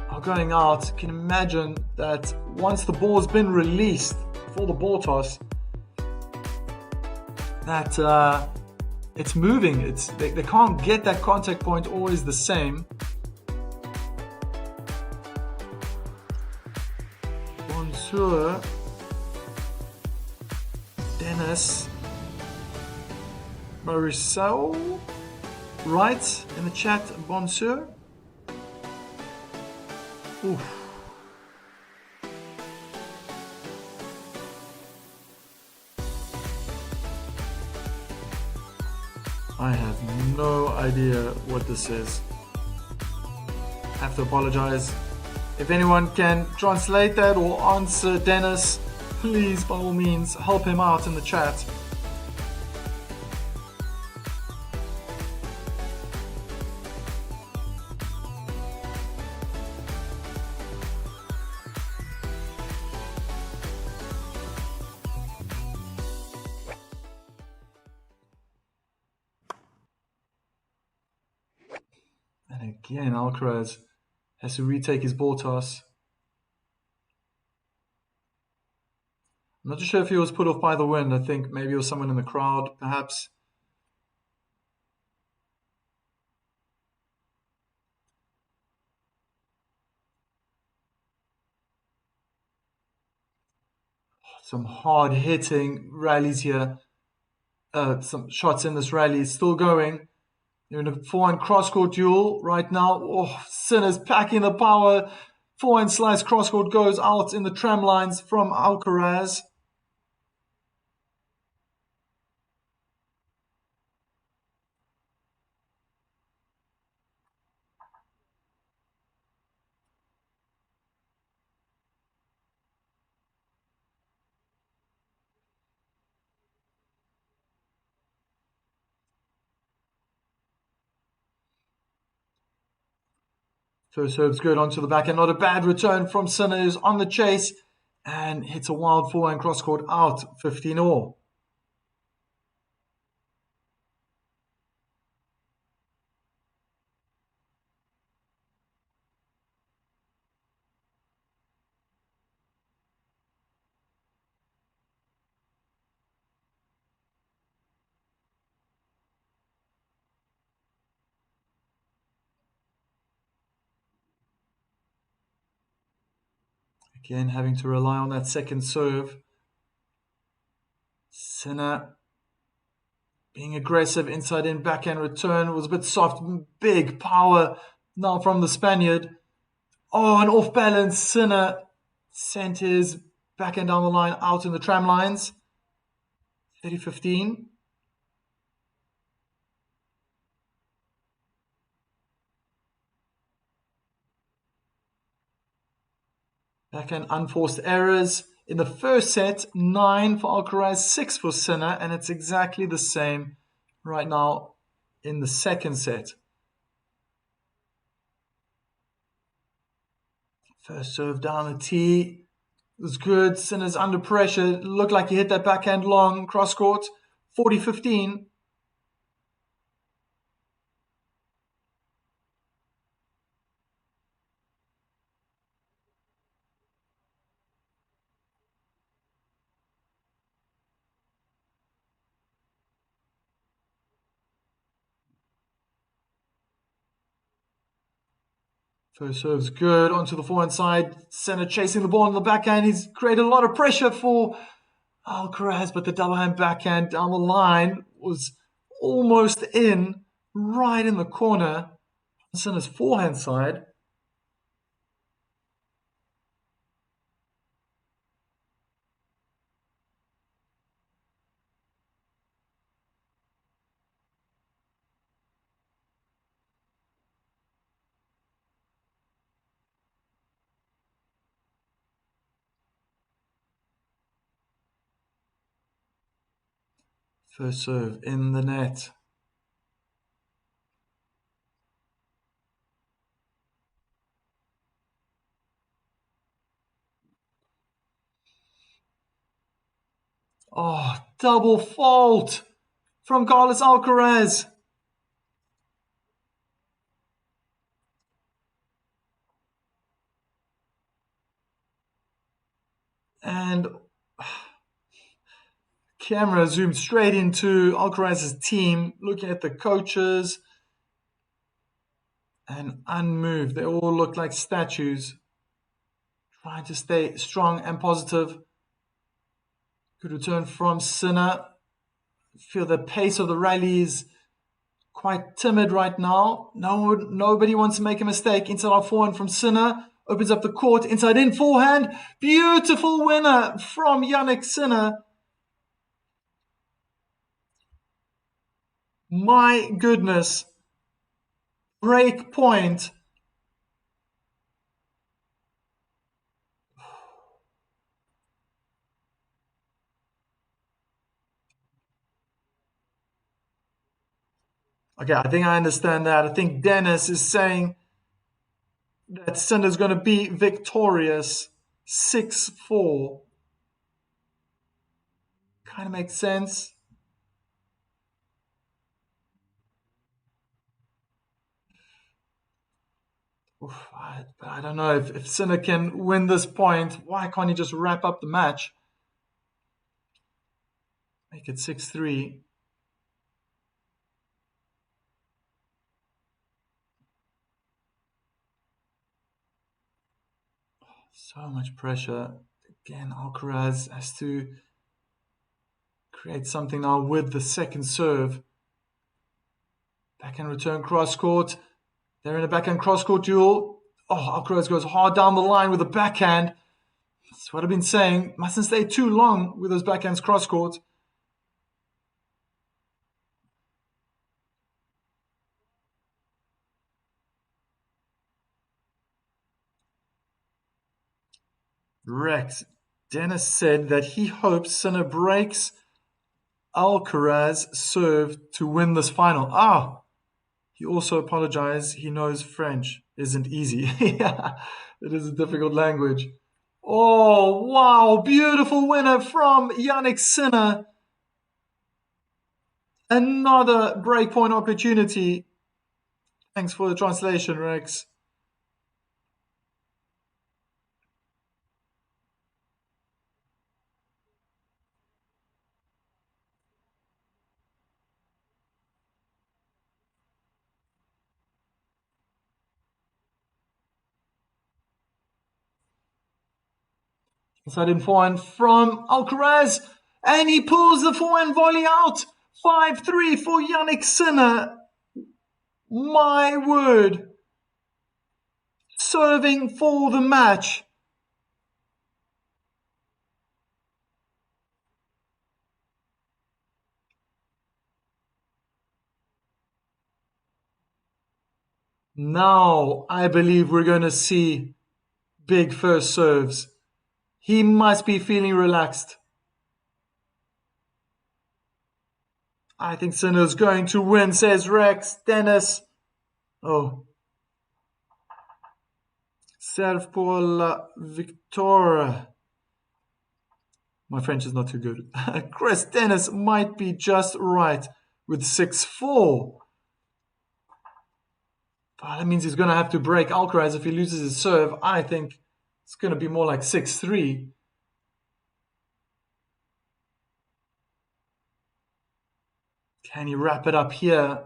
are going out. You can imagine that once the ball's been released for the ball toss, that it's moving. They can't get that contact point always the same. Bonjour. Dennis Marisol writes in the chat, bonjour. Oof. I have no idea what this is. I have to apologize. If anyone can translate that or answer Dennis, please, by all means, help him out in the chat. And again, Alcaraz has to retake his ball toss. I'm not too sure if he was put off by the wind. I think maybe it was someone in the crowd, perhaps. Some hard-hitting rallies here. Some shots in this rally. It's still going. They're in a forehand cross-court duel right now. Oh, Sinner's packing the power. Forehand slice cross-court goes out in the tram lines from Alcaraz. First serve's good onto the backhand. Not a bad return from Sinner, who's on the chase and hits a wild forehand cross-court out, 15-all. Again, having to rely on that second serve. Sinner being aggressive, inside in, backhand return was a bit soft. Big power now from the Spaniard. Oh, an off balance. Sinner sent his backhand down the line out in the tram lines. 30-15. Backhand unforced errors. In the first set, 9 for Alcaraz, 6 for Sinner, and it's exactly the same right now in the second set. First serve down the tee. It was good. Sinner's under pressure. It looked like he hit that backhand long cross court. 40-15. First serve's good. Onto the forehand side. Sinner chasing the ball on the backhand. He's created a lot of pressure for Alcaraz, but the double hand backhand down the line was almost in, right in the corner. Sinner's forehand side. First serve in the net. Oh, double fault from Carlos Alcaraz. And camera zoomed straight into Alcaraz's team, looking at the coaches, and unmoved. They all looked like statues, trying to stay strong and positive. Good return from Sinner. Feel the pace of the rally is quite timid right now. Nobody wants to make a mistake. Inside our forehand from Sinner. Opens up the court. Inside in forehand. Beautiful winner from Jannik Sinner. My goodness. Break point. Okay, I think I understand that. I think Dennis is saying that Sinner's going to be victorious. 6-4. Kind of makes sense. Oof, I don't know if Sinner can win this point. Why can't he just wrap up the match? Make it 6-3. So much pressure. Again, Alcaraz has to create something now with the second serve. Backhand return cross court. They're in a backhand cross court duel. Oh, Alcaraz goes hard down the line with a backhand. That's what I've been saying. Mustn't stay too long with those backhands cross court. Rex. Dennis said that he hopes Sinner breaks Alcaraz serve to win this final. He also apologized. He knows French isn't easy. Yeah, it is a difficult language. Oh, wow. Beautiful winner from Jannik Sinner. Another breakpoint opportunity. Thanks for the translation, Rex. Inside in forehand from Alcaraz. And he pulls the forehand volley out. 5-3 for Jannik Sinner. My word. Serving for the match. Now I believe we're going to see big first serves. He must be feeling relaxed. I think Sinner's going to win, says Rex. Dennis. Oh. Serve pour la victoire. My French is not too good. Chris Dennis might be just right with 6-4. But that means he's going to have to break Alcaraz if he loses his serve. I think it's going to be more like 6-3. Can he wrap it up here?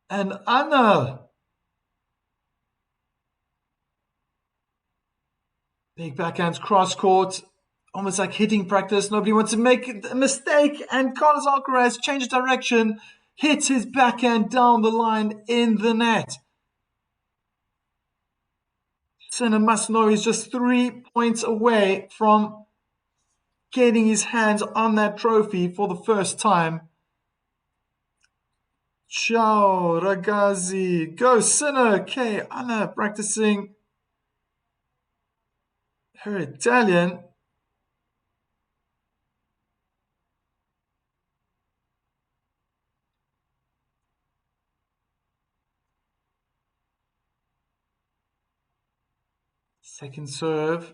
And Anna. Big backhands cross court. Almost like hitting practice. Nobody wants to make a mistake. And Carlos Alcaraz changes direction. Hits his backhand down the line in the net. Sinner must know he's just 3 points away from getting his hands on that trophy for the first time. Ciao, ragazzi. Go, Sinner. Okay, Anna practicing her Italian. Second serve.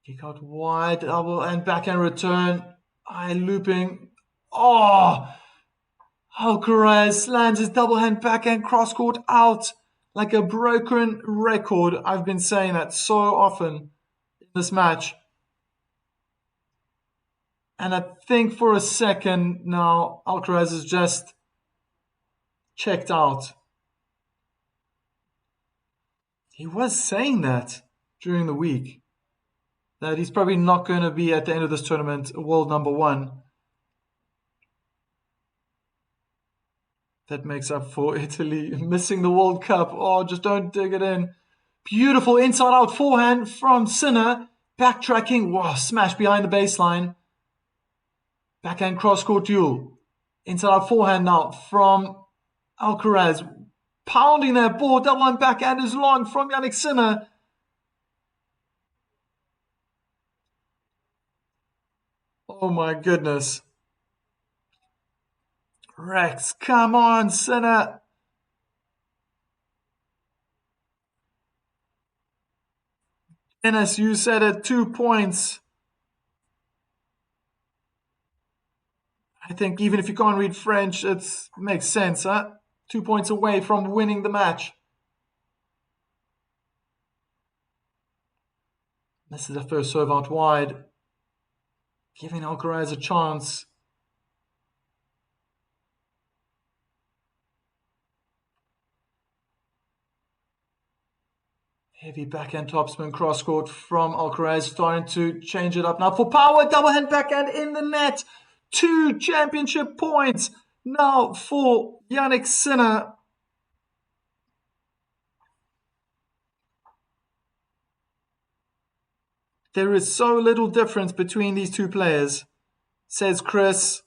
Kick out wide, double and backhand return. Eye looping. Oh! Alcaraz lands his double hand backhand cross court out like a broken record. I've been saying that so often in this match. And I think for a second now, Alcaraz is just checked out. He was saying that during the week, that he's probably not going to be at the end of this tournament world number one. That makes up for Italy missing the World Cup. Oh, just don't dig it in. Beautiful inside-out forehand from Sinner. Backtracking. Wow, smash behind the baseline. Backhand cross-court duel. Inside-out forehand now from Alcaraz. Pounding that ball. Double line backhand is long from Jannik Sinner. Oh my goodness. Rex, come on, Sinner. Dennis, you said it, 2 points. I think even if you can't read French, it makes sense, huh? 2 points away from winning the match. This is the first serve out wide. Giving Alcaraz a chance. Heavy backhand topspin cross court from Alcaraz, starting to change it up now for power. Double hand backhand in the net. 2 championship points now for Jannik Sinner. There is so little difference between these two players, says Chris.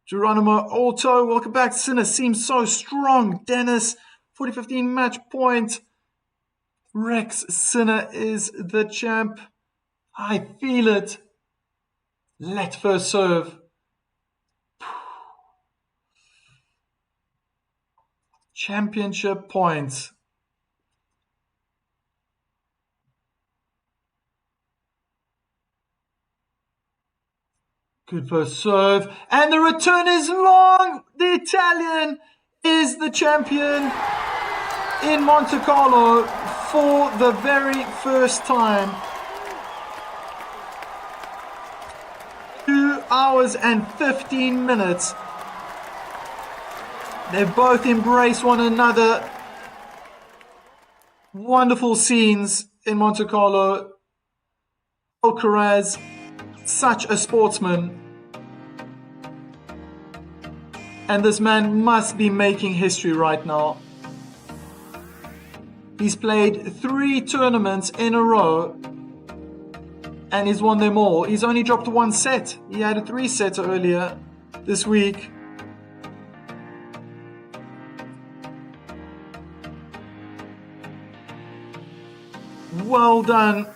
Geronimo Alto, welcome back. Sinner seems so strong. Dennis, 40-15 match point. Rex, Sinner is the champ. I feel it. Let first serve. Championship points. Good first serve. And the return is long. The Italian is the champion in Monte Carlo for the very first time. 2 hours and 15 minutes. They both embrace one another. Wonderful scenes in Monte Carlo. Alcaraz, such a sportsman. And this man must be making history right now. He's played 3 tournaments in a row and he's won them all. He's only dropped 1 set. He had a 3-setter earlier this week. Well done.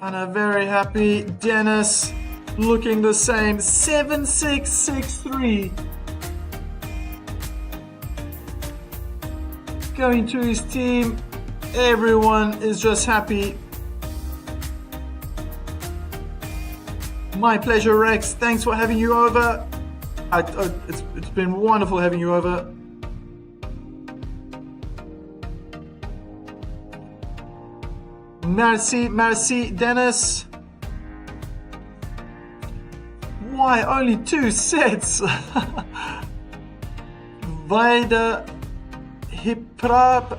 And a very happy Dennis, looking the same. 7-6, 6-3. Going to his team. Everyone is just happy. My pleasure, Rex. Thanks for having you over. It's been wonderful having you over. Merci, Dennis. Why only 2 sets? Weide Hiprab.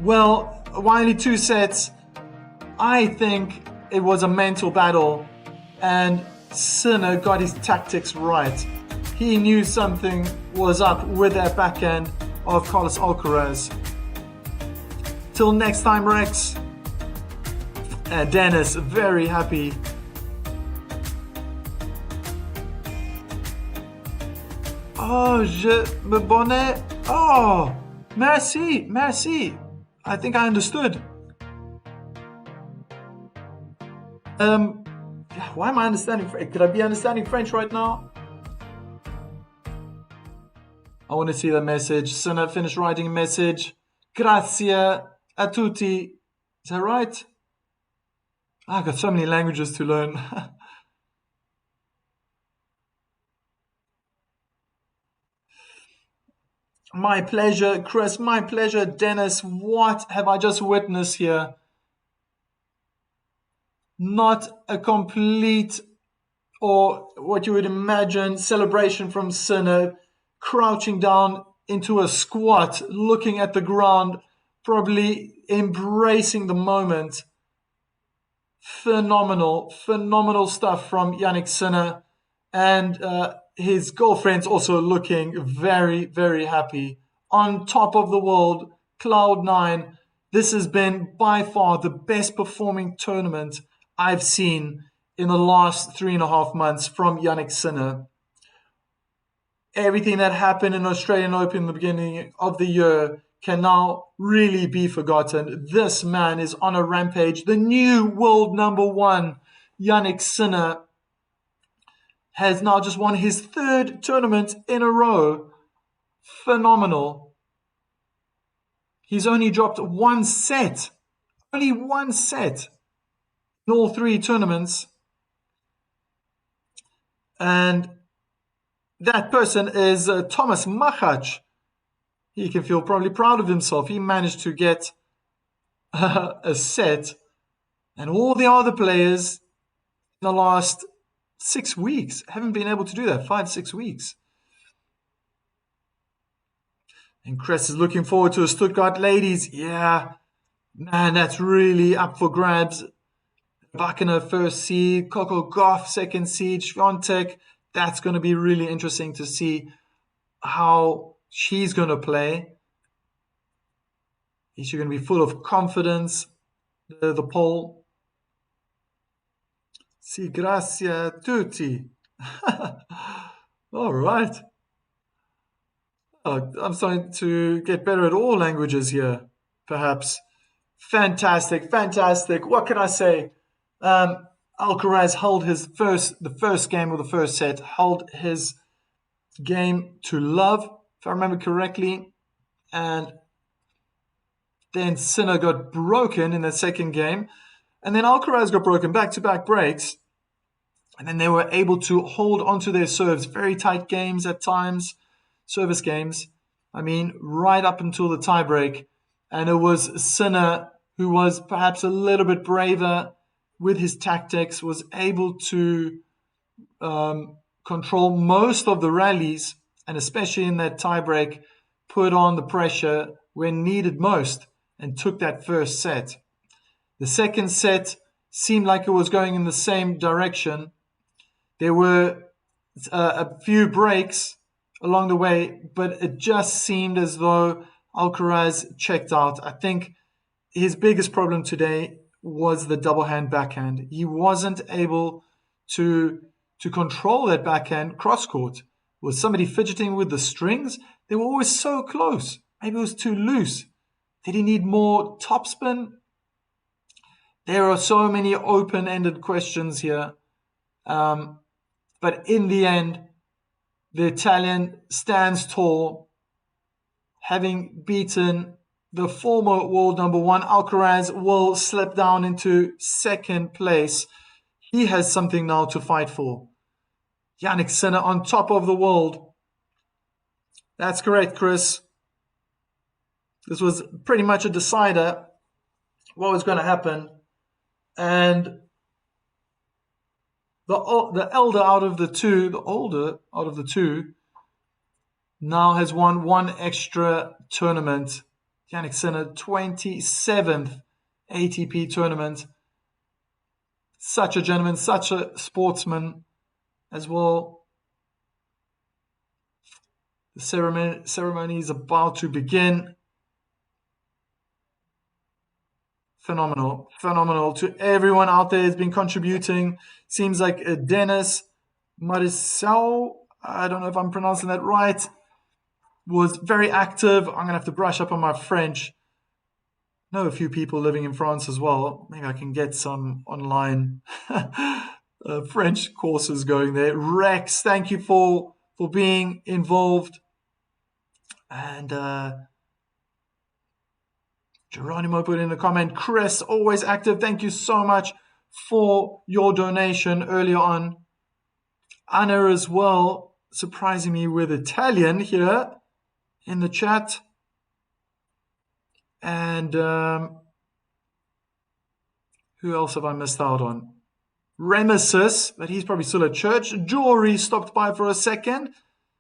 Well, why only 2 sets? I think it was a mental battle and Sinner got his tactics right. He knew something was up with that backhand of Carlos Alcaraz. Till next time, Rex. Dennis, very happy. Oh, je me bonnet. Oh, merci. I think I understood. Why am I understanding French? Could I be understanding French right now? I want to see the message. Sinner finished writing a message. Grazie a tutti. Is that right? I've got so many languages to learn. My pleasure, Chris. My pleasure, Dennis. What have I just witnessed here? Not a complete, or what you would imagine, celebration from Sinner, crouching down into a squat, looking at the ground, probably embracing the moment. Phenomenal stuff from Yannick Sinner. And his girlfriend's also looking very, very happy. On top of the world, Cloud 9. This has been by far the best performing tournament I've seen in the last 3.5 months from Yannick Sinner. Everything that happened in Australian Open in the beginning of the year can now really be forgotten. This man is on a rampage. The new world number 1, Yannick Sinner, has now just won his 3rd tournament in a row. Phenomenal. He's only dropped 1 set. Only 1 set in all 3 tournaments. And that person is Thomas Machach. He can feel probably proud of himself. He managed to get a set. And all the other players in the last 6 weeks haven't been able to do that. 5-6 weeks. And Chris is looking forward to a Stuttgart ladies. Yeah, man, that's really up for grabs. Wagner first seed, Coco Gauff second seed, Swiatek. That's going to be really interesting to see how she's going to play. Is she going to be full of confidence? The poll. Si, grazie a tutti. All right. Oh, I'm starting to get better at all languages here, perhaps. Fantastic. What can I say? Alcaraz held the first game of the first set, held his game to love, if I remember correctly, and then Sinner got broken in the second game, and then Alcaraz got broken back-to-back breaks, and then they were able to hold onto their serves. Very tight games at times, service games. I mean, right up until the tiebreak, and it was Sinner who was perhaps a little bit braver with his tactics, was able to control most of the rallies, and especially in that tiebreak, put on the pressure when needed most and took that first set. The second set seemed like it was going in the same direction. There were a few breaks along the way, but it just seemed as though Alcaraz checked out. I think his biggest problem today was the double hand backhand. He wasn't able to control that backhand cross court. Was somebody fidgeting with the strings? They were always so close. Maybe it was too loose. Did he need more topspin? There are so many open-ended questions here. But in the end, the Italian stands tall, having beaten the former world number one. Alcaraz will slip down into second place. He has something now to fight for. Jannik Sinner on top of the world. That's correct, Chris. This was pretty much a decider what was going to happen. And the older out of the two, now has won one extra tournament. Jannik Sinner, 27th ATP tournament. Such a gentleman, such a sportsman as well. The ceremony is about to begin. Phenomenal to everyone out there who's been contributing. Seems like Dennis Marisau, I don't know if I'm pronouncing that right, was very active. I'm going to have to brush up on my French. Know a few people living in France as well. Maybe I can get some online French courses going there. Rex, thank you for being involved. And Geronimo put in a comment, Chris, always active. Thank you so much for your donation earlier on. Anna as well, surprising me with Italian here in the chat. And who else have I missed out on? Remesis, but he's probably still at church. Jory stopped by for a second.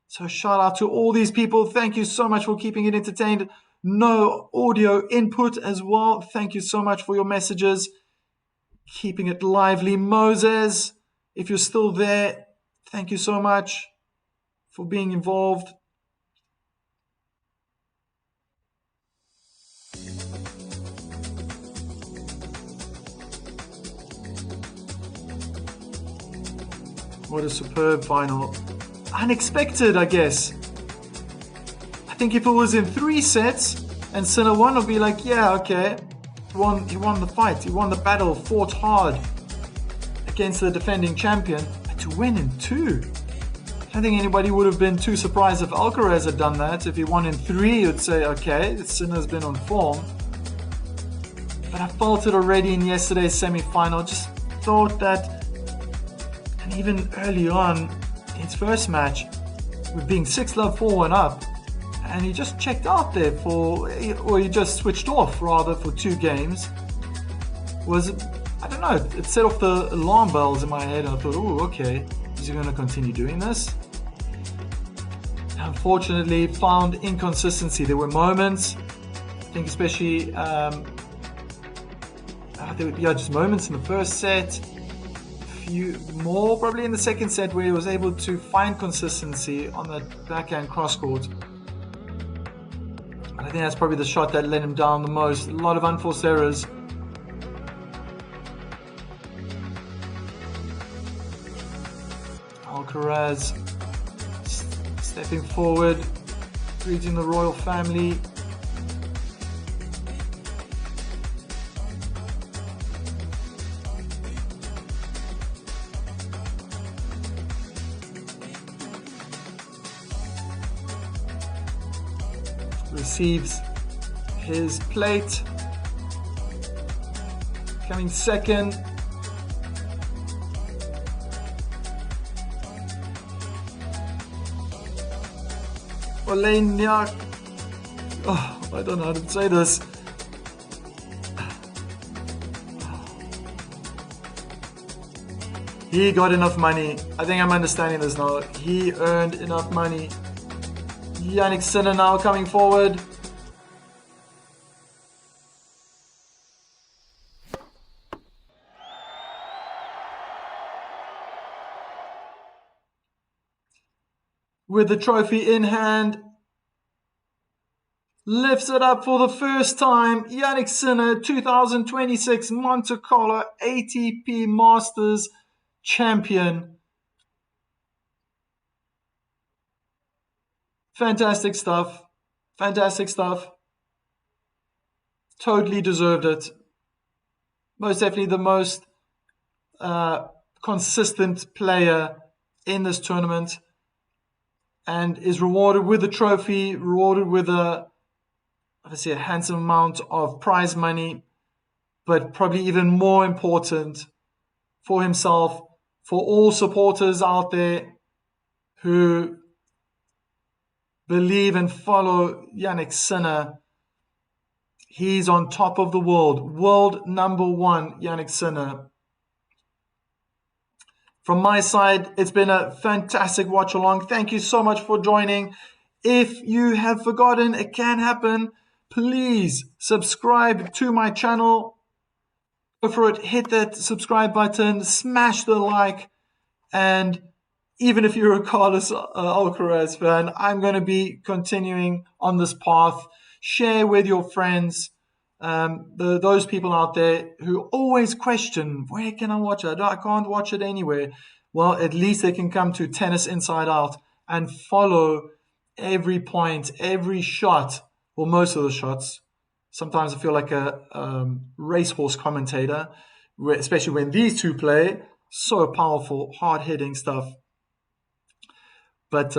So shout out to all these people. Thank you so much for keeping it entertained. No audio input as well. Thank you so much for your messages. Keeping it lively. Moses, if you're still there, thank you so much for being involved. What a superb final. Unexpected, I guess. I think if it was in 3 sets and Sinner won, would be like, yeah, okay. He won the fight. He won the battle, fought hard against the defending champion. But to win in 2, I don't think anybody would have been too surprised if Alcaraz had done that. If he won in 3, you'd say, okay, Sinner's been on form. But I felt it already in yesterday's semi-final. Just thought that, and even early on, his first match, with being 6-love 4-1 up, and he just checked out there or he just switched off rather for 2 games. I don't know, it set off the alarm bells in my head, and I thought, oh, okay, is he going to continue doing this? Unfortunately, found inconsistency. There were moments, I think especially, just moments in the first set, few more probably in the second set where he was able to find consistency on that backhand cross court. I think that's probably the shot that let him down the most. A lot of unforced errors. Alcaraz stepping forward, greeting the royal family. Receives his plate. Coming second. Oleniak. Oh, I don't know how to say this. He got enough money. I think I'm understanding this now. He earned enough money. Yannick Sinner now coming forward. With the trophy in hand, lifts it up for the first time. Yannick Sinner, 2026 Monte Carlo ATP Masters champion. Fantastic stuff. Fantastic stuff. Totally deserved it. Most definitely the most consistent player in this tournament, and is rewarded with a trophy, rewarded with obviously a handsome amount of prize money, but probably even more important for himself, for all supporters out there who believe and follow Yannick Sinner. He's on top of the world number one, Yannick Sinner. From my side, it's been a fantastic watch along. Thank you so much for joining. If you have forgotten, it can happen. Please subscribe to my channel. Go for it. Hit that subscribe button. Smash the like. And even if you're a Carlos Alcaraz fan, I'm going to be continuing on this path. Share with your friends. Those people out there who always question, where can I watch it? I can't watch it anywhere. Well, at least they can come to Tennis Inside Out and follow every point, every shot, or most of the shots. Sometimes I feel like a racehorse commentator, especially when these two play. So powerful, hard-hitting stuff. But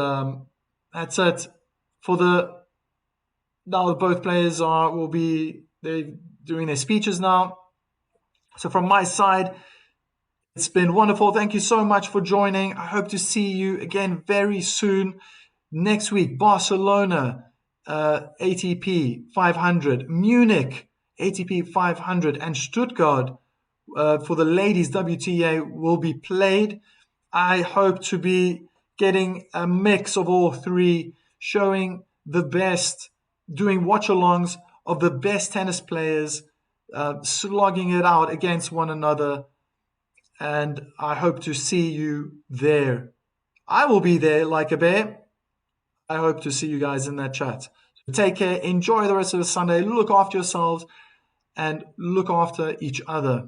that's it. Now both players they're doing their speeches now. So from my side, it's been wonderful. Thank you so much for joining. I hope to see you again very soon. Next week, Barcelona, ATP 500, Munich, ATP 500, and Stuttgart for the ladies WTA will be played. I hope to be getting a mix of all three, showing the best, doing watch-alongs of the best tennis players, slogging it out against one another. And I hope to see you there. I will be there like a bear. I hope to see you guys in that chat. So take care. Enjoy the rest of the Sunday. Look after yourselves and look after each other.